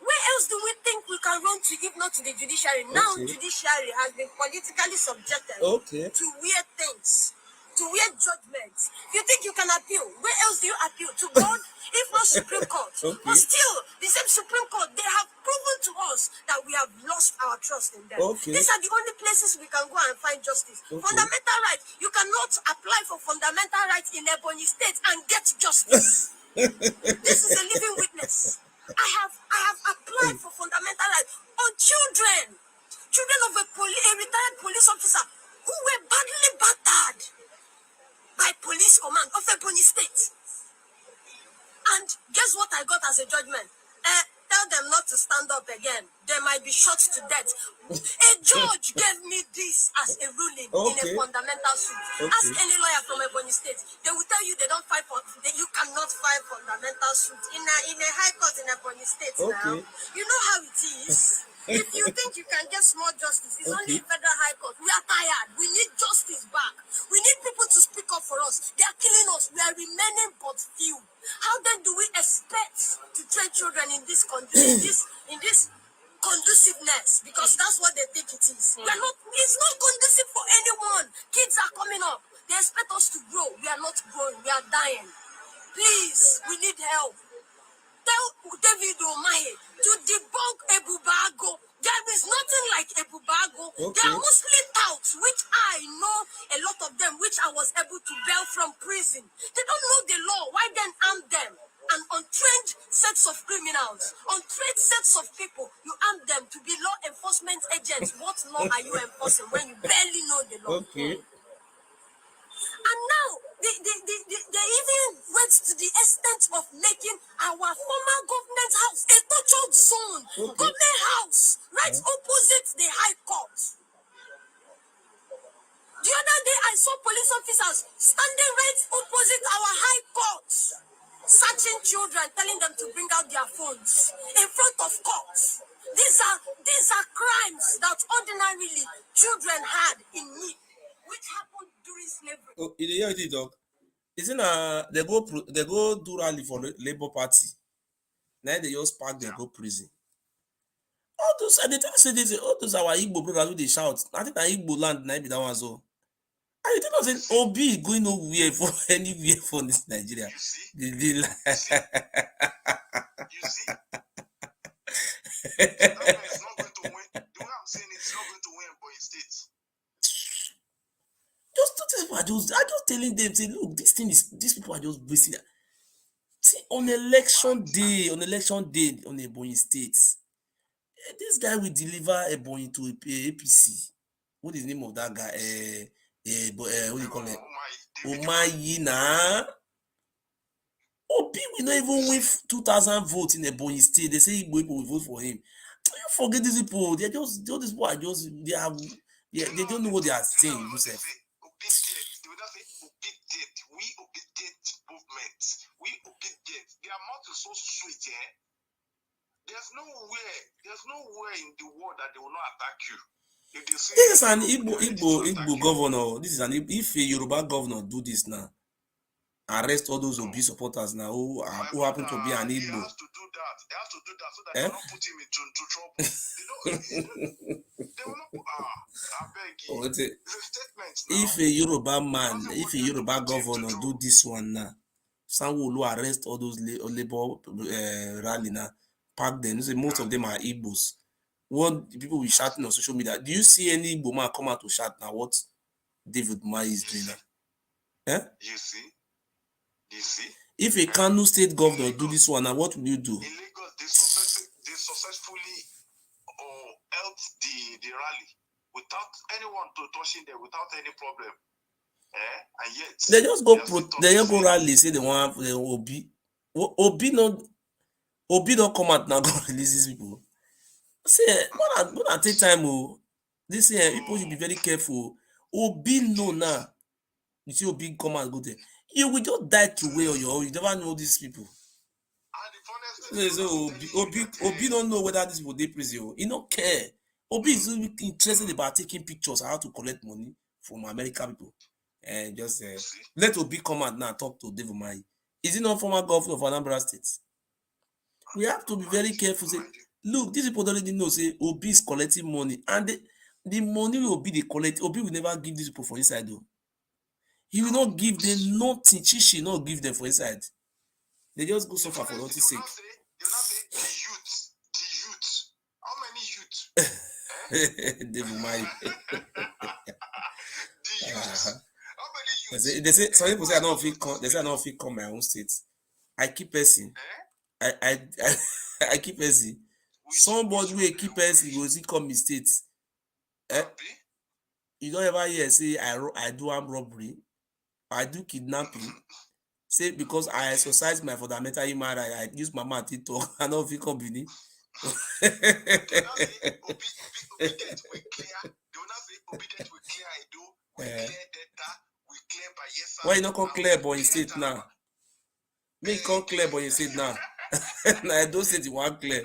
Where else do we think we can run to if not to the judiciary? Now judiciary has been politically subjected to weird things, to weird judgments. You think you can appeal? Where else do you appeal? To God, if not Supreme Court. But still, the same Supreme Court, they have proven to us that we have lost our trust in them. These are the only places we can go and find justice. Fundamental rights. You cannot apply for fundamental rights in Ebonyi State and get justice. This is a living witness. I have applied for fundamental rights on children of a retired police officer who were badly battered by police command of Ebonyi State. And guess what I got as a judgment? Tell them not to stand up again. They might be shot to death. A judge gave me this as a ruling in a fundamental suit. Ask any lawyer from Ebonyi State. They will tell you they don't fight for. You cannot file fundamental suit in a high court in Ebonyi State now. You know how it is. If you think you can get small justice, it's only in federal high court. We are tired. We need justice back. We need people to speak up for us. They are killing us. We are remaining but few. How then do we expect to train children in this conduciveness? Because that's what they think it is. We are not. It's not conducive for anyone. Kids are coming up. They expect us to grow. We are not growing. We are dying. Please, we need help. Tell David Omaye to debunk Abubarkar. There is nothing like Abubarkar. They are Muslim touts, which I know a lot of them, which I was able to bail from prison. They don't know the law. Why then arm them? And untrained sets of criminals, untrained sets of people, you arm them to be law enforcement agents. What law are you enforcing when you barely know the law? And now, they even went to the extent of making our former government house a tortured zone. Government house, right opposite the High Court. The other day, I saw police officers standing right opposite our High Court, searching children, telling them to bring out their phones in front of courts. These are crimes that ordinarily children had in need, which happened during slavery. Oh, you hear it, dog? Isn't they go do rally for Labour Party? Now they just park, they go prison. All those, and they tell say this, all those our Igbo brothers who they shout. I think that Igbo land now be that one so. And you tell us say Obi going nowhere for anywhere for this Nigeria. You see? That guy is not going to win. The way I'm saying it's not going to win Ebonyi State. I just telling them, say, look, these people are just wasting. See, on election day, on Ebonyi State, this guy will deliver Ebonyi to APC. What is the name of that guy? What do you call it? Omayina. Obi will not even win 2,000 votes in Ebonyi State. They say people will vote for him. You forget these people. These people are just, they don't know what they are saying. They will not say obedient. We obedient movement. We obedient. Their mouth is so sweet, There's nowhere in the world that they will not attack you. If they say this is an Igbo governor. This is if a Yoruba governor do this now, arrest all those Obi supporters now who happen to be an Igbo. He has to do that. They have to do that so that they don't put him into trouble. They will not. I beg you. It's a statement now. If a Yoruba man, if a Yoruba governor do this one now, someone will arrest all those labor rally now, pack them. Most of them are Igbos. what people will shouting on social media. Do you see any woman come out to shout now what David Umahi is doing now? You see? If a Kano state governor do this one, now what will you do? In Lagos, they successfully held the rally without anyone touching them, without any problem. And yet they just go rally, say they want Obi. Obi don't come out now, go release these people. Say, when I take time, this people should be very careful. Obi no now. You see Obi come and go there. You will just die to way on your own. You never know these people. And the So Obi don't know whether these people they prison. He don't care. Obi is interested about taking pictures, how to collect money from American people. And just let Obi come out now and talk to David Umahi. Is he not former governor of Anambra State? We have to be very careful. Say, look, these people already know. Say Obi is collecting money, and the money will Obi they collect. Obi will never give these people for inside though. He will not give them nothing. She not give them for inside. They just go suffer for nothing sake. They will not say the youth. How many youth? David Umahi. The youth. How many youth? They say some people say I don't feel come. They say I don't feel come my own state. I keep person. I keep person. Somebody will keep person go see come state. You don't ever hear say I do armed robbery. I do kidnapping. Say because I exercise my fundamental human right, I use my mouth to talk. I don't feel company. Obedient we clear. They will not say obedient we clear Edo, we clear data, we clear Bayelsa. Why you not come clear Ebonyi State now? Make you come clear Ebonyi State now. Now Edo State you want clear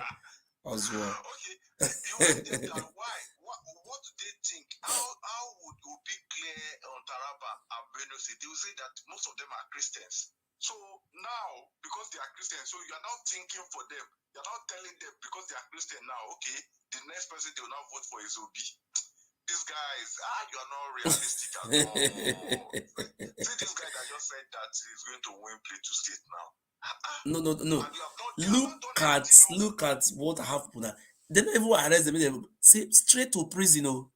as well. Okay, you ask them that why? What do they think? How would Obi clear on Taraba and Benue State? They will say that most of them are Christians. So now, because they are Christians, so you are now thinking for them. You are now telling them because they are Christian now, okay, the next person they will now vote for is Obi. These guys, you are not realistic at all. See this guy that just said that he's going to win Plateau State now. No. Look at what happened. They don't even arrest them. They say straight to prison. Oh.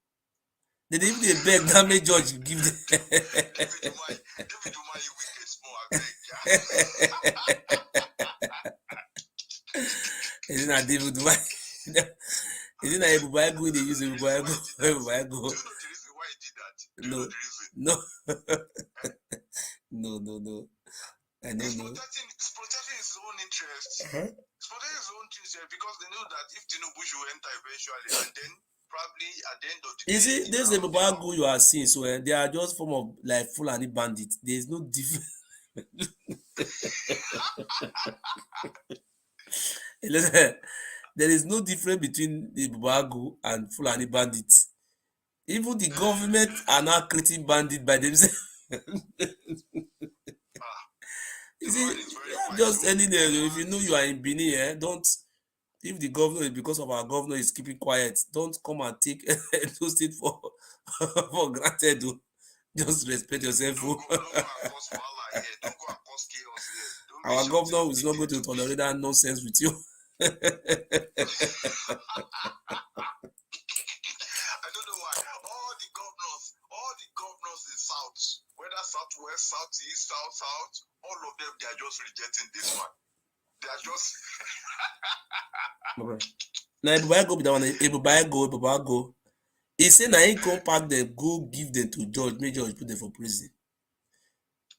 They didn't even beg that may judge give them. David Umahi, we get small, I beg. Is it not David Umahi? Is it not Abubarkar they use Abubarkar? Do you know the reason why he did that? Do you know the reason? No. I don't know. It's protecting his own interest. It's protecting his own interest because they know that if Tinubu should enter eventually, and then probably at the end of the day. You see, this Abubarkar you are seeing, so they are just form of like Fulani bandits. There is no difference. There is no difference between the Abubarkar and Fulani bandits. Even the government are now creating bandits by themselves. You see, I'm just telling them, if you know you are in Benin, don't. If the governor, because of our governor, is keeping quiet, don't come and take Edo State for granted. Just respect yourself. Our governor is not going to tolerate that nonsense with you. I don't know why. All the governors in South, whether Southwest, Southeast, South, all of them, they are just rejecting this one. They are just. Now, Ebubarkar. He said, "Now he come pack them, go give them to judge, make judge put them for prison."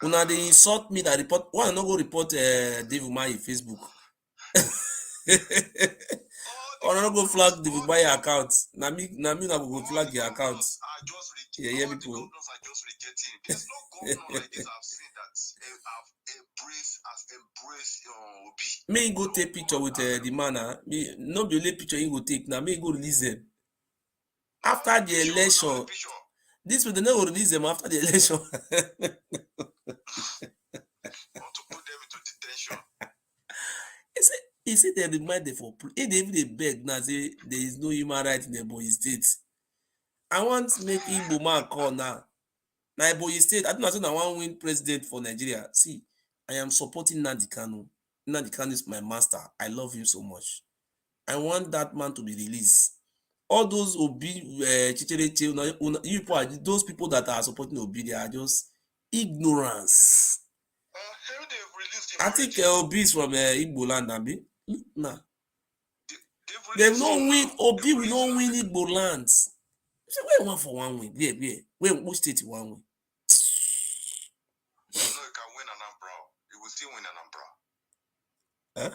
Una they insult me that report. Why I not go report David Umahi Facebook? Or not go flag David Umahi account. Na me na go flag your account. Yeah, people. Governors are just rejecting. There's no governor like this I've seen that have embraced Obi. Me go take picture with the man. Me no be only picture he go take. Now me go release them after the election. This will never release them after the election. Want to put them into detention. He said they remind them for. If they beg now, say there is no human right in Ebonyi State. I want to make Igbo man call now. Now Ebonyi State, I don't know I want to win president for Nigeria. See, I am supporting Nnamdi Kanu. Nnamdi Kanu is my master. I love him so much. I want that man to be released. all those Obi, you people, those people that are supporting Obi, they are just ignorance. How they've released him I think already? Obi is from Igbo land, Abi. Nah. They've They released will him not win. now. Obi They've will released not him. win Igbo lands. Say where one for one win? Where which state you one win? No, he can win Anambra. He will still win Anambra. Huh?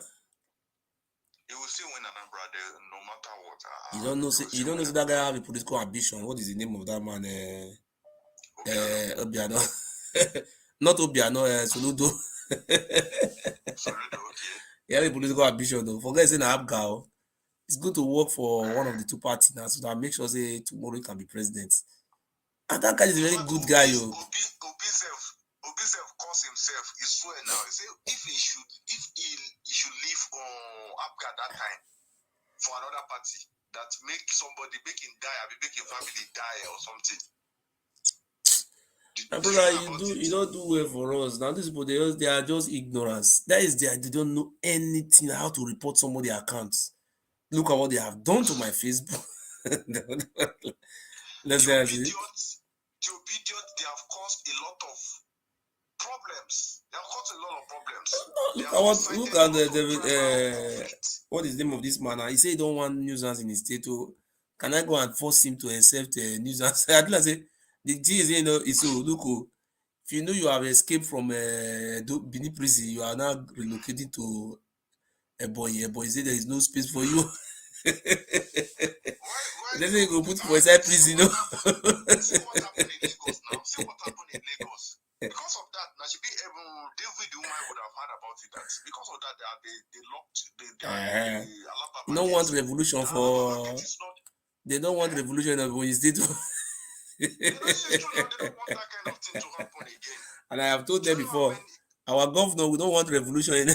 He will still win Anambra there, no matter what. You don't know. He will You still don't know. win Say that guy have a political ambition. What is the name of that man? Obiano. Not Obiano. Soludo. Soludo, okay. He have a political ambition though. Forget saying Abga. It's good to work for one of the two parties now, so that make sure say tomorrow he can be president. And that guy is a very good guy, yo. Obi self calls himself. He swear now. He say if he should leave Abga that time for another party that make him die, or make him family die or something. My brother, you don't do well for us. Now these people they are just ignorance. That is they don't know anything how to report somebody accounts. Look at what they have done to my Facebook. Let's The say obedient, they have caused a lot of problems. They have caused a lot of problems. look at the what is the name of this man? He said he don't want nuisance in his state. Oh, can I go and force him to accept nuisance? I say the thing is, is so look. Oh, if you know you have escaped from Benin prison, you are now relocating to Ebonyi. Ebonyi say there is no space for you. They say you go put for inside prison. See what happened in Lagos now. See what happened in Lagos. Because of that, now should be David Umar would have heard about it. That because of that, they locked the Alaba You don't want revolution for. They don't want revolution of Ebonyi State. They don't want that kind of thing to happen again. And I have told them before, our governor, we don't want revolution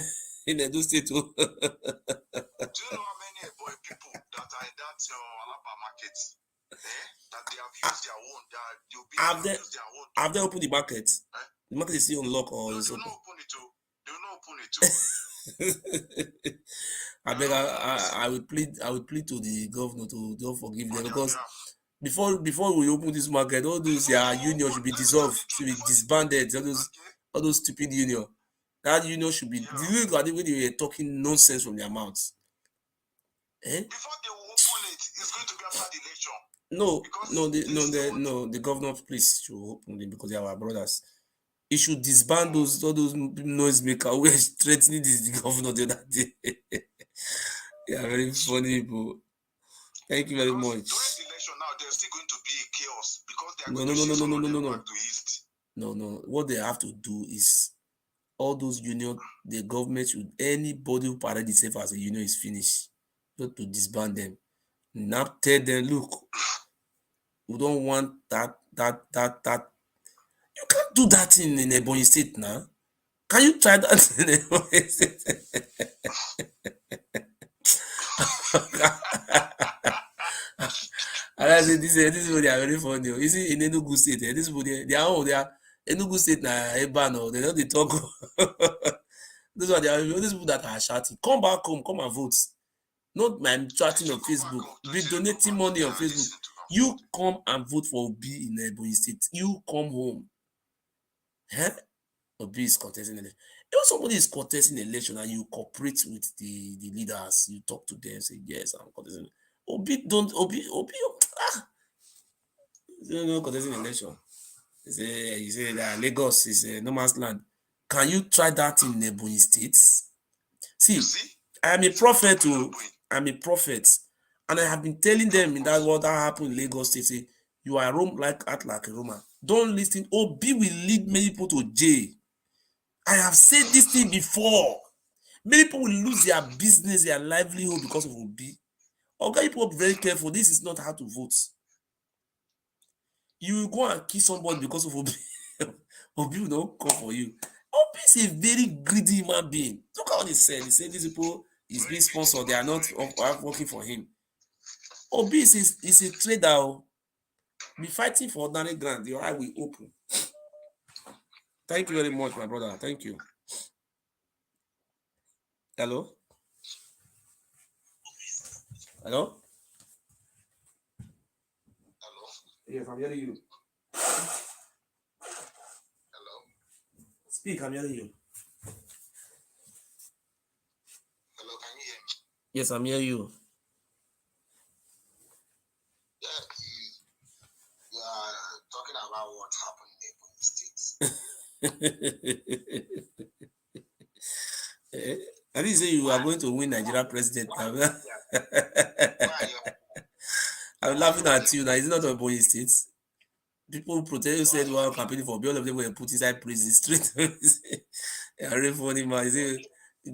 in Edo State. Do you know how many boy people that are in that Alaba market? That they have used their own. Have they opened the market? The market is still unlocked or is open? They will not open it. I beg. I will plead to the governor to don't forgive them because before we open this market, all those union should be dissolved, should be disbanded. All those stupid union. That union should be. Look at the way they were talking nonsense from their mouths. Before they will open it, it's going to be after the election. No. The governor, please, should open them because they are our brothers. He should disband all those noisemakers who were threatening the governor the other day. They are very funny people. Thank you very much. During the election now, there's still going to be a chaos because they are going to shift some of them back to east. No. What they have to do is all those union, the government should anybody who parade itself as a union is finished. Not to disband them. Now tell them, look, we don't want that. You can't do that in Ebonyi State now. Can you try that in Ebonyi State? And I say this is they are very funny. You see in Enugu State, this people they are Enugu State na Ebano. They know they talk. Those are these people that are shouting. Come back home, come and vote. Not my chatting on Facebook. Be donating money on Facebook. You come and vote for Obi in Ebonyi State. You come home. Obi is contesting election. If somebody is contesting election and you cooperate with the leaders, you talk to them, say yes, I'm contesting. Obi contesting election. You say that Lagos is a no man's land. Can you try that in Ebonyi State? See, I am a prophet. I'm a prophet, and I have been telling them in that what happened in Lagos State. Say you are act like a Roman. Don't listen. Obi will lead many people to jail. I have said this thing before. Many people will lose their business, their livelihood because of Obi. Okay, people be very careful. This is not how to vote. You will go and kill somebody because of Obi. Obi will not come for you. Obi is a very greedy human being. Look at what he said. He said these people is being sponsored. They are not working for him. Obi is a trader. Be fighting for ordinary grant. Your eye will open. Thank you very much, my brother. Thank you. Hello? Yes, I'm hearing you. Hello. Speak, I'm hearing you. Hello, can you hear me? Yes, I'm hearing you. Yeah, you are talking about what happened in Ebonyi State. I didn't say you are going to win Nigeria president. Why are you? I'm laughing at you now. Is it not Ebonyi State? People protest you said while campaigning for all of them were put inside prison straight. Yeah, very funny man. You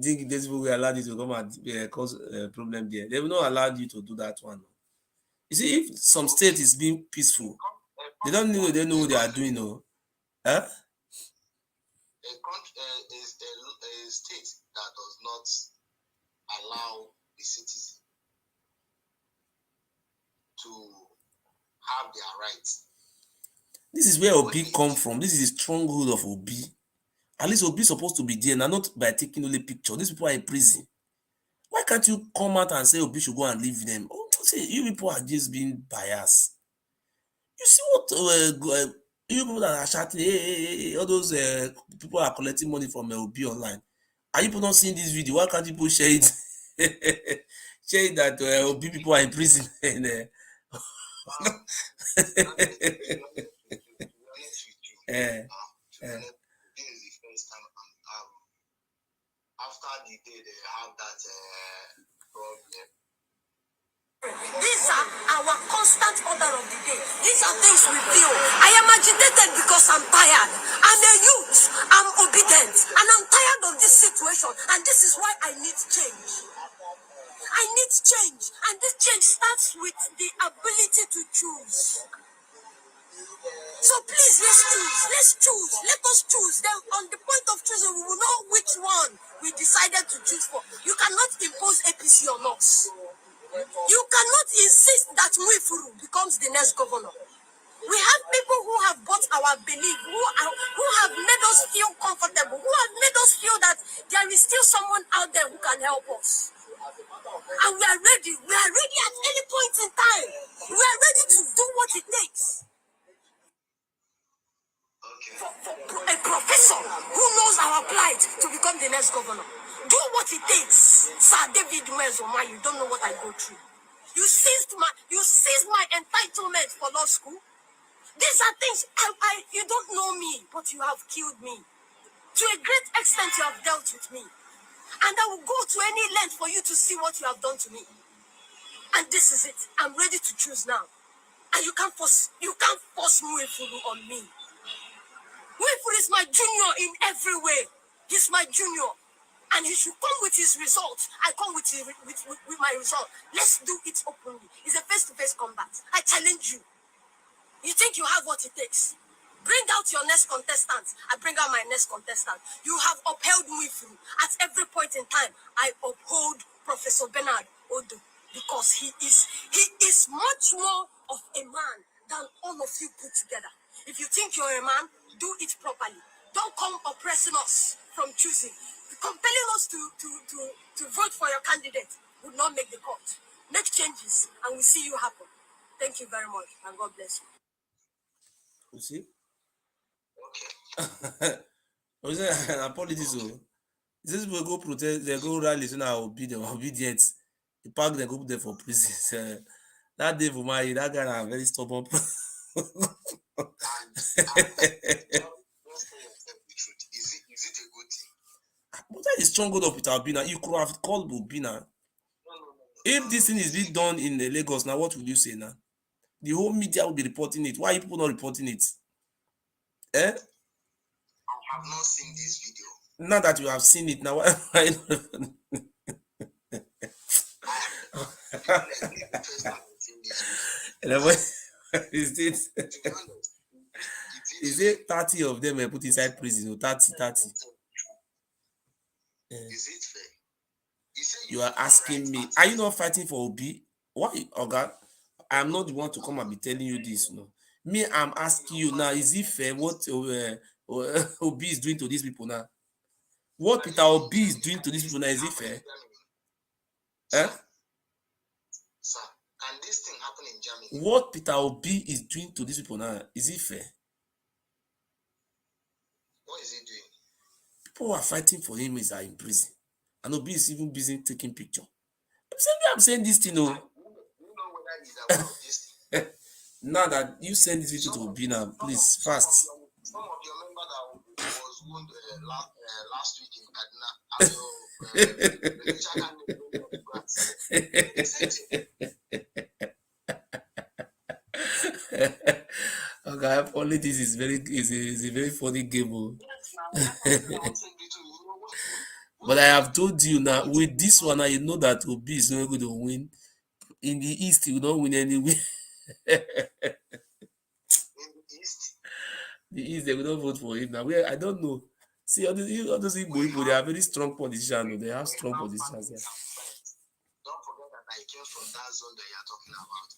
think these people will allow you to come and cause a problem there? They will not allow you to do that one. You see, if some state is being peaceful, they don't know what they are doing, no. Huh? A state that does not allow the citizen to have their rights. This is where Obi come from. This is the stronghold of Obi. At least Obi is supposed to be there, and not by taking only picture. These people are in prison. Why can't you come out and say Obi should go and leave them? Oh, see, you people are just being biased. You see what you people that are shouting, hey, all those people are collecting money from Obi online. Are you people not seeing this video? Why can't people share it? Share it that Obi people are in prison. And, To be honest with you, this is the first time after the day they have that problem. These are our constant order of the day. These are things we feel. I am agitated because I'm tired. I'm a youth. I'm obedient. And I'm tired of this situation. And this is why I need change. I need change. And this change starts with the ability to choose. So please, let's choose. Let's choose. Let us choose. Then on the point of choosing, we will know which one we decided to choose for. You cannot impose APC on us. You cannot insist that Mwifuru becomes the next governor. We have people who have bought our belief, who have made us feel comfortable, who have made us feel that there is still someone out there who can help us. And we are ready. We are ready at any point in time. We are ready to do what it takes. For a professor who knows our plight to become the next governor. Do what it takes. Sir David Mwezoma, you don't know what I go through. You seized my entitlement for law school. These are things you don't know me, but you have killed me. To a great extent, you have dealt with me. And I will go to any length for you to see what you have done to me. And this is it. I'm ready to choose now. And you can't force Mwefuru on me. Mwefuru is my junior in every way. He's my junior. And he should come with his results. I come with my result. Let's do it openly. It's a face-to-face combat. I challenge you. You think you have what it takes? Bring out your next contestant. I bring out my next contestant. You have upheld Mwefuru. At every point in time, I uphold Professor Bernard Odo because he is much more of a man than all of you put together. If you think you're a man, do it properly. Don't come oppressing us from choosing. Compelling us to vote for your candidate would not make the cut. Make changes, and we'll see you happen. Thank you very much, and God bless you. You see? Okay. I say apologies. So these people go protest, they go rallies and are obedient. The park they go there for prison. That day for my that guy are very stubborn. Is it a good thing? But that is strong of Peter Obi now. You could have called Obi now. If this thing is being done in Lagos now, what would you say now? The whole media will be reporting it. Why are people not reporting it? I have not seen this video. Now that you have seen it, now why is it 30 of them are put inside prison? 30. Is it fair? You are asking me, are you not fighting for Obi? Why, Oga? I'm not the one to come and be telling you this. No, me, I'm asking you now, is it fair what Obi is doing to these people now? What Peter Obi is doing to these people now, is it fair? Sir, And this thing happened in Germany. What Peter Obi is doing to these people now, is it fair? What is he doing? People who are fighting for him are in prison. And Obi is even busy taking picture. I'm saying this thing, You know whether he's aware of this thing. Now that you send this video to Obi now, please, fast. Some of your members that was wounded last week in Kaduna, Okay, only this is a very funny game. But I have told you now, with this one, you know that Obi is not going to win. In the East, he will not win anyway. The East, they will not vote for him now. I don't know. See, all those Igbo people, they are very strong politicians. They have strong politicians. Yeah. Don't forget that I came from that zone that you are talking about.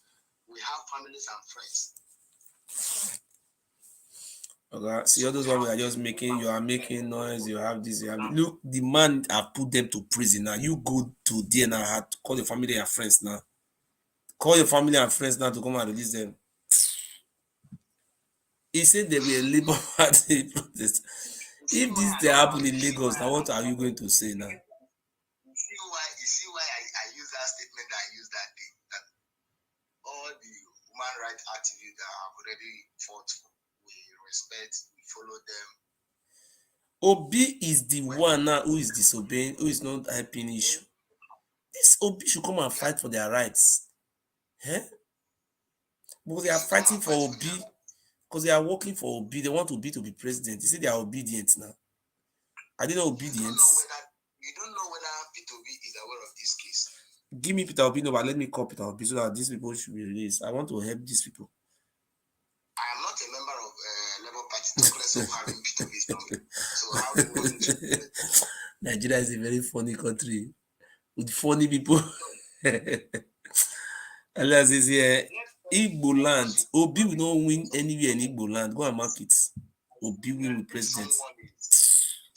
We have families and friends. Okay, see, all those ones we are just making, you are making noise, you have this, you have this. Look, the man have put them to prison now. You go to there now, call your family and friends now. Call your family and friends now to come and release them. He said there will be a Labour Party protest. If this they happen in Lagos, now what are you going to say now? You see why I use that statement that I used that day. That all the human rights activists that have already fought for, we respect, we follow them. Obi is the one now who is disobeying, who is not helping issue. This Obi should come and fight for their rights. Eh? But they are fighting for Obi because they are working for Obi. They want Obi to be president. They say they are obedient now. Are they not obedient? You don't know whether Peter Obi is aware of this case. Give me Peter Obi number. Let me call Peter Obi so that these people should be released. I want to help these people. I am not a member of Labour Party, talk less of having Peter Obi's number. So how do you want to Nigeria is a very funny country with funny people. Unless it's here, Igbo land. Obi will not win anywhere in Igbo land. Go and mark it. Obi will be president. Someone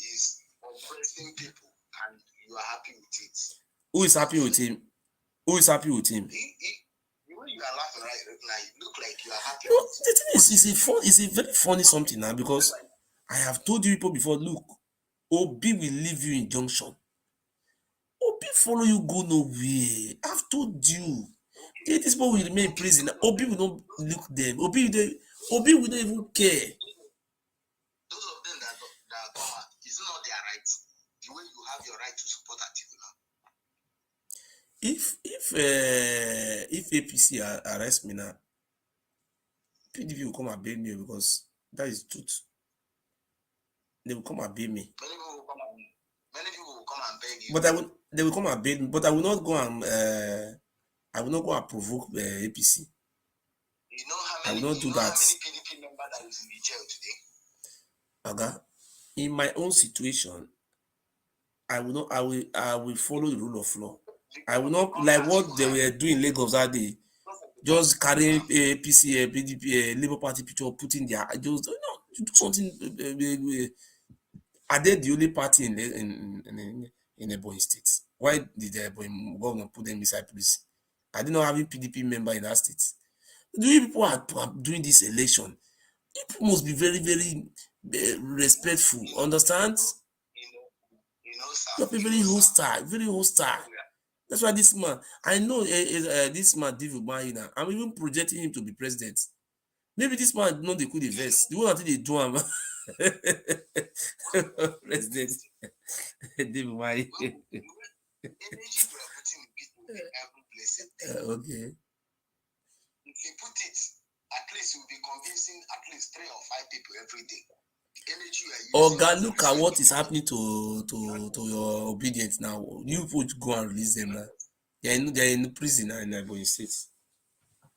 is oppressing people and you are happy with it. Who is happy with him? Who is happy with him? The way you are laughing right now, you look like you are happy. You know, the thing is, it's a very funny something now because I have told you people before, look, Obi will leave you in junction. Obi follow you go nowhere. I've told you. If these people will remain in prison, Obi will not look them. Obi will not even care. Those of them that come out, it's not their right. The way you have your right to support Atiku now. If APC arrest me now, PDP will come and bail me because that is truth. They will come and bail me. Many people will come and beg you. But they will come and bail me. But I will not go and provoke APC. You know how I many, will not do that. How many PDP members that is in the jail today? Okay. In my own situation, I will follow the rule of law. I will not like what they were doing in Lagos that day. Just carrying APC, PDP, Labour Party picture, putting their just do something. Are they the only party in Ebonyi State? Why did the Ebonyi governor put them inside police? Are they not having PDP member in that state? Do you people are doing this election? People must be very, very respectful. Understand? You're very hostile, very hostile. That's why this man, I know this man, David Mahina, I'm even projecting him to be president. Maybe this man know they could invest. The one until they do him. President David Mahina. Okay. If you put it, at least you'll be convincing at least 3 or 5 people every day. The energy you are using. Oh God, look at what is happening to your obedience now. You put go and release them now. They're in prison now in Ebonyi State.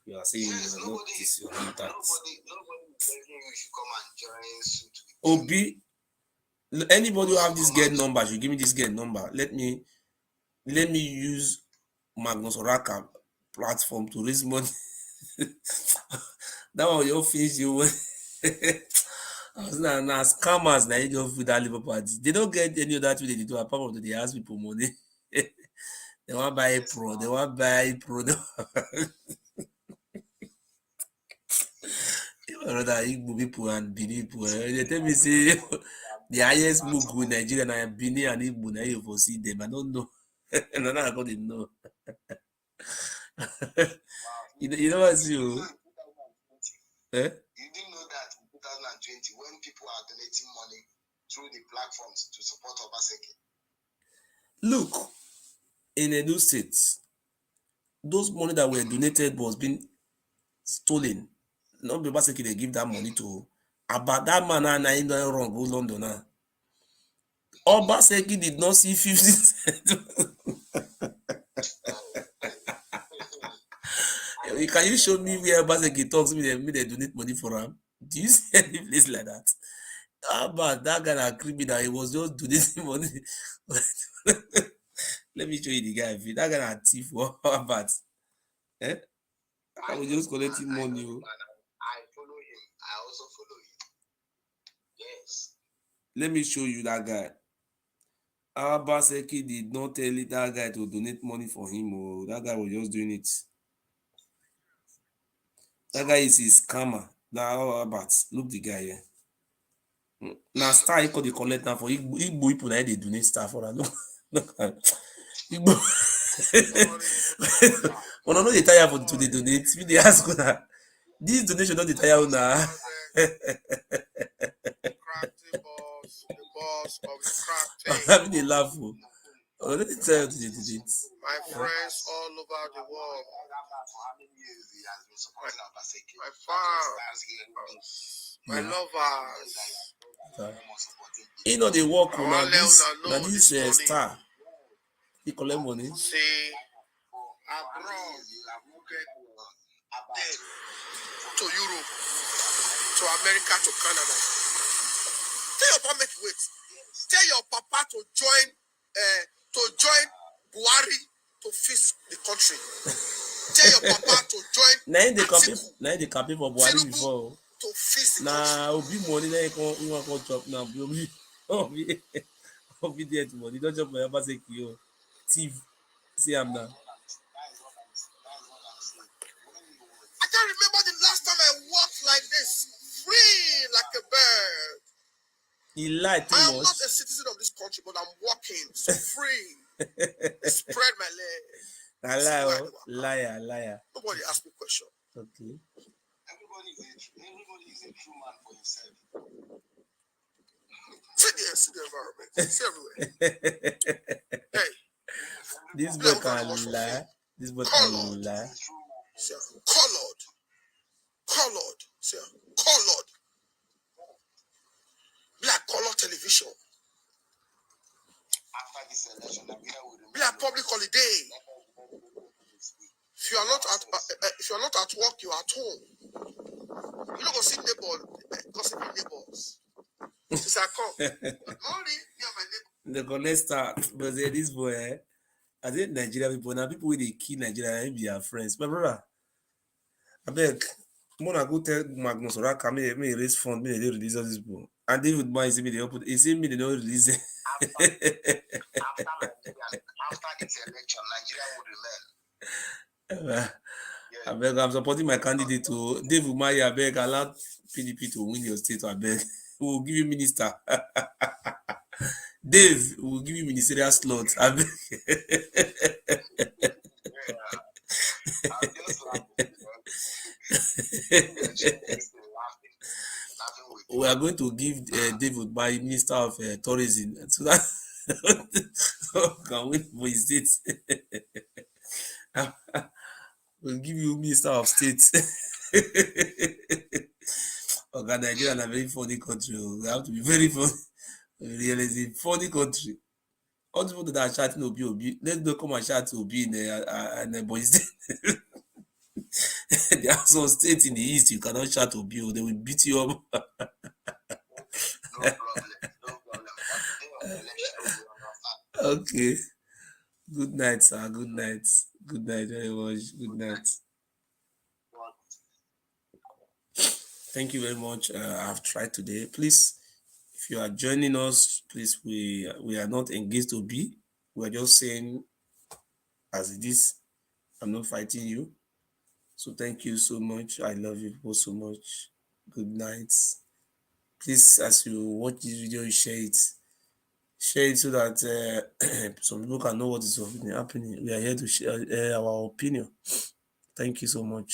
You are saying Yes, you are not this, you are not that. Nobody is begging you should come and join suit. Obi, anybody who have this girl number should give me this girl number. Let me use Magnus Oraka platform to raise money. That one you finish you. I was now scammers that you with that Labour Party. They don't get any other thing they do apart from that they ask people money. They want buy pro. They want buy pro. Rather Igbo people and Benin people. They tell me say the highest mugu in Nigeria and Benin and Igbo na you for see them. I don't know. No, I got to know. You know what you? You didn't know that in 2020 when people are donating money through the platforms to support Obaseki. Look, in Edo State, those money that were donated was being stolen. Not be Obaseki they give that money to. About that man and I don't wrong go London now. Obaseki did not see 50 cents. Can you show me where Obaseki talks me they donate money for him? Do you see any place like that? But that guy na criminal, he was just donating money. Let me show you the guy. That guy na thief. But I was just collecting money. I follow him. I also follow him. Yes. Let me show you that guy. Obaseki did not tell that guy to donate money for him. Oh, that guy was just doing it. That guy is his scammer. But look the guy here. Now star he called the collect now for Igbo people now they donate star for that. Look Igbo. When I know they tire for to the donate, we they ask una. This donation not the tire una. The boss of the crack I mean they laugh. Oh, let me tell you to the donate. My friends all over the world. My fans, my lovers. You know they work on this star. He collect money. Say abroad, to Europe, to America, to Canada. Tell your papa make wait. Tell your papa to join Buhari to fix the country. Tell your papa to join. Now they copy for Buhari before. To fix the country. Obi money now you want to chop now. Obi there to money. Don't chop my Obaseki. Thief. See him now. I can't remember the last time I walked like this, free like a bird. He lied too much. I am not a citizen of this country, but I'm walking so free. Spread my legs. Liar. Nobody ask me a question. Okay. Everybody is a true man for himself. See the environment. See everywhere. Hey. This boy can lie. This boy can lie. Colored. Colored. Black color television. After this election, Black public holiday. If you are not at work, you are at home. You don't go see gossiping neighbors. It's a come. Good morning, you're my neighbor. The collect start, but this boy, I think Nigeria people now people with the key Nigeria and be our friends. My brother, I beg, Mona go tell Magnus or come me raise fund, me they release all this book. And David Boy say me they open, he say me they don't release it. After this election, Nigeria will remain. I beg, I'm supporting my candidate to David Maya. I beg, allow PDP to win your state. I beg, we will give you minister. Dave, we will give you ministerial slot. I beg. We are going to give David by Minister of Tourism so that so can win for his state. We'll give you Minister of State. Okay, Nigeria is a very funny country. We have to be very funny. Really, funny country. All the people that are shouting Obi, let's not come and shout Obi in Ebonyi State. There are some states in the east you cannot shout Obi, they will beat you up. No problem. Okay. Good night, sir. Good night. Good night very much. Good night. Thank you very much. I've tried today. Please, if you are joining us, please, we are not engaged to be. We are just saying as it is. I'm not fighting you. So thank you so much. I love you both so much. Good night. Please, as you watch this video, you share it. Share it so that some people can know what is happening. We are here to share our opinion. Thank you so much.